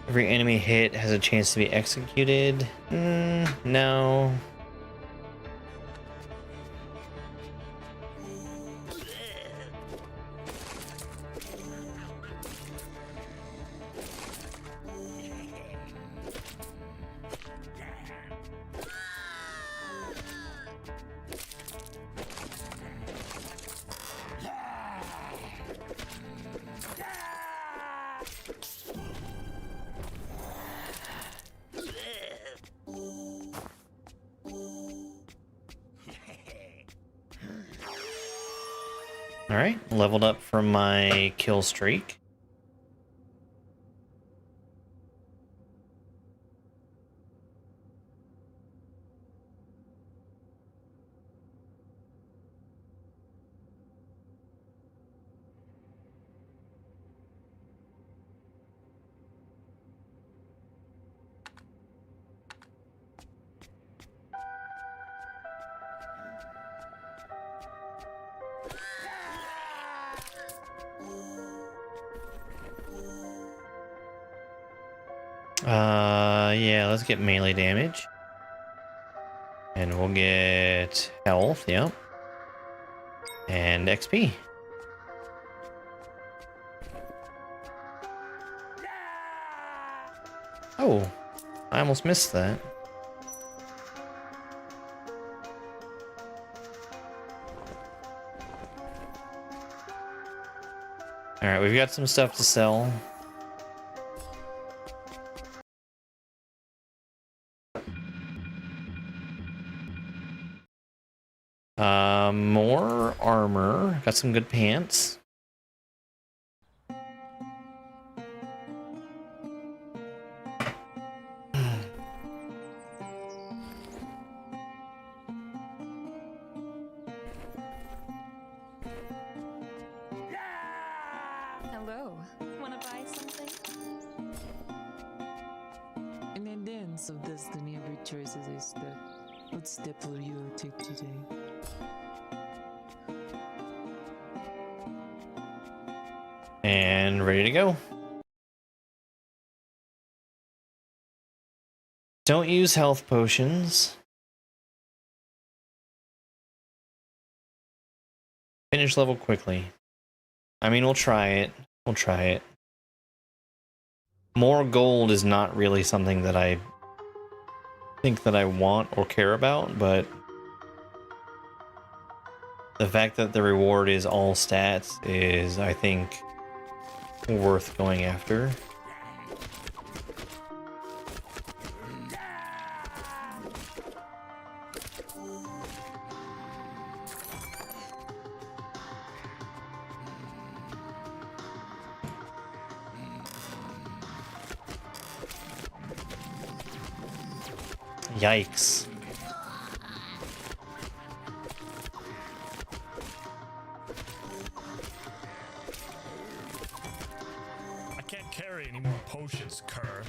Every enemy hit has a chance to be executed. No. Alright, leveled up from my kill streak. Yeah, let's get melee damage. And we'll get health, yep. And XP. Oh, I almost missed that. Alright, we've got some stuff to sell. More armor. Got some good pants. Hello. Wanna buy something? In the dance of destiny, every choice is a step. What step will you take today? And ready to go. Don't use health potions. Finish level quickly. I mean, we'll try it. We'll try it. More gold is not really something that I think that I want or care about, but the fact that the reward is all stats is, I think, worth going after. Yikes. I can't carry any more potions, Kerr.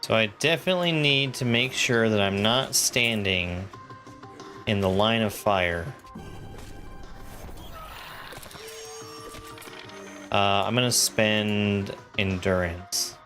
So I definitely need to make sure that I'm not standing in the line of fire. I'm gonna spend endurance.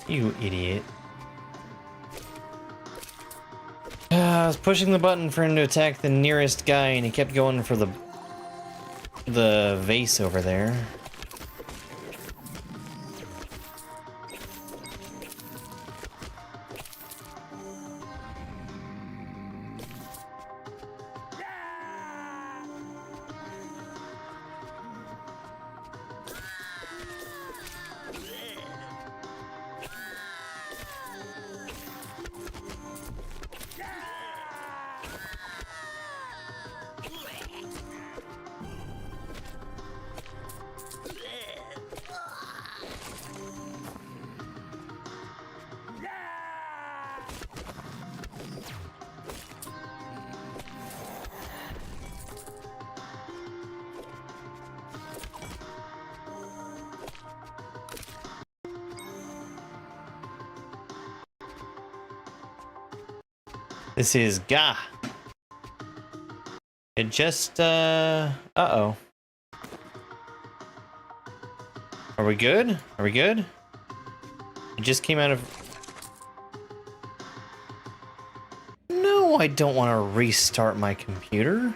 You idiot. I was pushing the button for him to attack the nearest guy, and he kept going for the vase over there. This is Gah. It just, uh-oh. Are we good? Are we good? It just came out of... No, I don't want to restart my computer.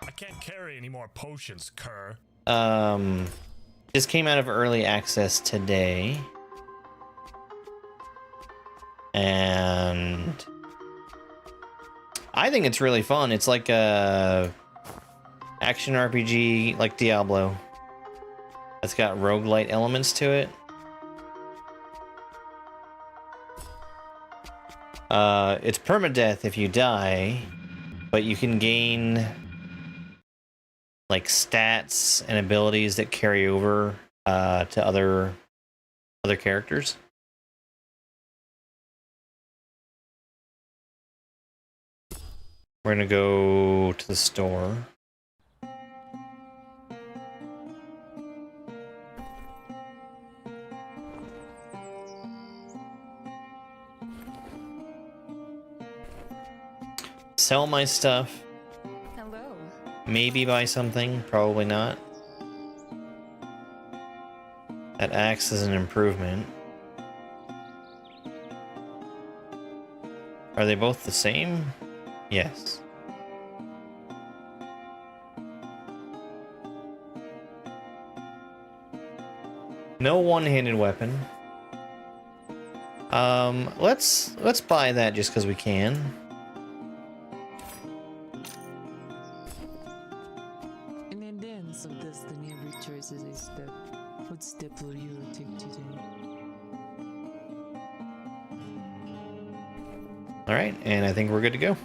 I can't carry any more potions, Kerr. Just came out of early access today. And I think it's really fun. It's like a action RPG like Diablo. It's got roguelite elements to it. It's permadeath if you die, but you can gain like stats and abilities that carry over to other characters. We're gonna go to the store. Sell my stuff. Hello. Maybe buy something. Probably not. That axe is an improvement. Are they both the same? Yes. No one-handed weapon. Let's buy that just because we can. In the dance of destiny, every choice is a step. What step will you take today? All right, and I think we're good to go.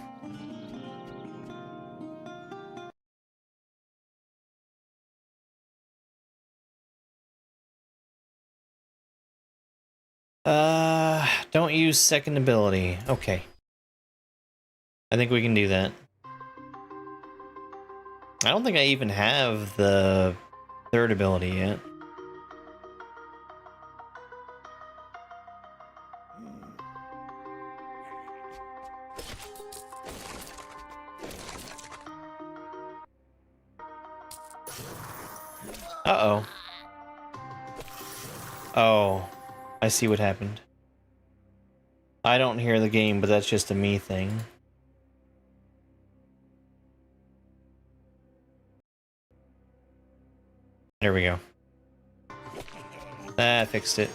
Don't use second ability. Okay. I think we can do that. I don't think I even have the third ability yet. Uh-oh. Oh, I see what happened. I don't hear the game, but that's just a me thing. There we go. That fixed it.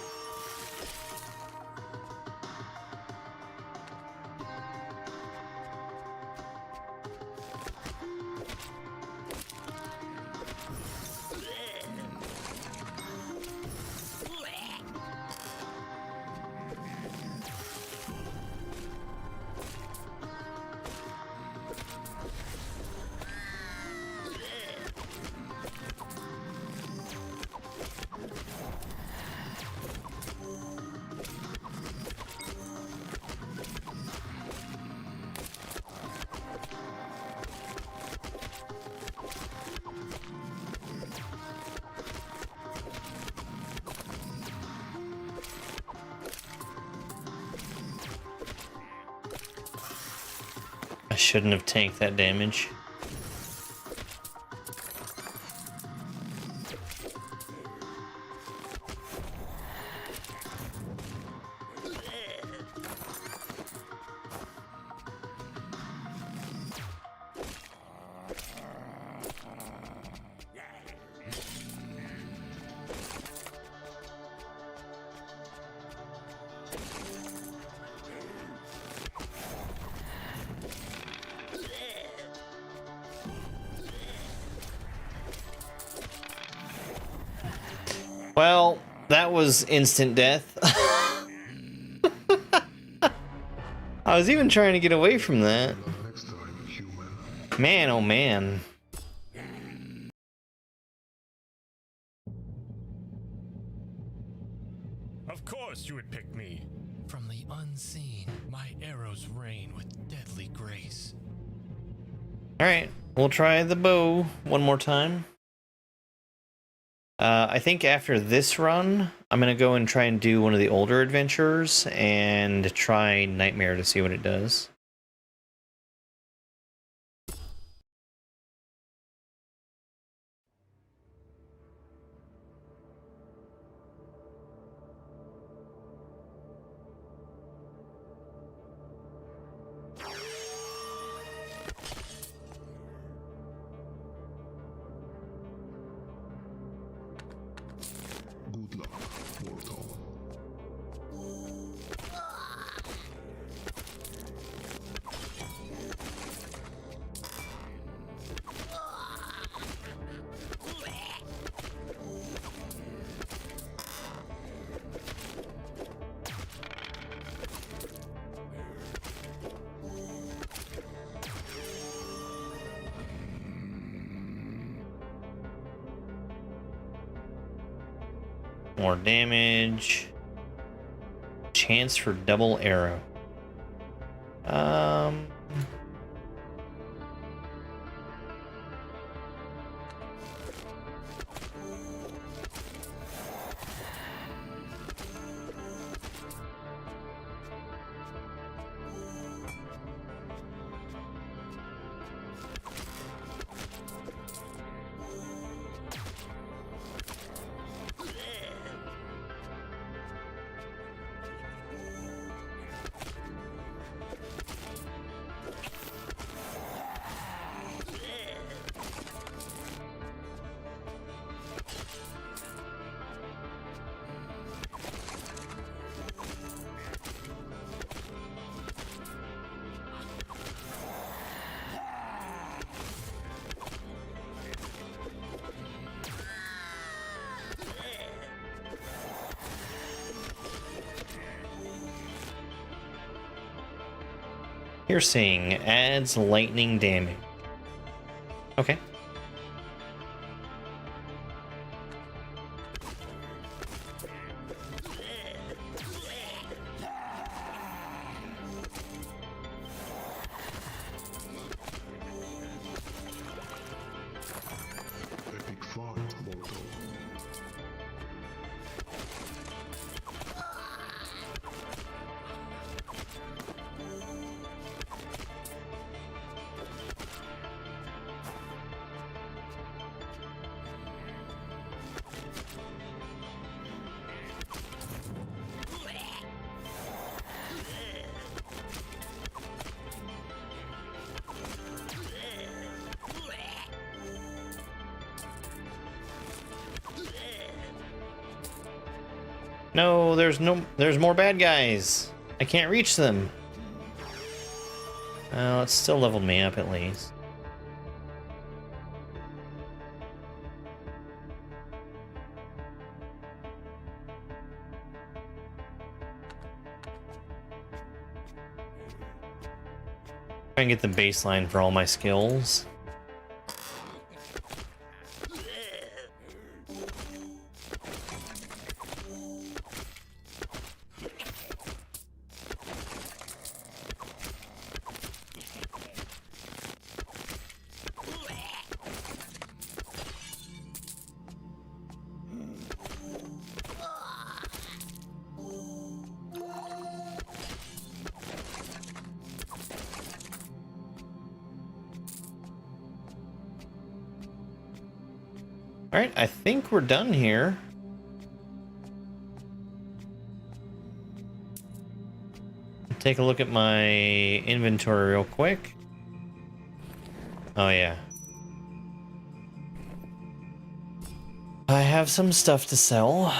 I shouldn't have tanked that damage. Well, that was instant death. I was even trying to get away from that. Not next time, human. Man, oh man. Of course you would pick me. From the unseen, my arrows rain with deadly grace. Alright, we'll try the bow one more time. I think after this run, I'm going to go and try and do one of the older adventures and try Nightmare to see what it does. Good luck, mortal. More damage. Chance for double arrow. Piercing adds lightning damage. Okay. Epic fight, mortal. No, there's more bad guys. I can't reach them. Oh, it still leveled me up at least. Try and get the baseline for all my skills. Alright, I think we're done here. Take a look at my inventory real quick. Oh yeah. I have some stuff to sell.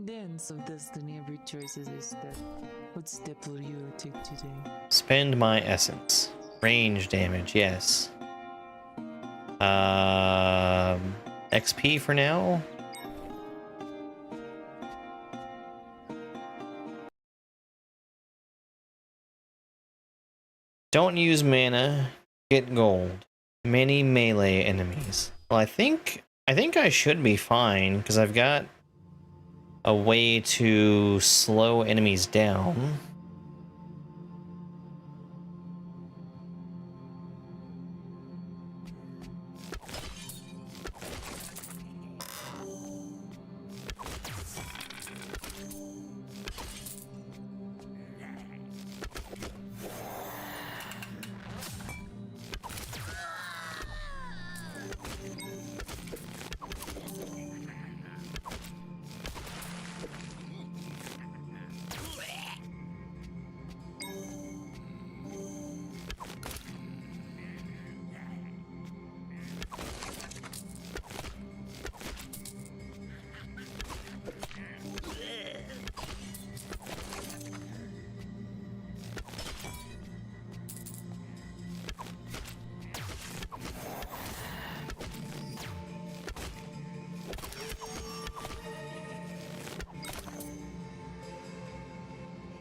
dance of destiny, every choice is a step. What step will you take today? Spend my essence. Range damage, yes. XP for now. Don't use mana. Get gold. Many melee enemies. Well, I think I should be fine because I've got a way to slow enemies down.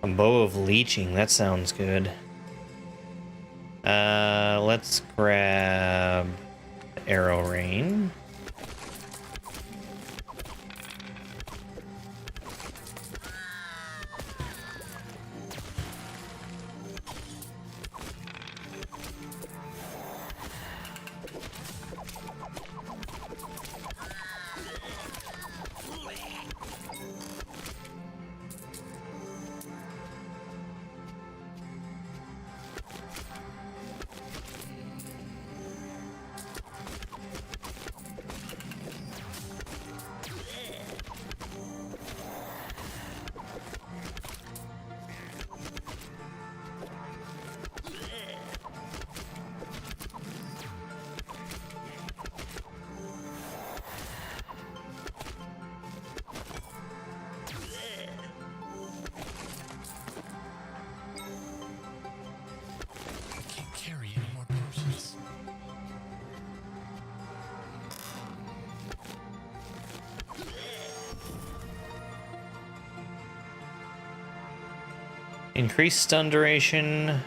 A bow of leeching, that sounds good. Let's grab arrow rain. I can't carry any more potions. Increase stun duration.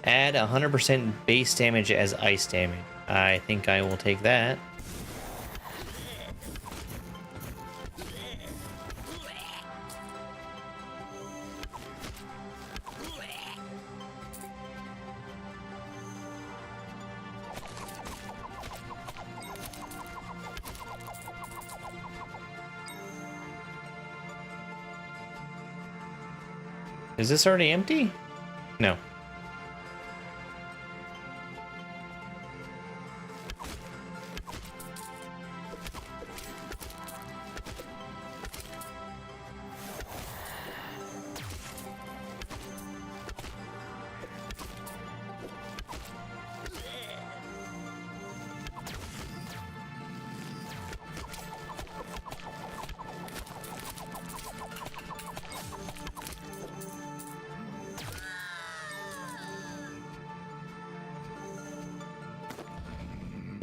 Add 100% base damage as ice damage. I think I will take that. Is this already empty? No.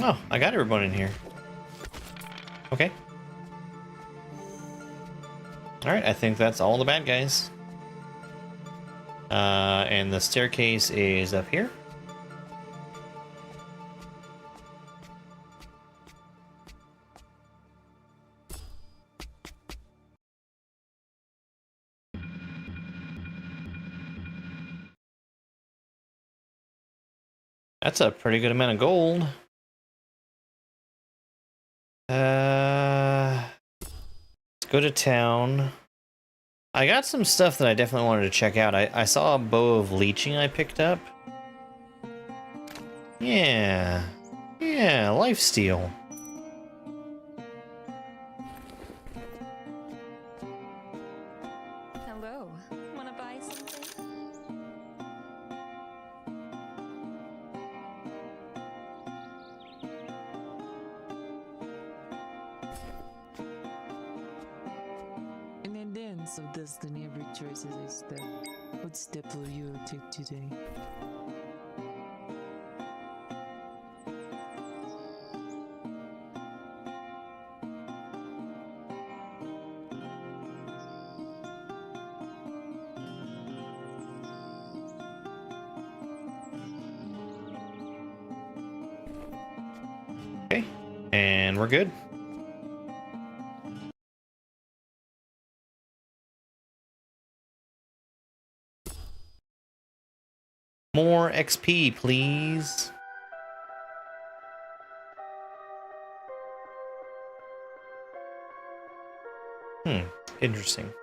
Oh, I got everyone in here. Okay. Alright, I think that's all the bad guys. And the staircase is up here. That's a pretty good amount of gold. Let's go to town. I got some stuff that I definitely wanted to check out. I saw a bow of leeching I picked up. Yeah, lifesteal. Hello. Wanna buy something? dance of destiny, every choice is a step. What step will you take today? Okay, and we're good. More XP, please. Interesting.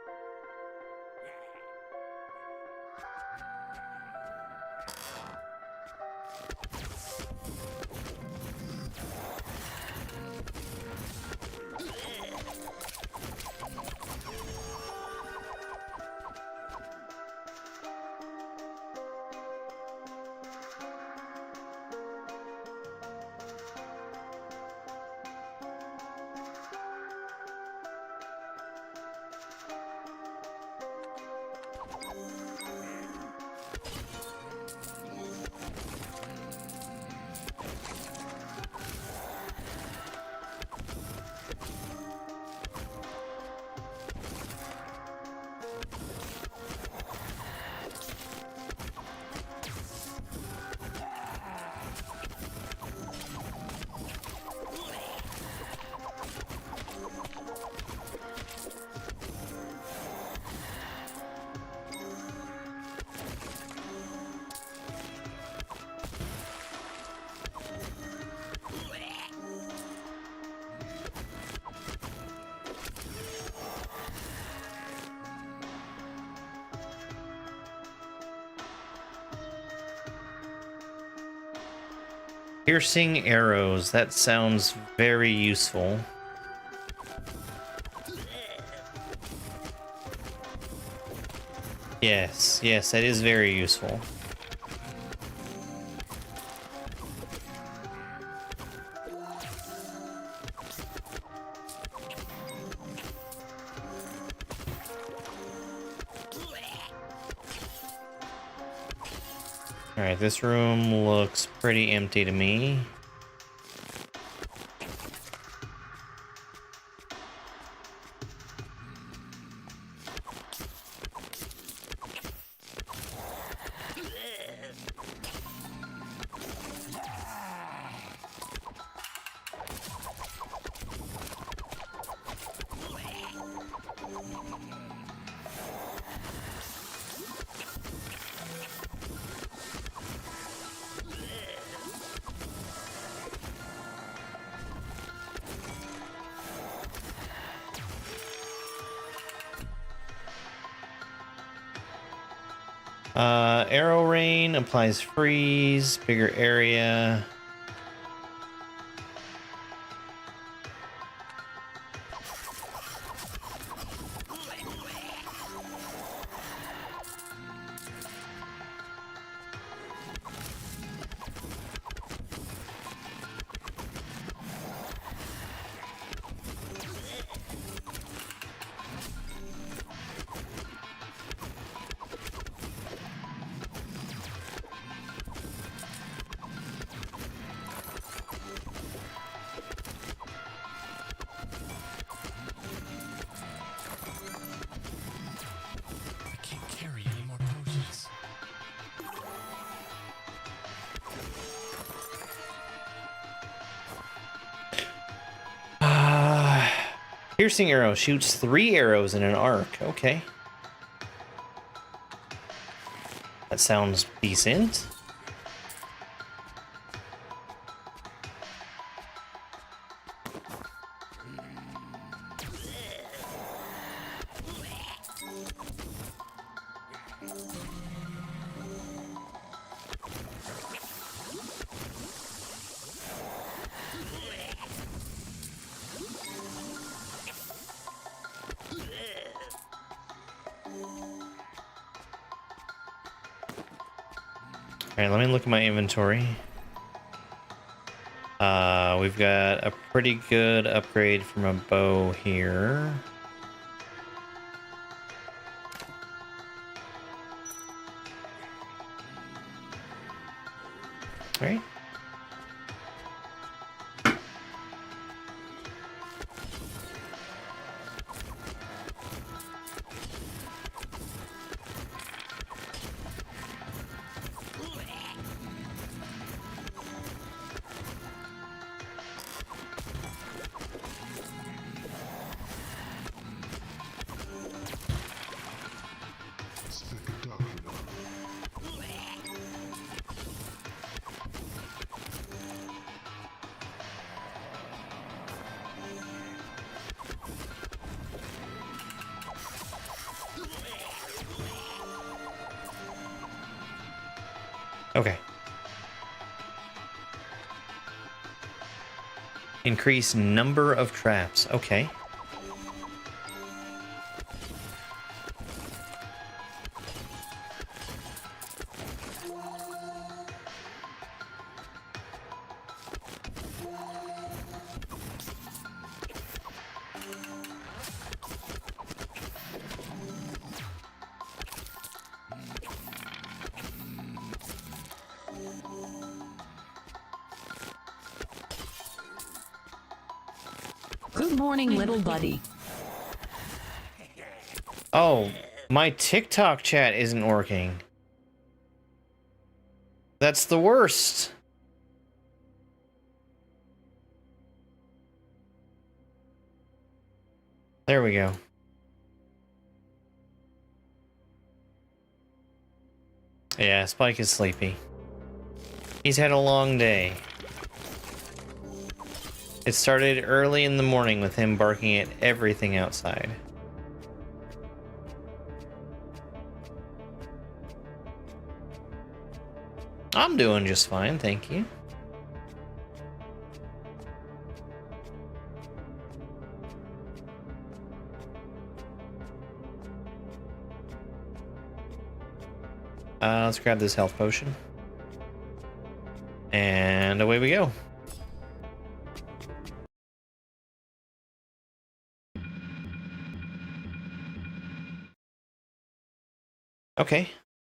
Piercing arrows. That sounds very useful. Yes, yes, that is very useful. Alright, this room looks pretty empty to me. Arrow rain applies freeze, bigger area. I can't carry any more potions. Piercing arrow shoots 3 arrows in an arc. Okay. That sounds decent. Alright, let me look at my inventory. We've got a pretty good upgrade from a bow here. right? Spectacular. Okay. Increase number of traps. Okay. Good morning, little buddy. Oh, my TikTok chat isn't working. That's the worst. There we go. Yeah, Spike is sleepy. He's had a long day. It started early in the morning with him barking at everything outside. I'm doing just fine, thank you. Let's grab this health potion. And away we go. Okay,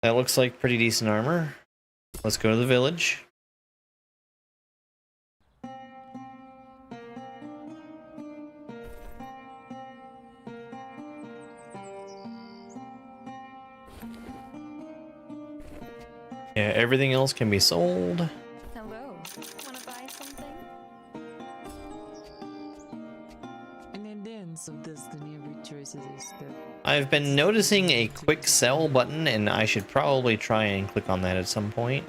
that looks like pretty decent armor. Let's go to the village. Yeah, everything else can be sold. Hello. Wanna buy something? In the dance of destiny, every choice is a step. I've been noticing a quick sell button, and I should probably try and click on that at some point.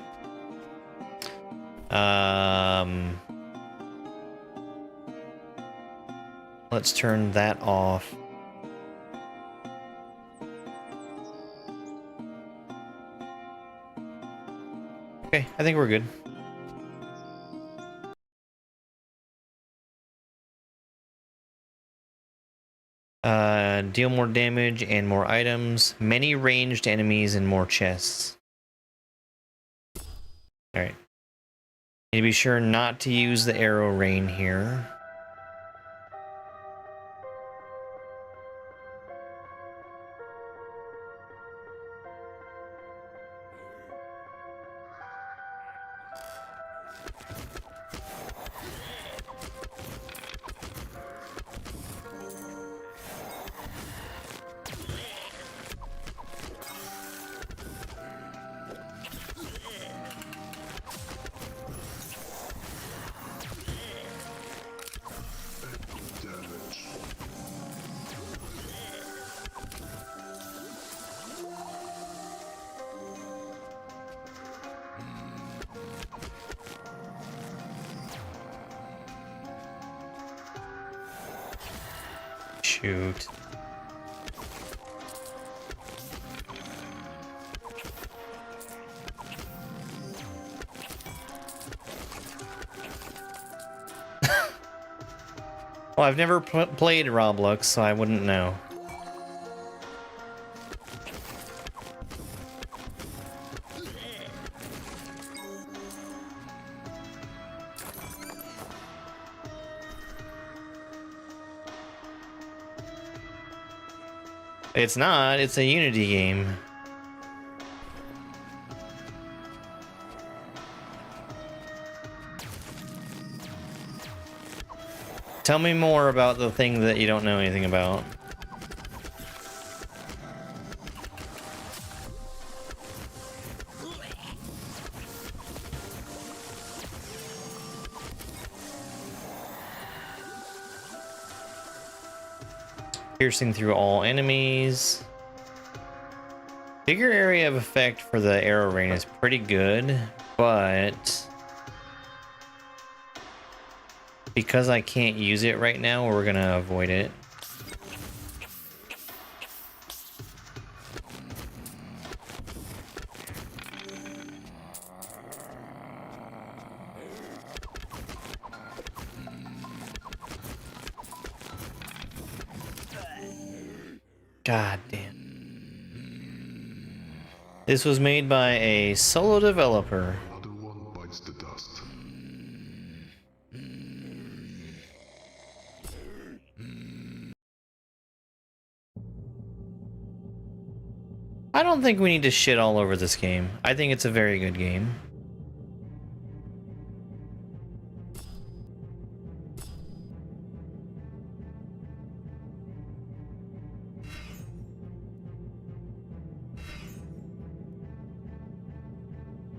Let's turn that off. Okay, I think we're good. Deal more damage and more items, many ranged enemies and more chests. Alright. Need to be sure not to use the arrow rain here. Damage. Shoot. Well, I've never played Roblox, so I wouldn't know. It's not, it's a Unity game. Tell me more about the thing that you don't know anything about. Piercing through all enemies. Bigger area of effect for the arrow rain is pretty good, but because I can't use it right now, we're gonna avoid it. God damn. This was made by a solo developer. Another one bites the dust. I don't think we need to shit all over this game. I think it's a very good game.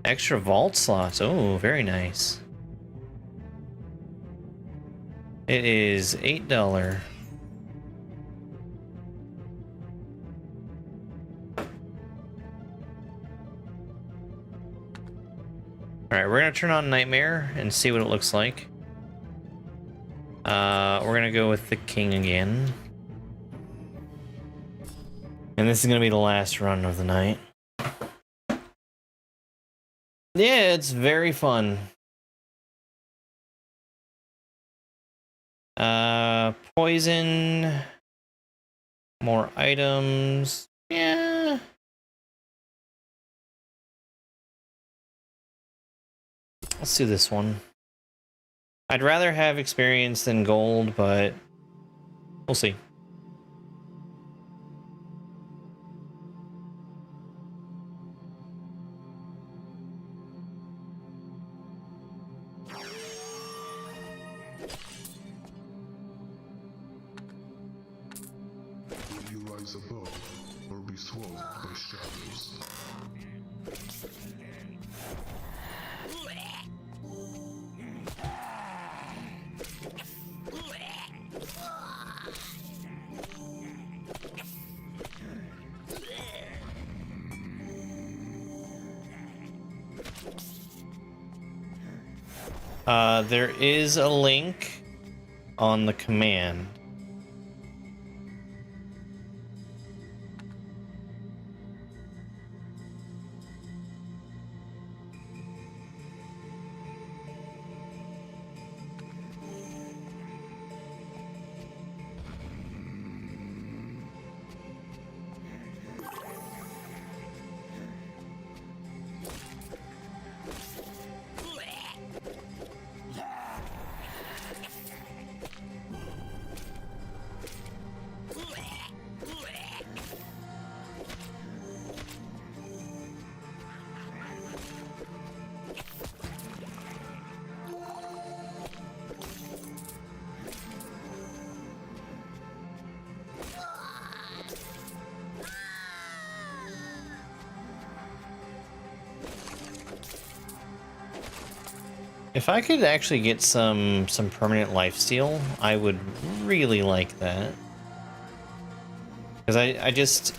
Extra vault slots. Oh, very nice. It is $8. Alright, we're gonna turn on Nightmare and see what it looks like. We're gonna go with the King again. And this is gonna be the last run of the night. Yeah, it's very fun. Poison. More items. Yeah. Let's do this one. I'd rather have experience than gold, but we'll see. Will you rise above or be swallowed by shadows? There is a link on the command. If I could actually get some permanent lifesteal, I would really like that. Because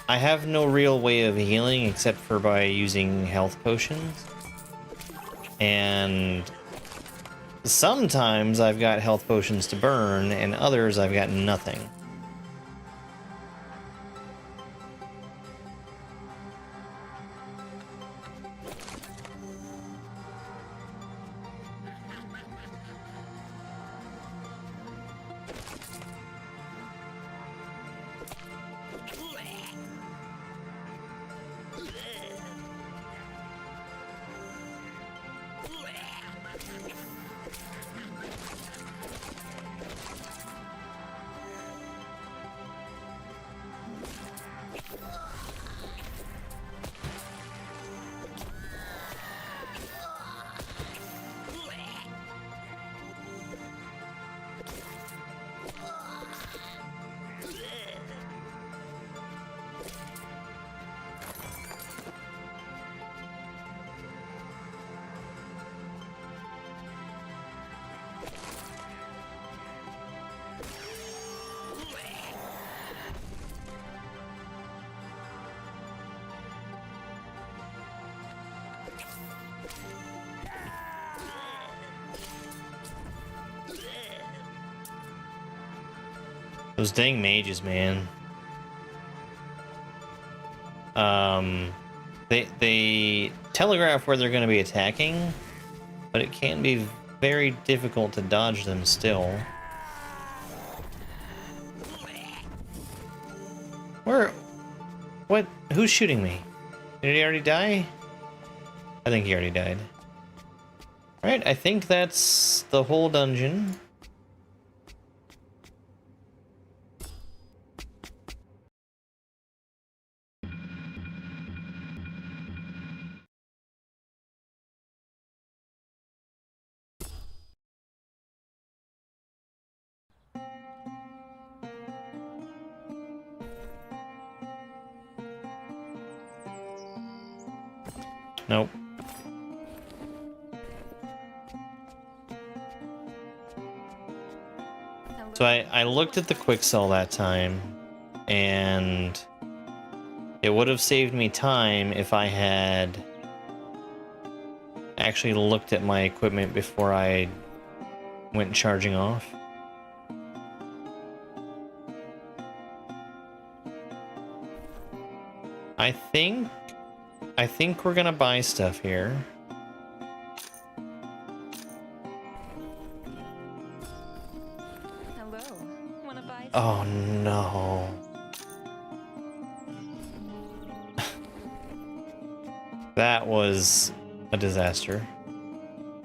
I have no real way of healing except for by using health potions. And sometimes I've got health potions to burn, and others I've got nothing. Those dang mages, man. They telegraph where they're going to be attacking, but it can be very difficult to dodge them still. Where? What? Who's shooting me? Did he already die? I think he already died. Alright, I think that's the whole dungeon. Nope. So I looked at the quick sell that time, and it would have saved me time if I had actually looked at my equipment before I went charging off. I think we're gonna buy stuff here. Hello. Wanna buy Oh no. That was a disaster.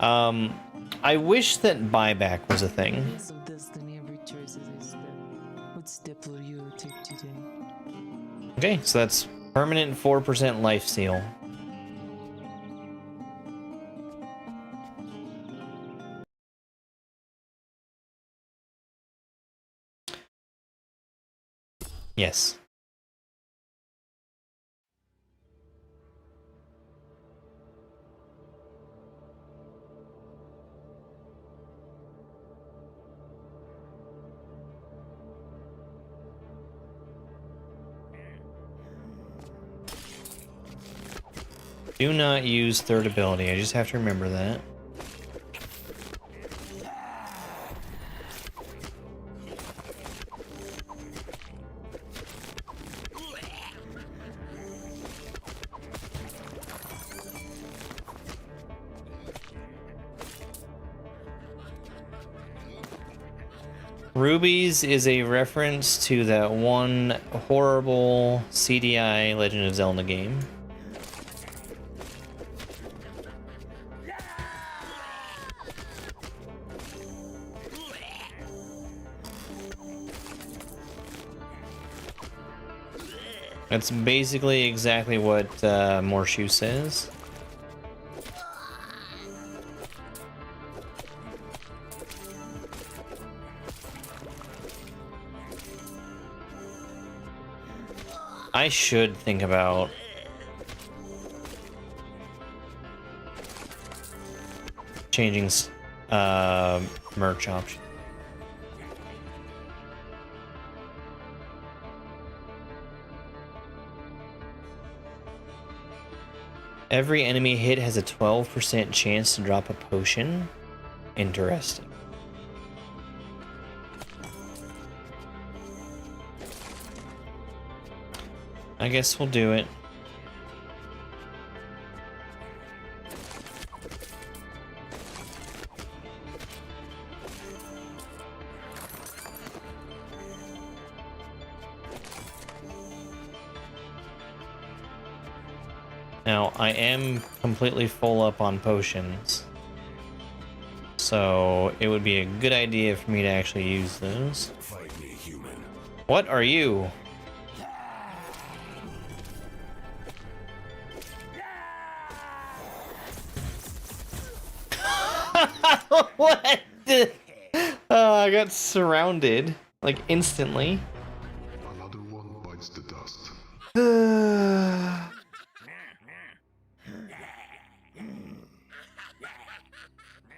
I wish that buyback was a thing. Days of destiny every choice is a step. What step will you take today? Okay, so that's permanent 4% life steal. Yes. Do not use third ability. I just have to remember that. Rubies is a reference to that one horrible CDI Legend of Zelda game. That's basically exactly what Morshu says. I should think about changing merch option. Every enemy hit has a 12% chance to drop a potion. Interesting. I guess we'll do it. Now, I am completely full up on potions, so it would be a good idea for me to actually use those. Fight me, human. What are you? What? I got surrounded, like, instantly. Another one bites the dust.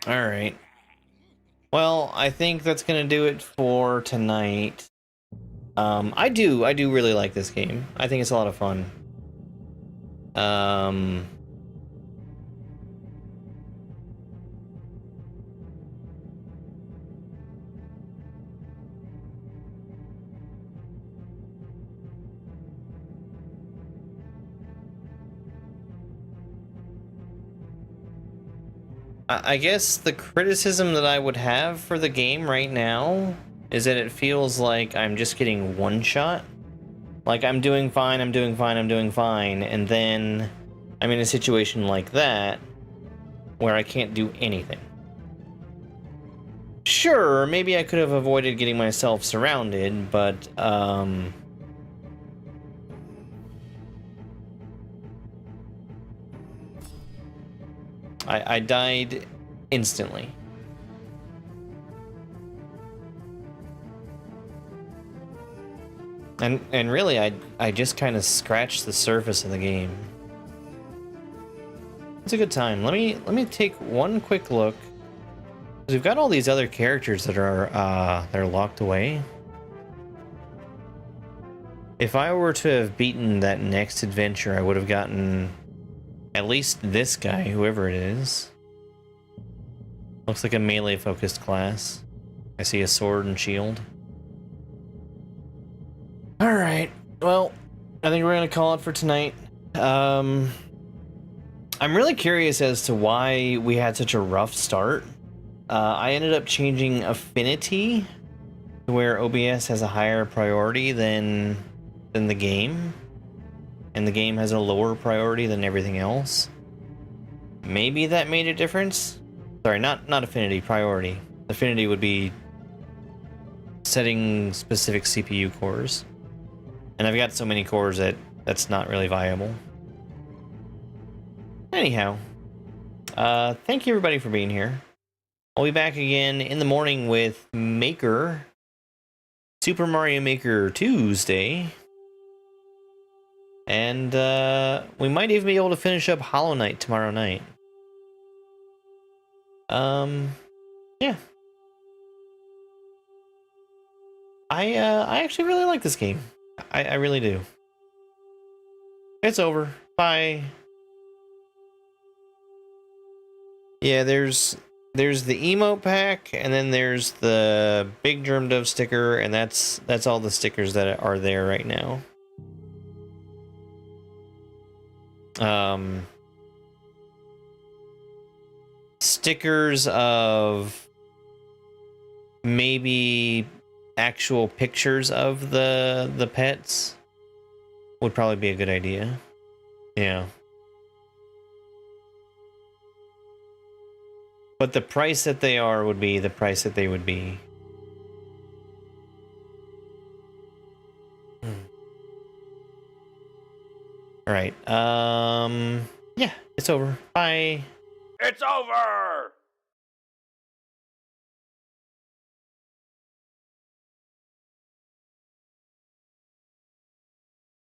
Alright. Well, I think that's gonna do it for tonight. I do really like this game. I think it's a lot of fun. I guess the criticism that I would have for the game right now is that it feels like I'm just getting one shot. Like, I'm doing fine, I'm doing fine, I'm doing fine, and then I'm in a situation like that where I can't do anything. Sure, maybe I could have avoided getting myself surrounded, but, I died instantly. And really, I just kind of scratched the surface of the game. It's a good time. Let me take one quick look. We've got all these other characters that are locked away. If I were to have beaten that next adventure, I would have gotten at least this guy, whoever it is. Looks like a melee-focused class. I see a sword and shield. Alright, well, I think we're gonna call it for tonight. I'm really curious as to why we had such a rough start. I ended up changing affinity to where OBS has a higher priority than the game, and the game has a lower priority than everything else. Maybe that made a difference. Sorry, not affinity, priority. Affinity would be setting specific CPU cores, and I've got so many cores that that's not really viable. Anyhow, thank you everybody for being here. I'll be back again in the morning with Maker, Super Mario Maker Tuesday, and we might even be able to finish up Hollow Knight tomorrow night. Yeah. I actually really like this game. I really do. It's over. Bye. Yeah, there's the emote pack, and then there's the big Germ Dove sticker, and that's all the stickers that are there right now. Stickers of maybe actual pictures of the pets would probably be a good idea. Yeah. But the price that they are would be the price that they would be. All right. Yeah, it's over. Bye. It's over!